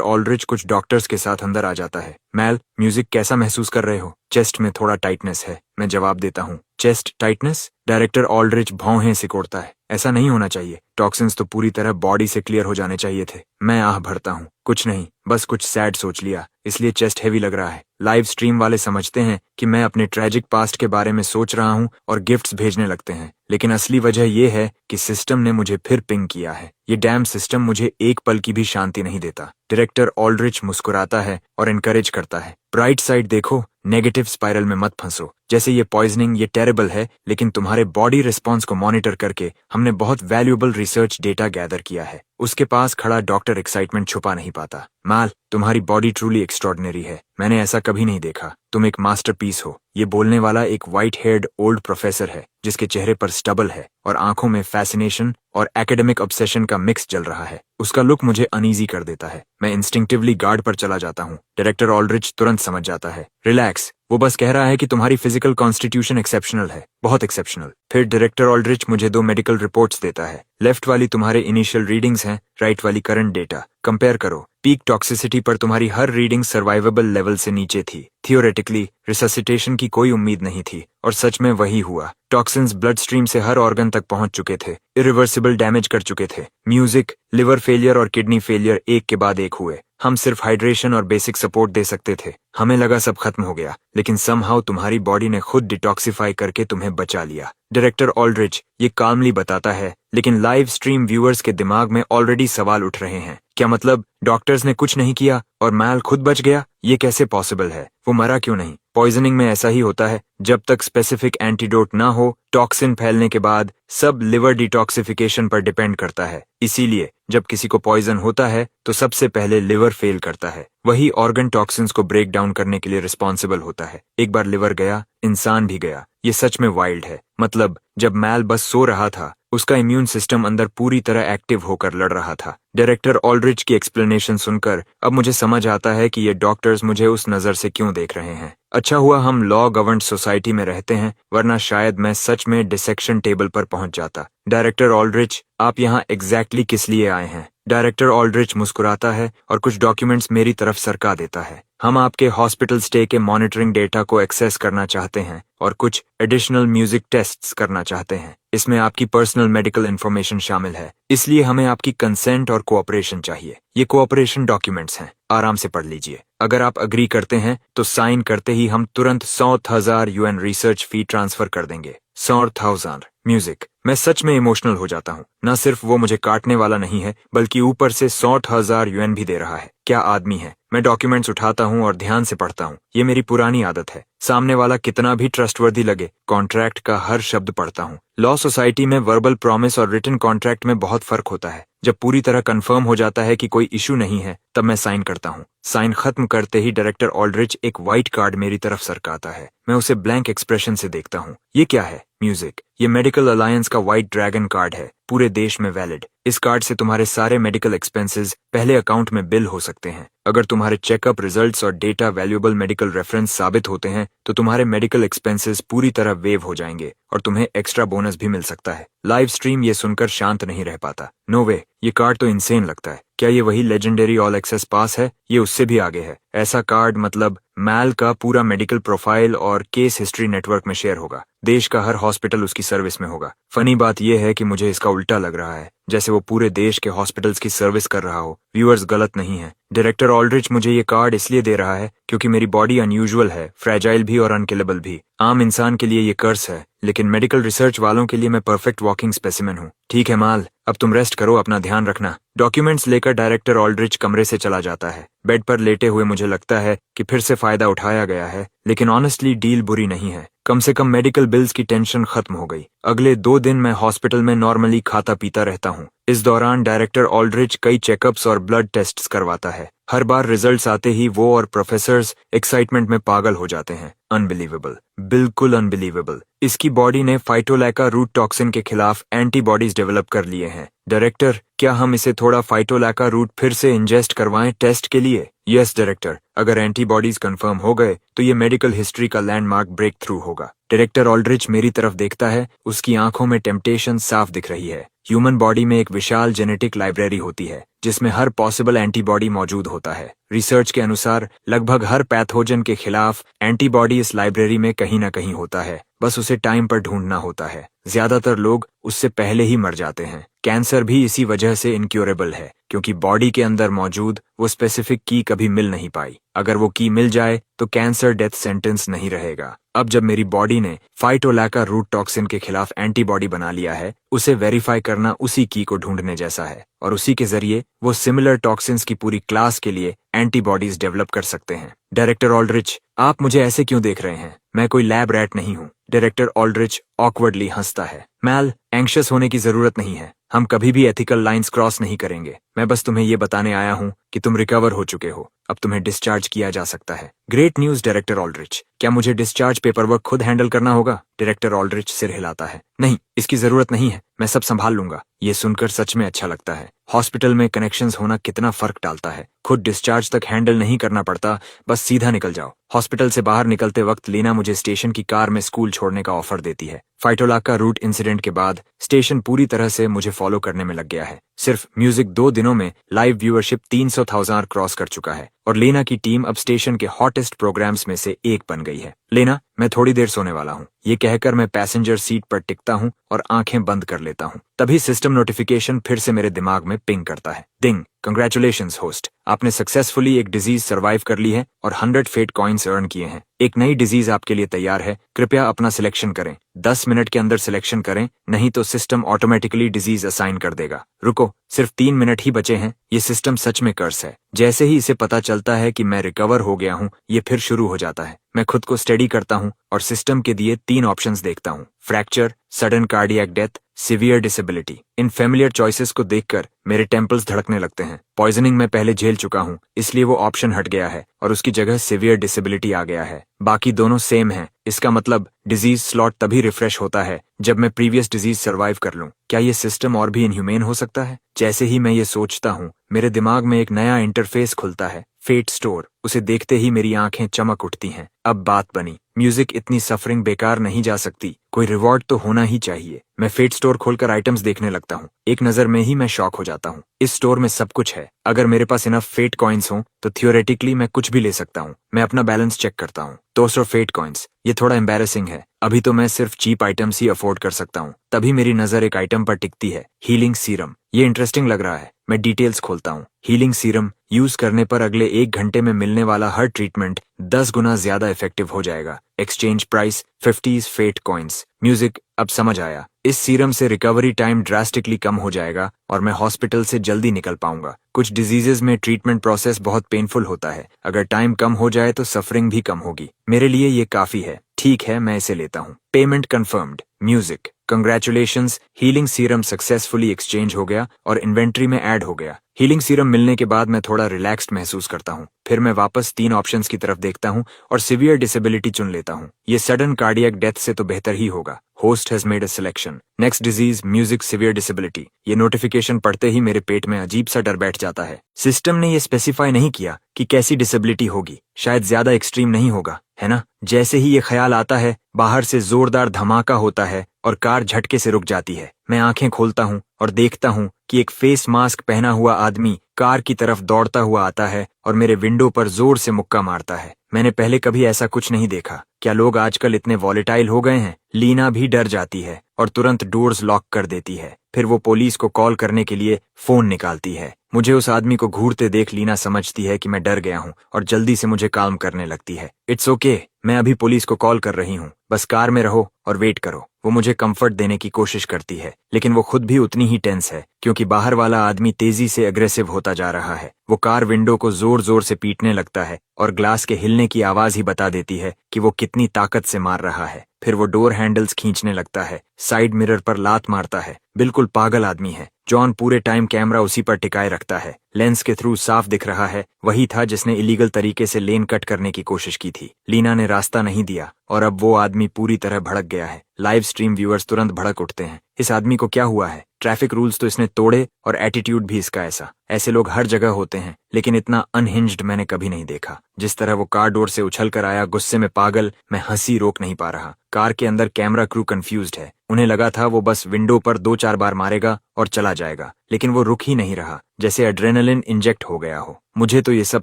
ऑल्ड्रिच कुछ डॉक्टर्स के साथ अंदर आ जाता है। मैल, म्यूजिक कैसा महसूस कर रहे हो? चेस्ट में थोड़ा टाइटनेस है, मैं जवाब देता हूँ। Chest tightness? डायरेक्टर ऑल्ड्रिच भौहें सिकोड़ता है। ऐसा नहीं होना चाहिए। टॉक्सिन्स तो पूरी तरह बॉडी से क्लियर हो जाने चाहिए थे। मैं आह भरता हूँ। कुछ नहीं, बस कुछ सैड सोच लिया, इसलिए चेस्ट हेवी लग रहा है। लाइव स्ट्रीम वाले समझते हैं कि मैं अपने ट्रेजिक पास्ट के बारे में सोच रहा हूँ और गिफ्ट्स भेजने लगते हैं, लेकिन असली वजह यह है कि सिस्टम ने मुझे फिर पिंग किया है। ये डैम सिस्टम मुझे एक पल की भी शांति नहीं देता। डायरेक्टर ऑल्ड्रिच मुस्कुराता है और एनकरेज करता है। ब्राइट साइड देखो, नेगेटिव स्पाइरल में मत फंसो। जैसे ये पॉइजनिंग, ये टेरेबल है, लेकिन तुम्हारे बॉडी रिस्पॉन्स को मॉनिटर करके हमने बहुत वैल्यूएबल रिसर्च डेटा गैदर किया है। उसके पास खड़ा डॉक्टर एक्साइटमेंट छुपा नहीं पाता। माल, तुम्हारी बॉडी ट्रूली एक्स्ट्रॉर्डिनरी है। मैंने ऐसा कभी नहीं देखा। तुम एक मास्टरपीस हो। ये बोलने वाला एक व्हाइट हेयर्ड ओल्ड प्रोफेसर है, जिसके चेहरे पर स्टबल है और आंखों में फैसिनेशन और एकेडमिक ऑब्सेशन का मिक्स चल रहा है। उसका लुक मुझे अनईजी कर देता है। मैं इंस्टिंक्टिवली गार्ड पर चला जाता हूँ। डायरेक्टर ऑल्ड्रिच तुरंत समझ जाता है। रिलैक्स, वो बस कह रहा है कि तुम्हारी फिजिकल कॉन्स्टिट्यूशन एक्सेप्शनल है, बहुत एक्सेप्शनल। फिर डायरेक्टर ऑल्ड्रिच मुझे 2 मेडिकल रिपोर्ट्स देता है। लेफ्ट वाली तुम्हारे इनिशियल रीडिंग्स हैं, राइट वाली करंट डेटा। कंपेयर करो। पीक टॉक्सिसिटी पर तुम्हारी हर रीडिंग सर्वाइवेबल लेवल से नीचे थी। थियोरेटिकली रिससिटेशन की कोई उम्मीद नहीं थी, और सच में वही हुआ। टॉक्सिन्स ब्लड स्ट्रीम से हर ऑर्गन तक पहुंच चुके थे, इरिवर्सिबल डैमेज कर चुके थे। म्यूजिक, लिवर फेलियर और किडनी फेलियर एक के बाद एक हुए। हम सिर्फ हाइड्रेशन और बेसिक सपोर्ट दे सकते थे। हमें लगा सब खत्म हो गया, लेकिन समहाउ तुम्हारी बॉडी ने खुद डिटॉक्सिफाई करके तुम्हें बचा लिया। डायरेक्टर ऑल्ड्रिच ये काल्मली बताता है, लेकिन लाइव स्ट्रीम व्यूअर्स के दिमाग में ऑलरेडी सवाल उठ रहे हैं। क्या मतलब डॉक्टर्स ने कुछ नहीं किया और मैल खुद बच गया? ये कैसे पॉसिबल है? वो मरा क्यों नहीं? पॉइजनिंग में ऐसा ही होता है। जब तक स्पेसिफिक एंटीडोट ना हो, टॉक्सिन फैलने के बाद सब लिवर डिटॉक्सिफिकेशन पर डिपेंड करता है। इसीलिए जब किसी को पॉइजन होता है तो सबसे पहले लिवर फेल करता है। वही ऑर्गन टॉक्सिन्स को ब्रेक डाउन करने के लिए रिस्पॉन्सिबल होता है। एक बार लिवर गया, इंसान भी गया। ये सच में वाइल्ड है। मतलब जब मैल बस सो रहा था, उसका इम्यून सिस्टम अंदर पूरी तरह एक्टिव होकर लड़ रहा था। डायरेक्टर ऑल्ड्रिच की एक्सप्लेनेशन सुनकर अब मुझे समझ आता है कि ये डॉक्टर्स मुझे उस नजर से क्यों देख रहे हैं। अच्छा हुआ हम लॉ गवर्न्ड सोसाइटी में रहते हैं, वरना शायद मैं सच में डिसेक्शन टेबल पर पहुंच जाता। डायरेक्टर ऑल्ड्रिच, आप यहाँ एग्जैक्टली किस लिए आए हैं? डायरेक्टर ऑल्ड्रिच मुस्कुराता है और कुछ डॉक्यूमेंट्स मेरी तरफ सरका देता है। हम आपके हॉस्पिटल स्टे के मॉनिटरिंग डेटा को एक्सेस करना चाहते हैं और कुछ एडिशनल म्यूजिक टेस्ट्स करना चाहते हैं। इसमें आपकी पर्सनल मेडिकल इन्फॉर्मेशन शामिल है, इसलिए हमें आपकी कंसेंट और कोऑपरेशन चाहिए। ये कोऑपरेशन डॉक्यूमेंट्स हैं, आराम से पढ़ लीजिए। अगर आप अग्री करते हैं तो साइन करते ही हम तुरंत 100,000 UN रिसर्च फी ट्रांसफर कर देंगे। 100,000। म्यूजिक। मैं सच में इमोशनल हो जाता हूँ। न सिर्फ वो मुझे काटने वाला नहीं है, बल्कि ऊपर से 60,000 UN भी दे रहा है। क्या आदमी है। मैं डॉक्यूमेंट्स उठाता हूँ और ध्यान से पढ़ता हूँ। ये मेरी पुरानी आदत है। सामने वाला कितना भी ट्रस्टवर्दी लगे, कॉन्ट्रैक्ट का हर शब्द पढ़ता हूँ। लॉ सोसाइटी में वर्बल प्रॉमिस और रिटन कॉन्ट्रैक्ट में बहुत फर्क होता है। जब पूरी तरह कंफर्म हो जाता है कि कोई इशू नहीं है, तब मैं साइन करता हूँ। साइन खत्म करते ही डायरेक्टर ऑल्ड्रिच एक व्हाइट कार्ड मेरी तरफ सरकाता है। मैं उसे ब्लैंक एक्सप्रेशन से देखता हूँ। ये क्या है? म्यूजिक। ये मेडिकल अलायंस का व्हाइट ड्रैगन कार्ड है, पूरे देश में वैलिड। इस कार्ड से तुम्हारे सारे मेडिकल एक्सपेंसेस पहले अकाउंट में बिल हो सकते हैं। अगर तुम्हारे चेकअप रिजल्ट्स और डेटा वैल्यूएबल मेडिकल रेफरेंस साबित होते हैं, तो तुम्हारे मेडिकल एक्सपेंसेस पूरी तरह वेव हो जाएंगे और तुम्हें एक्स्ट्रा बोनस भी मिल सकता है। लाइव स्ट्रीम ये सुनकर शांत नहीं रह पाता। नो वे, ये कार्ड तो इंसेन लगता है। क्या ये वही लेजेंडरी ऑल एक्सेस पास है? ये उससे भी आगे है। ऐसा कार्ड मतलब मैल का पूरा मेडिकल प्रोफाइल और केस हिस्ट्री नेटवर्क में शेयर होगा। देश का हर हॉस्पिटल उसकी सर्विस में होगा। फनी बात यह है कि मुझे इसका उल्टा लग रहा है, जैसे वो पूरे देश के हॉस्पिटल्स की सर्विस कर रहा हो। व्यूअर्स, गलत नहीं है। डायरेक्टर ऑल्ड्रिच मुझे ये कार्ड इसलिए दे रहा है क्योंकि मेरी बॉडी अनयूजुअल है, फ्रेजाइल भी और अनकिलेबल भी। आम इंसान के लिए ये कर्स है, लेकिन मेडिकल रिसर्च वालों के लिए मैं परफेक्ट वॉकिंग स्पेसिमेन हूँ। ठीक है माल, अब तुम रेस्ट करो, अपना ध्यान रखना। डॉक्यूमेंट्स लेकर डायरेक्टर ऑल्ड्रिच कमरे से चला जाता है। बेड पर लेटे हुए मुझे लगता है कि फिर से फायदा उठाया गया है, लेकिन ऑनेस्टली डील बुरी नहीं है। कम से कम मेडिकल बिल्स की टेंशन खत्म हो गई। अगले 2 दिन मैं हॉस्पिटल में नॉर्मली खाता पीता रहता हूँ। इस दौरान डायरेक्टर ऑल्ड्रिच कई चेकअप्स और ब्लड टेस्ट्स करवाता है। हर बार रिजल्ट्स आते ही वो और प्रोफेसर्स एक्साइटमेंट में पागल हो जाते हैं। अनबिलीवेबल, बिल्कुल अनबिलीवेबल। इसकी बॉडी ने फाइटोलैका रूट टॉक्सिन के खिलाफ एंटीबॉडीज डेवलप कर लिए हैं। डायरेक्टर, क्या हम इसे थोड़ा फाइटोलैका रूट फिर से इंजेस्ट करवाएं टेस्ट के लिए? यस डायरेक्टर, अगर एंटीबॉडीज कंफर्म हो गए तो ये मेडिकल हिस्ट्री का लैंडमार्क ब्रेक थ्रू होगा। डायरेक्टर ऑल्ड्रिच मेरी तरफ देखता है, उसकी आंखों में टेम्पटेशन साफ दिख रही है। ह्यूमन बॉडी में एक विशाल जेनेटिक लाइब्रेरी होती है, जिसमें हर पॉसिबल एंटीबॉडी मौजूद होता है। रिसर्च के अनुसार लगभग हर पैथोजन के खिलाफ एंटीबॉडी इस लाइब्रेरी में कहीं ना कहीं होता है, बस उसे टाइम पर ढूंढना होता है। ज्यादातर लोग उससे पहले ही मर जाते हैं। कैंसर भी इसी वजह से इनक्योरेबल है, क्योंकि बॉडी के अंदर मौजूद वो स्पेसिफिक की कभी मिल नहीं पाई। अगर वो की मिल जाए तो कैंसर डेथ सेंटेंस नहीं रहेगा। अब जब मेरी बॉडी ने फाइटोलैका रूट टॉक्सिन के खिलाफ एंटीबॉडी बना लिया है, उसे वेरीफाई करना उसी की को ढूंढने जैसा है, और उसी के जरिए वो सिमिलर टॉक्सिन्स की पूरी क्लास के लिए एंटीबॉडीज डेवलप कर सकते हैं। डायरेक्टर ऑल्ड्रिच, आप मुझे ऐसे क्यों देख रहे हैं? मैं कोई लैब रैट नहीं हूँ। डायरेक्टर ऑल्ड्रिच ऑकवर्डली हंसता है। मैल, एंग्शियस होने की जरूरत नहीं है। हम कभी भी एथिकल लाइंस क्रॉस नहीं करेंगे। मैं बस तुम्हें ये बताने आया हूँ कि तुम रिकवर हो चुके हो। अब तुम्हें डिस्चार्ज किया जा सकता है। Great news director Aldrich. क्या मुझे डिस्चार्ज पेपरवर्क खुद हैंडल करना होगा? डायरेक्टर ऑल्ड्रिच सिर हिलाता है। नहीं, इसकी जरूरत नहीं है, मैं सब संभाल लूंगा। ये सुनकर सच में अच्छा लगता है। हॉस्पिटल में कनेक्शंस होना कितना फर्क डालता है। खुद डिस्चार्ज तक हैंडल नहीं करना पड़ता, बस सीधा निकल जाओ। हॉस्पिटल से बाहर निकलते वक्त लीना मुझे स्टेशन की कार में स्कूल छोड़ने का ऑफर देती है। फाइटोलैका रूट इंसिडेंट के बाद स्टेशन पूरी तरह से मुझे फॉलो करने में लग गया है। सिर्फ म्यूजिक 2 दिनों में लाइव व्यूअरशिप 300,000 क्रॉस कर चुका है, और लेना की टीम अब स्टेशन के हॉटेस्ट प्रोग्राम्स में से एक बन गई है। लेना, मैं थोड़ी देर सोने वाला हूँ। ये कहकर मैं पैसेंजर सीट पर टिकता हूँ और आंखें बंद कर लेता हूँ। तभी सिस्टम नोटिफिकेशन फिर से मेरे दिमाग में पिंग करता है। डिंग, कंग्रेचुलेशंस होस्ट, आपने सक्सेसफुली एक डिजीज सर्वाइव कर ली है और 100 फेट कॉइन्स अर्न किए हैं। एक नई डिजीज आपके लिए तैयार है। कृपया अपना सिलेक्शन करें। 10 मिनट के अंदर सिलेक्शन करें, नहीं तो सिस्टम ऑटोमेटिकली डिजीज असाइन कर देगा। रुको, सिर्फ 3 मिनट ही बचे हैं। ये सिस्टम सच में कर्स है। जैसे ही इसे पता चलता है कि मैं रिकवर हो गया हूँ, ये फिर शुरू हो जाता है। मैं खुद को स्टेडी करता हूँ और सिस्टम के दिए 3 ऑप्शंस देखता हूँ: fracture, sudden cardiac death, severe disability. इन फेमिलियर चॉइसेस को देखकर मेरे टेम्पल्स धड़कने लगते हैं। पॉइजनिंग में पहले झेल चुका हूँ, इसलिए वो ऑप्शन हट गया है और उसकी जगह सिवियर डिसेबिलिटी आ गया है। बाकी दोनों सेम हैं। इसका मतलब डिजीज स्लॉट तभी रिफ्रेश होता है जब मैं प्रीवियस डिजीज सर्वाइव कर लूं। क्या ये सिस्टम और भी इनह्यूमेन हो सकता है? जैसे ही मैं ये सोचता हूँ, मेरे दिमाग में एक नया इंटरफेस खुलता है। Fate store. उसे देखते ही मेरी आंखें चमक उठती हैं। अब बात बनी। म्यूजिक, इतनी सफरिंग बेकार नहीं जा सकती। कोई रिवॉर्ड तो होना ही चाहिए। मैं फेट स्टोर खोलकर आइटम्स देखने लगता हूँ। एक नजर में ही मैं शॉक हो जाता हूँ। इस स्टोर में सब कुछ है। अगर मेरे पास इनफ फेट कॉइन्स हो तो थियोरेटिकली मैं कुछ भी ले सकता हूँ। मैं अपना बैलेंस चेक करता हूँ। 200 फेट कॉइन्स। ये थोड़ा एम्बैरेसिंग है। अभी तो मैं सिर्फ चीप आइटम्स ही अफोर्ड कर सकता हूँ। तभी मेरी नजर एक आइटम पर टिकती है, हीलिंग सीरम। ये इंटरेस्टिंग लग रहा है। मैं डिटेल्स खोलता हूँ। हीलिंग सीरम यूज करने पर अगले 1 घंटे में मिलने वाला हर ट्रीटमेंट 10 गुना ज्यादा इफेक्टिव हो जाएगा। Exchange price 50 fate coins. Music, अब समझ आया। इस सीरम से रिकवरी टाइम ड्रास्टिकली कम हो जाएगा और मैं हॉस्पिटल से जल्दी निकल पाऊंगा। कुछ डिजीजेज में ट्रीटमेंट प्रोसेस बहुत पेनफुल होता है। अगर टाइम कम हो जाए तो सफरिंग भी कम होगी। मेरे लिए ये काफी है। ठीक है, मैं इसे लेता हूँ। Payment confirmed. Music, congratulations, healing serum successfully exchange हो गया और इन्वेंट्री में ऐड हो गया। हीलिंग सीरम मिलने के बाद मैं थोड़ा रिलैक्स्ड महसूस करता हूँ। फिर मैं वापस 3 ऑप्शंस की तरफ देखता हूँ और सिवियर डिसेबिलिटी चुन लेता हूँ। ये सडन कार्डियक डेथ से तो बेहतर ही होगा। Host has made a selection. Next disease, music, severe disability. ये नोटिफिकेशन पढ़ते ही मेरे पेट में अजीब सा डर बैठ जाता है। सिस्टम ने ये स्पेसिफाई नहीं किया कि कैसी डिसेबिलिटी होगी। शायद ज्यादा एक्सट्रीम नहीं होगा, है ना? जैसे ही ये ख्याल आता है, बाहर से जोरदार धमाका होता है और कार झटके से रुक जाती है। मैं आंखें खोलता हूँ और देखता हूँ कि एक फेस मास्क पहना हुआ आदमी कार की तरफ दौड़ता हुआ आता है और मेरे विंडो पर जोर से मुक्का मारता है। मैंने पहले कभी ऐसा कुछ नहीं देखा। क्या लोग आजकल इतने वॉलेटाइल हो गए हैं? लीना भी डर जाती है और तुरंत डोर्स लॉक कर देती है। फिर वो पुलिस को कॉल करने के लिए फोन निकालती है। मुझे उस आदमी को घूरते देख लीना समझती है कि मैं डर गया हूँ और जल्दी से मुझे काम करने लगती है। इट्स ओके, मैं अभी पुलिस को कॉल कर रही हूँ, बस कार में रहो और वेट करो। वो मुझे कंफर्ट देने की कोशिश करती है, लेकिन वो खुद भी उतनी ही टेंस है क्योंकि बाहर वाला आदमी तेजी से अग्रेसिव होता जा रहा है। वो कार विंडो को जोर जोर से पीटने लगता है और ग्लास के हिलने की आवाज ही बता देती है कि वो कितनी ताकत से मार रहा है। फिर वो डोर हैंडल्स खींचने लगता है, साइड मिरर पर लात मारता है। बिल्कुल पागल आदमी है। जॉन पूरे टाइम कैमरा उसी पर टिकाए रखता है। लेंस के थ्रू साफ दिख रहा है वही था जिसने इलीगल तरीके से लेन कट करने की कोशिश की थी। लीना ने रास्ता नहीं दिया और अब वो आदमी पूरी तरह भड़क गया है। लाइव स्ट्रीम व्यूअर्स तुरंत भड़क उठते हैं। इस आदमी को क्या हुआ है? ट्रैफिक रूल्स तो इसने तोड़े और एटीट्यूड भी इसका ऐसा। ऐसे लोग हर जगह होते हैं, लेकिन इतना अनहिंज्ड मैंने कभी नहीं देखा। जिस तरह वो कार डोर से उछल कर आया, गुस्से में पागल, मैं हंसी रोक नहीं पा रहा। कार के अंदर कैमरा क्रू कंफ्यूज्ड है। उन्हें लगा था वो बस विंडो पर 2-4 बार मारेगा और चला जाएगा, लेकिन वो रुक ही नहीं रहा, जैसे एड्रेनलिन इंजेक्ट हो गया हो। मुझे तो ये सब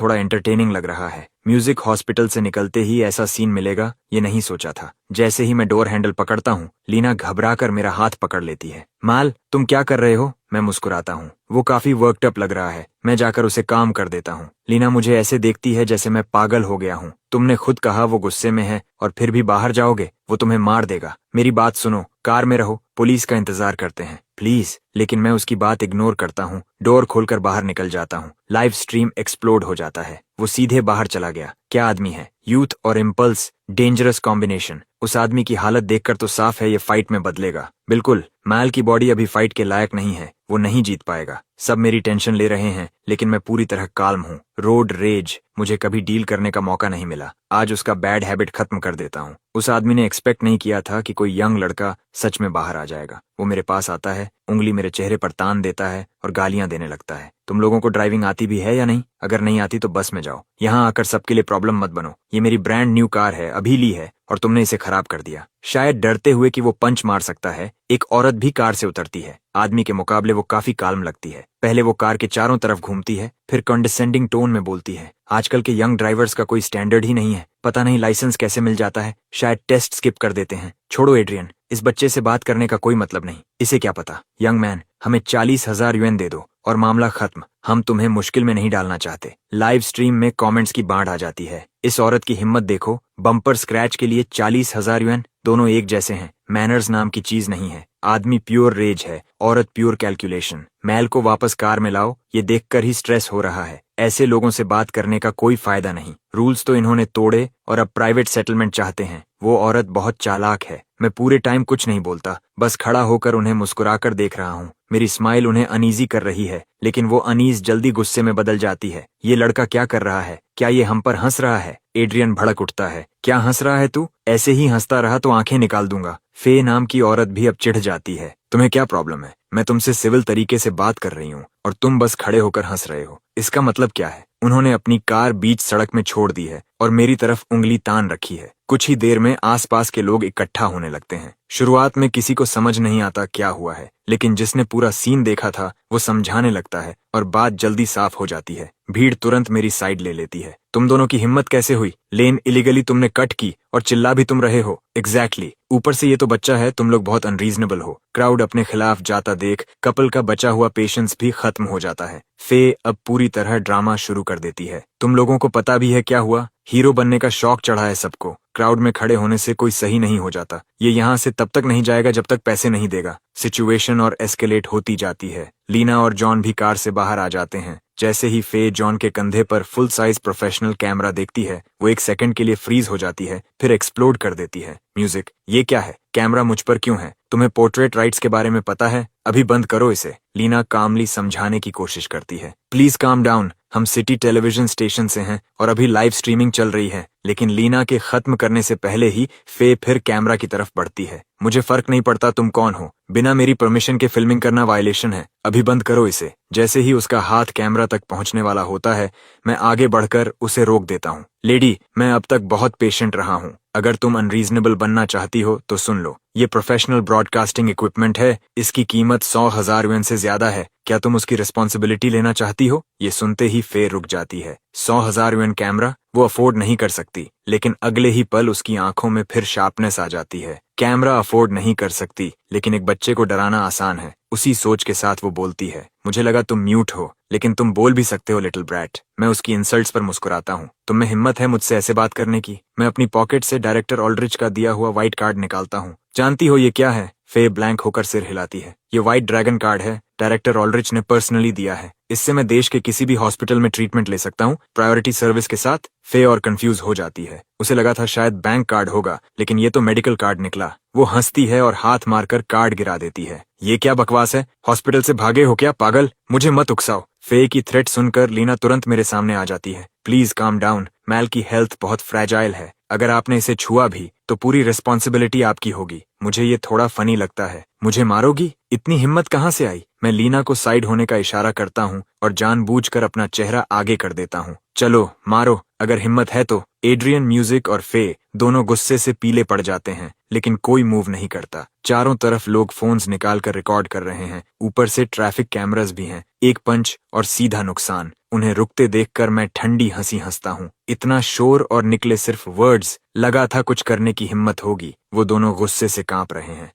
थोड़ा एंटरटेनिंग लग रहा है। म्यूजिक हॉस्पिटल से निकलते ही ऐसा सीन मिलेगा ये नहीं सोचा था। जैसे ही मैं डोर हैंडल पकड़ता हूँ, लीना घबरा कर मेरा हाथ पकड़ लेती है। माल, तुम क्या कर रहे हो? मैं मुस्कुराता हूँ। वो काफी वर्कड अप लग रहा है। मैं जाकर उसे काम कर देता हूँ। लीना मुझे ऐसे देखती है जैसे मैं पागल हो गया हूँ। तुमने खुद कहा वो गुस्से में है और फिर भी बाहर जाओगे? वो तुम्हें मार देगा। मेरी बात सुनो, कार में रहो, पुलिस का इंतजार करते हैं प्लीज। लेकिन मैं उसकी बात इग्नोर करता हूँ। डोर खोलकर बाहर निकल जाता हूँ। लाइव स्ट्रीम एक्सप्लोड हो जाता है। वो सीधे बाहर चला गया। क्या आदमी है! यूथ और इम्पल्स, डेंजरस कॉम्बिनेशन। उस आदमी की हालत देखकर तो साफ है ये फाइट में बदलेगा। बिल्कुल, मैल की बॉडी अभी फाइट के लायक नहीं है। वो नहीं जीत पाएगा। सब मेरी टेंशन ले रहे हैं, लेकिन मैं पूरी तरह काल्म हूँ। रोड रेज मुझे कभी डील करने का मौका नहीं मिला। आज उसका बैड हैबिट खत्म कर देता हूँ। उस आदमी ने एक्सपेक्ट नहीं किया था कि कोई यंग लड़का सच में बाहर आ जाएगा। वो मेरे पास आता है, उंगली मेरे चेहरे पर तान देता है और गालियां देने लगता है। तुम लोगों को ड्राइविंग आती भी है या नहीं? अगर नहीं आती तो बस में जाओ। यहाँ आकर सबके लिए प्रॉब्लम मत बनो। ये मेरी ब्रांड न्यू कार है, अभी ली है और तुमने इसे खराब कर दिया। शायद डरते हुए कि वो पंच मार सकता है, एक औरत भी कार से उतरती है। आदमी के मुकाबले वो काफी काल्म लगती है। पहले वो कार के चारों तरफ घूमती है, फिर कंडेसेंडिंग टोन में बोलती है। आजकल के यंग ड्राइवर्स का कोई स्टैंडर्ड ही नहीं है। पता नहीं लाइसेंस कैसे मिल जाता है। शायद टेस्ट स्किप कर देते हैं। छोड़ो एड्रियन, इस बच्चे से बात करने का कोई मतलब नहीं। इसे क्या पता। यंग मैन, हमें 40,000 यूएन दे दो और मामला खत्म। हम तुम्हें मुश्किल में नहीं डालना चाहते। लाइव स्ट्रीम में कमेंट्स की बाढ़ आ जाती है। इस औरत की हिम्मत देखो, बम्पर स्क्रैच के लिए 40,000 यूएन। दोनों एक जैसे हैं। मैनर्स नाम की चीज नहीं है। आदमी प्योर रेज है, औरत प्योर कैलकुलेशन। मैल को वापस कार में लाओ, ये देखकर ही स्ट्रेस हो रहा है। ऐसे लोगों से बात करने का कोई फायदा नहीं। रूल्स तो इन्होंने तोड़े और अब प्राइवेट सेटलमेंट चाहते हैं। वो औरत बहुत चालाक है। मैं पूरे टाइम कुछ नहीं बोलता, बस खड़ा होकर उन्हें मुस्कुराकर देख रहा हूँ। मेरी स्माइल उन्हें अनईजी कर रही है, लेकिन वो अनीज जल्दी गुस्से में बदल जाती है। ये लड़का क्या कर रहा है? क्या ये हम पर हंस रहा है? एड्रियन भड़क उठता है। क्या हंस रहा है तू? ऐसे ही हंसता रहा तो आंखें निकाल दूंगा। फे नाम की औरत भी अब चिढ़ जाती है। तुम्हें क्या प्रॉब्लम है? मैं तुमसे सिविल तरीके से बात कर रही हूँ और तुम बस खड़े होकर हंस रहे हो। इसका मतलब क्या है? उन्होंने अपनी कार बीच सड़क में छोड़ दी है और मेरी तरफ उंगली तान रखी है। कुछ ही देर में आसपास के लोग इकट्ठा होने लगते हैं। शुरुआत में किसी को समझ नहीं आता क्या हुआ है, लेकिन जिसने पूरा सीन देखा था वो समझाने लगता है और बात जल्दी साफ हो जाती है। भीड़ तुरंत मेरी साइड ले लेती है। तुम दोनों की हिम्मत कैसे हुई? लेन इलीगली तुमने कट की और चिल्ला भी तुम रहे हो। एग्जैक्टली। ऊपर से ये तो बच्चा है, तुम लोग बहुत अनरीजनेबल हो। क्राउड अपने खिलाफ जाता देख कपल का बचा हुआ पेशेंस भी खत्म हो जाता है। फे अब पूरी तरह ड्रामा शुरू कर देती है। तुम लोगों को पता भी है क्या हुआ? हीरो बनने का शौक चढ़ा है सबको। क्राउड में खड़े होने से कोई सही नहीं हो जाता। ये यहाँ से तब तक नहीं जाएगा जब तक पैसे नहीं देगा। सिचुएशन और एस्केलेट होती जाती है। लीना और जॉन भी कार से बाहर आ जाते हैं। जैसे ही फे जॉन के कंधे पर फुल साइज प्रोफेशनल कैमरा देखती है, वो एक सेकंड के लिए फ्रीज हो जाती है, फिर एक्सप्लोड कर देती है। म्यूजिक। ये क्या है? कैमरा मुझ पर क्यों है? तुम्हें पोर्ट्रेट राइट्स के बारे में पता है? अभी बंद करो इसे। लीना कामली समझाने की कोशिश करती है। Please calm down. हम सिटी टेलीविजन स्टेशन से हैं और अभी लाइव स्ट्रीमिंग चल रही है। लेकिन लीना के खत्म करने से पहले ही फे फिर कैमरा की तरफ बढ़ती है। मुझे फर्क नहीं पड़ता तुम कौन हो, बिना मेरी परमिशन के फिल्मिंग करना वायलेशन है। अभी बंद करो इसे। जैसे ही उसका हाथ कैमरा तक पहुंचने वाला होता है, मैं आगे बढ़कर उसे रोक देता हूँ। लेडी, मैं अब तक बहुत पेशेंट रहा हूँ। अगर तुम अनरीजनेबल बनना चाहती हो तो सुन लो। ये प्रोफेशनल ब्रॉडकास्टिंग इक्विपमेंट है। इसकी कीमत 100,000 युएन से ज्यादा है। क्या तुम उसकी रिस्पॉन्सिबिलिटी लेना चाहती हो? ये सुनते ही फे रुक जाती है। 100,000 युएन कैमरा वो अफोर्ड नहीं कर सकती, लेकिन अगले ही पल उसकी आंखों में फिर शार्पनेस आ जाती है। कैमरा अफोर्ड नहीं कर सकती, लेकिन एक बच्चे को डराना आसान है। उसी सोच के साथ वो बोलती है, मुझे लगा तुम म्यूट हो, लेकिन तुम बोल भी सकते हो लिटिल ब्रैट। मैं उसकी इंसल्ट्स पर मुस्कुराता हूँ। तुम में हिम्मत है मुझसे ऐसे बात करने की? मैं अपनी पॉकेट से डायरेक्टर ऑल्ड्रिच का दिया हुआ व्हाइट कार्ड निकालता हूँ। जानती हो ये क्या है? फे ब्लैंक होकर सिर हिलाती है। ये व्हाइट ड्रैगन कार्ड है, डायरेक्टर ऑल्ड्रिच ने पर्सनली दिया है। इससे मैं देश के किसी भी हॉस्पिटल में ट्रीटमेंट ले सकता हूँ, प्रायोरिटी सर्विस के साथ। फे और कंफ्यूज हो जाती है। उसे लगा था शायद बैंक कार्ड होगा, लेकिन ये तो मेडिकल कार्ड निकला। वो हंसती है और हाथ मारकर कार्ड गिरा देती है। ये क्या बकवास है? हॉस्पिटल से भागे हो क्या पागल? मुझे मत उकसाओ। फे की थ्रेट सुनकर लीना तुरंत मेरे सामने आ जाती है। Please calm down. मैल की हेल्थ बहुत फ्रैजाइल है। अगर आपने इसे छुआ भी तो पूरी रिस्पॉन्सिबिलिटी आपकी होगी। मुझे ये थोड़ा फनी लगता है। मुझे मारोगी? इतनी हिम्मत कहाँ से आई? मैं लीना को साइड होने का इशारा करता हूँ और जानबूझकर अपना चेहरा आगे कर देता हूँ। चलो मारो, अगर हिम्मत है तो। एड्रियन, म्यूजिक और फे दोनों गुस्से से पीले पड़ जाते हैं, लेकिन कोई मूव नहीं करता। चारों तरफ लोग फोन्स निकालकर रिकॉर्ड कर रहे हैं। ऊपर से ट्रैफिक कैमरास भी हैं। एक पंच और सीधा नुकसान। उन्हें रुकते देखकर मैं ठंडी हंसी हंसता हूँ। इतना शोर और निकले सिर्फ वर्ड्स। लगा था कुछ करने की हिम्मत होगी। वो दोनों गुस्से से कांप रहे हैं।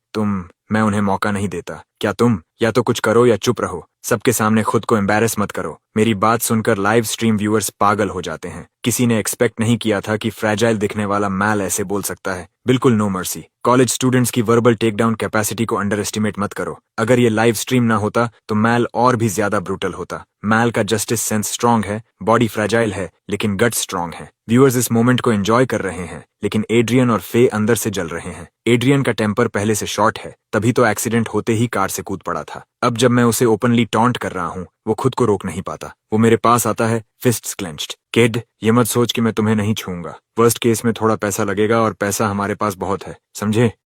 मैं उन्हें मौका नहीं देता। क्या तुम या तो कुछ करो या चुप रहो। सबके सामने खुद को एम्बैरेस मत करो। मेरी बात सुनकर लाइव स्ट्रीम व्यूअर्स पागल हो जाते हैं। किसी ने एक्सपेक्ट नहीं किया था कि फ्रैजाइल दिखने वाला मैल ऐसे बोल सकता है। बिल्कुल नो मर्सी। कॉलेज स्टूडेंट्स की वर्बल टेकडाउन कैपेसिटी को अंडर एस्टिमेट मत करो। अगर ये लाइव स्ट्रीम ना होता तो मैल और भी ज्यादा ब्रूटल होता। मैल का जस्टिस सेंस स्ट्रांग है, बॉडी फ्रैजाइल है, लेकिन गट स्ट्रांग है। व्यूअर्स इस मोमेंट को एंजॉय कर रहे हैं, लेकिन एड्रियन और फे अंदर से जल रहे हैं। एड्रियन का टेम्पर पहले से शॉर्ट है, तभी तो एक्सीडेंट होते ही कार से कूद पड़ा था। अब जब मैं उसे ओपनली टॉन्ट कर रहा हूँ, वो खुद को रोक नहीं पाता। वो मेरे पास आता है, फिस्ट्स क्लेंच्ड। किड, ये मत सोच कि मैं तुम्हें नहीं छूऊंगा। वर्स्ट केस में थोड़ा पैसा लगेगा और पैसा हमारे पास बहुत है, समझे?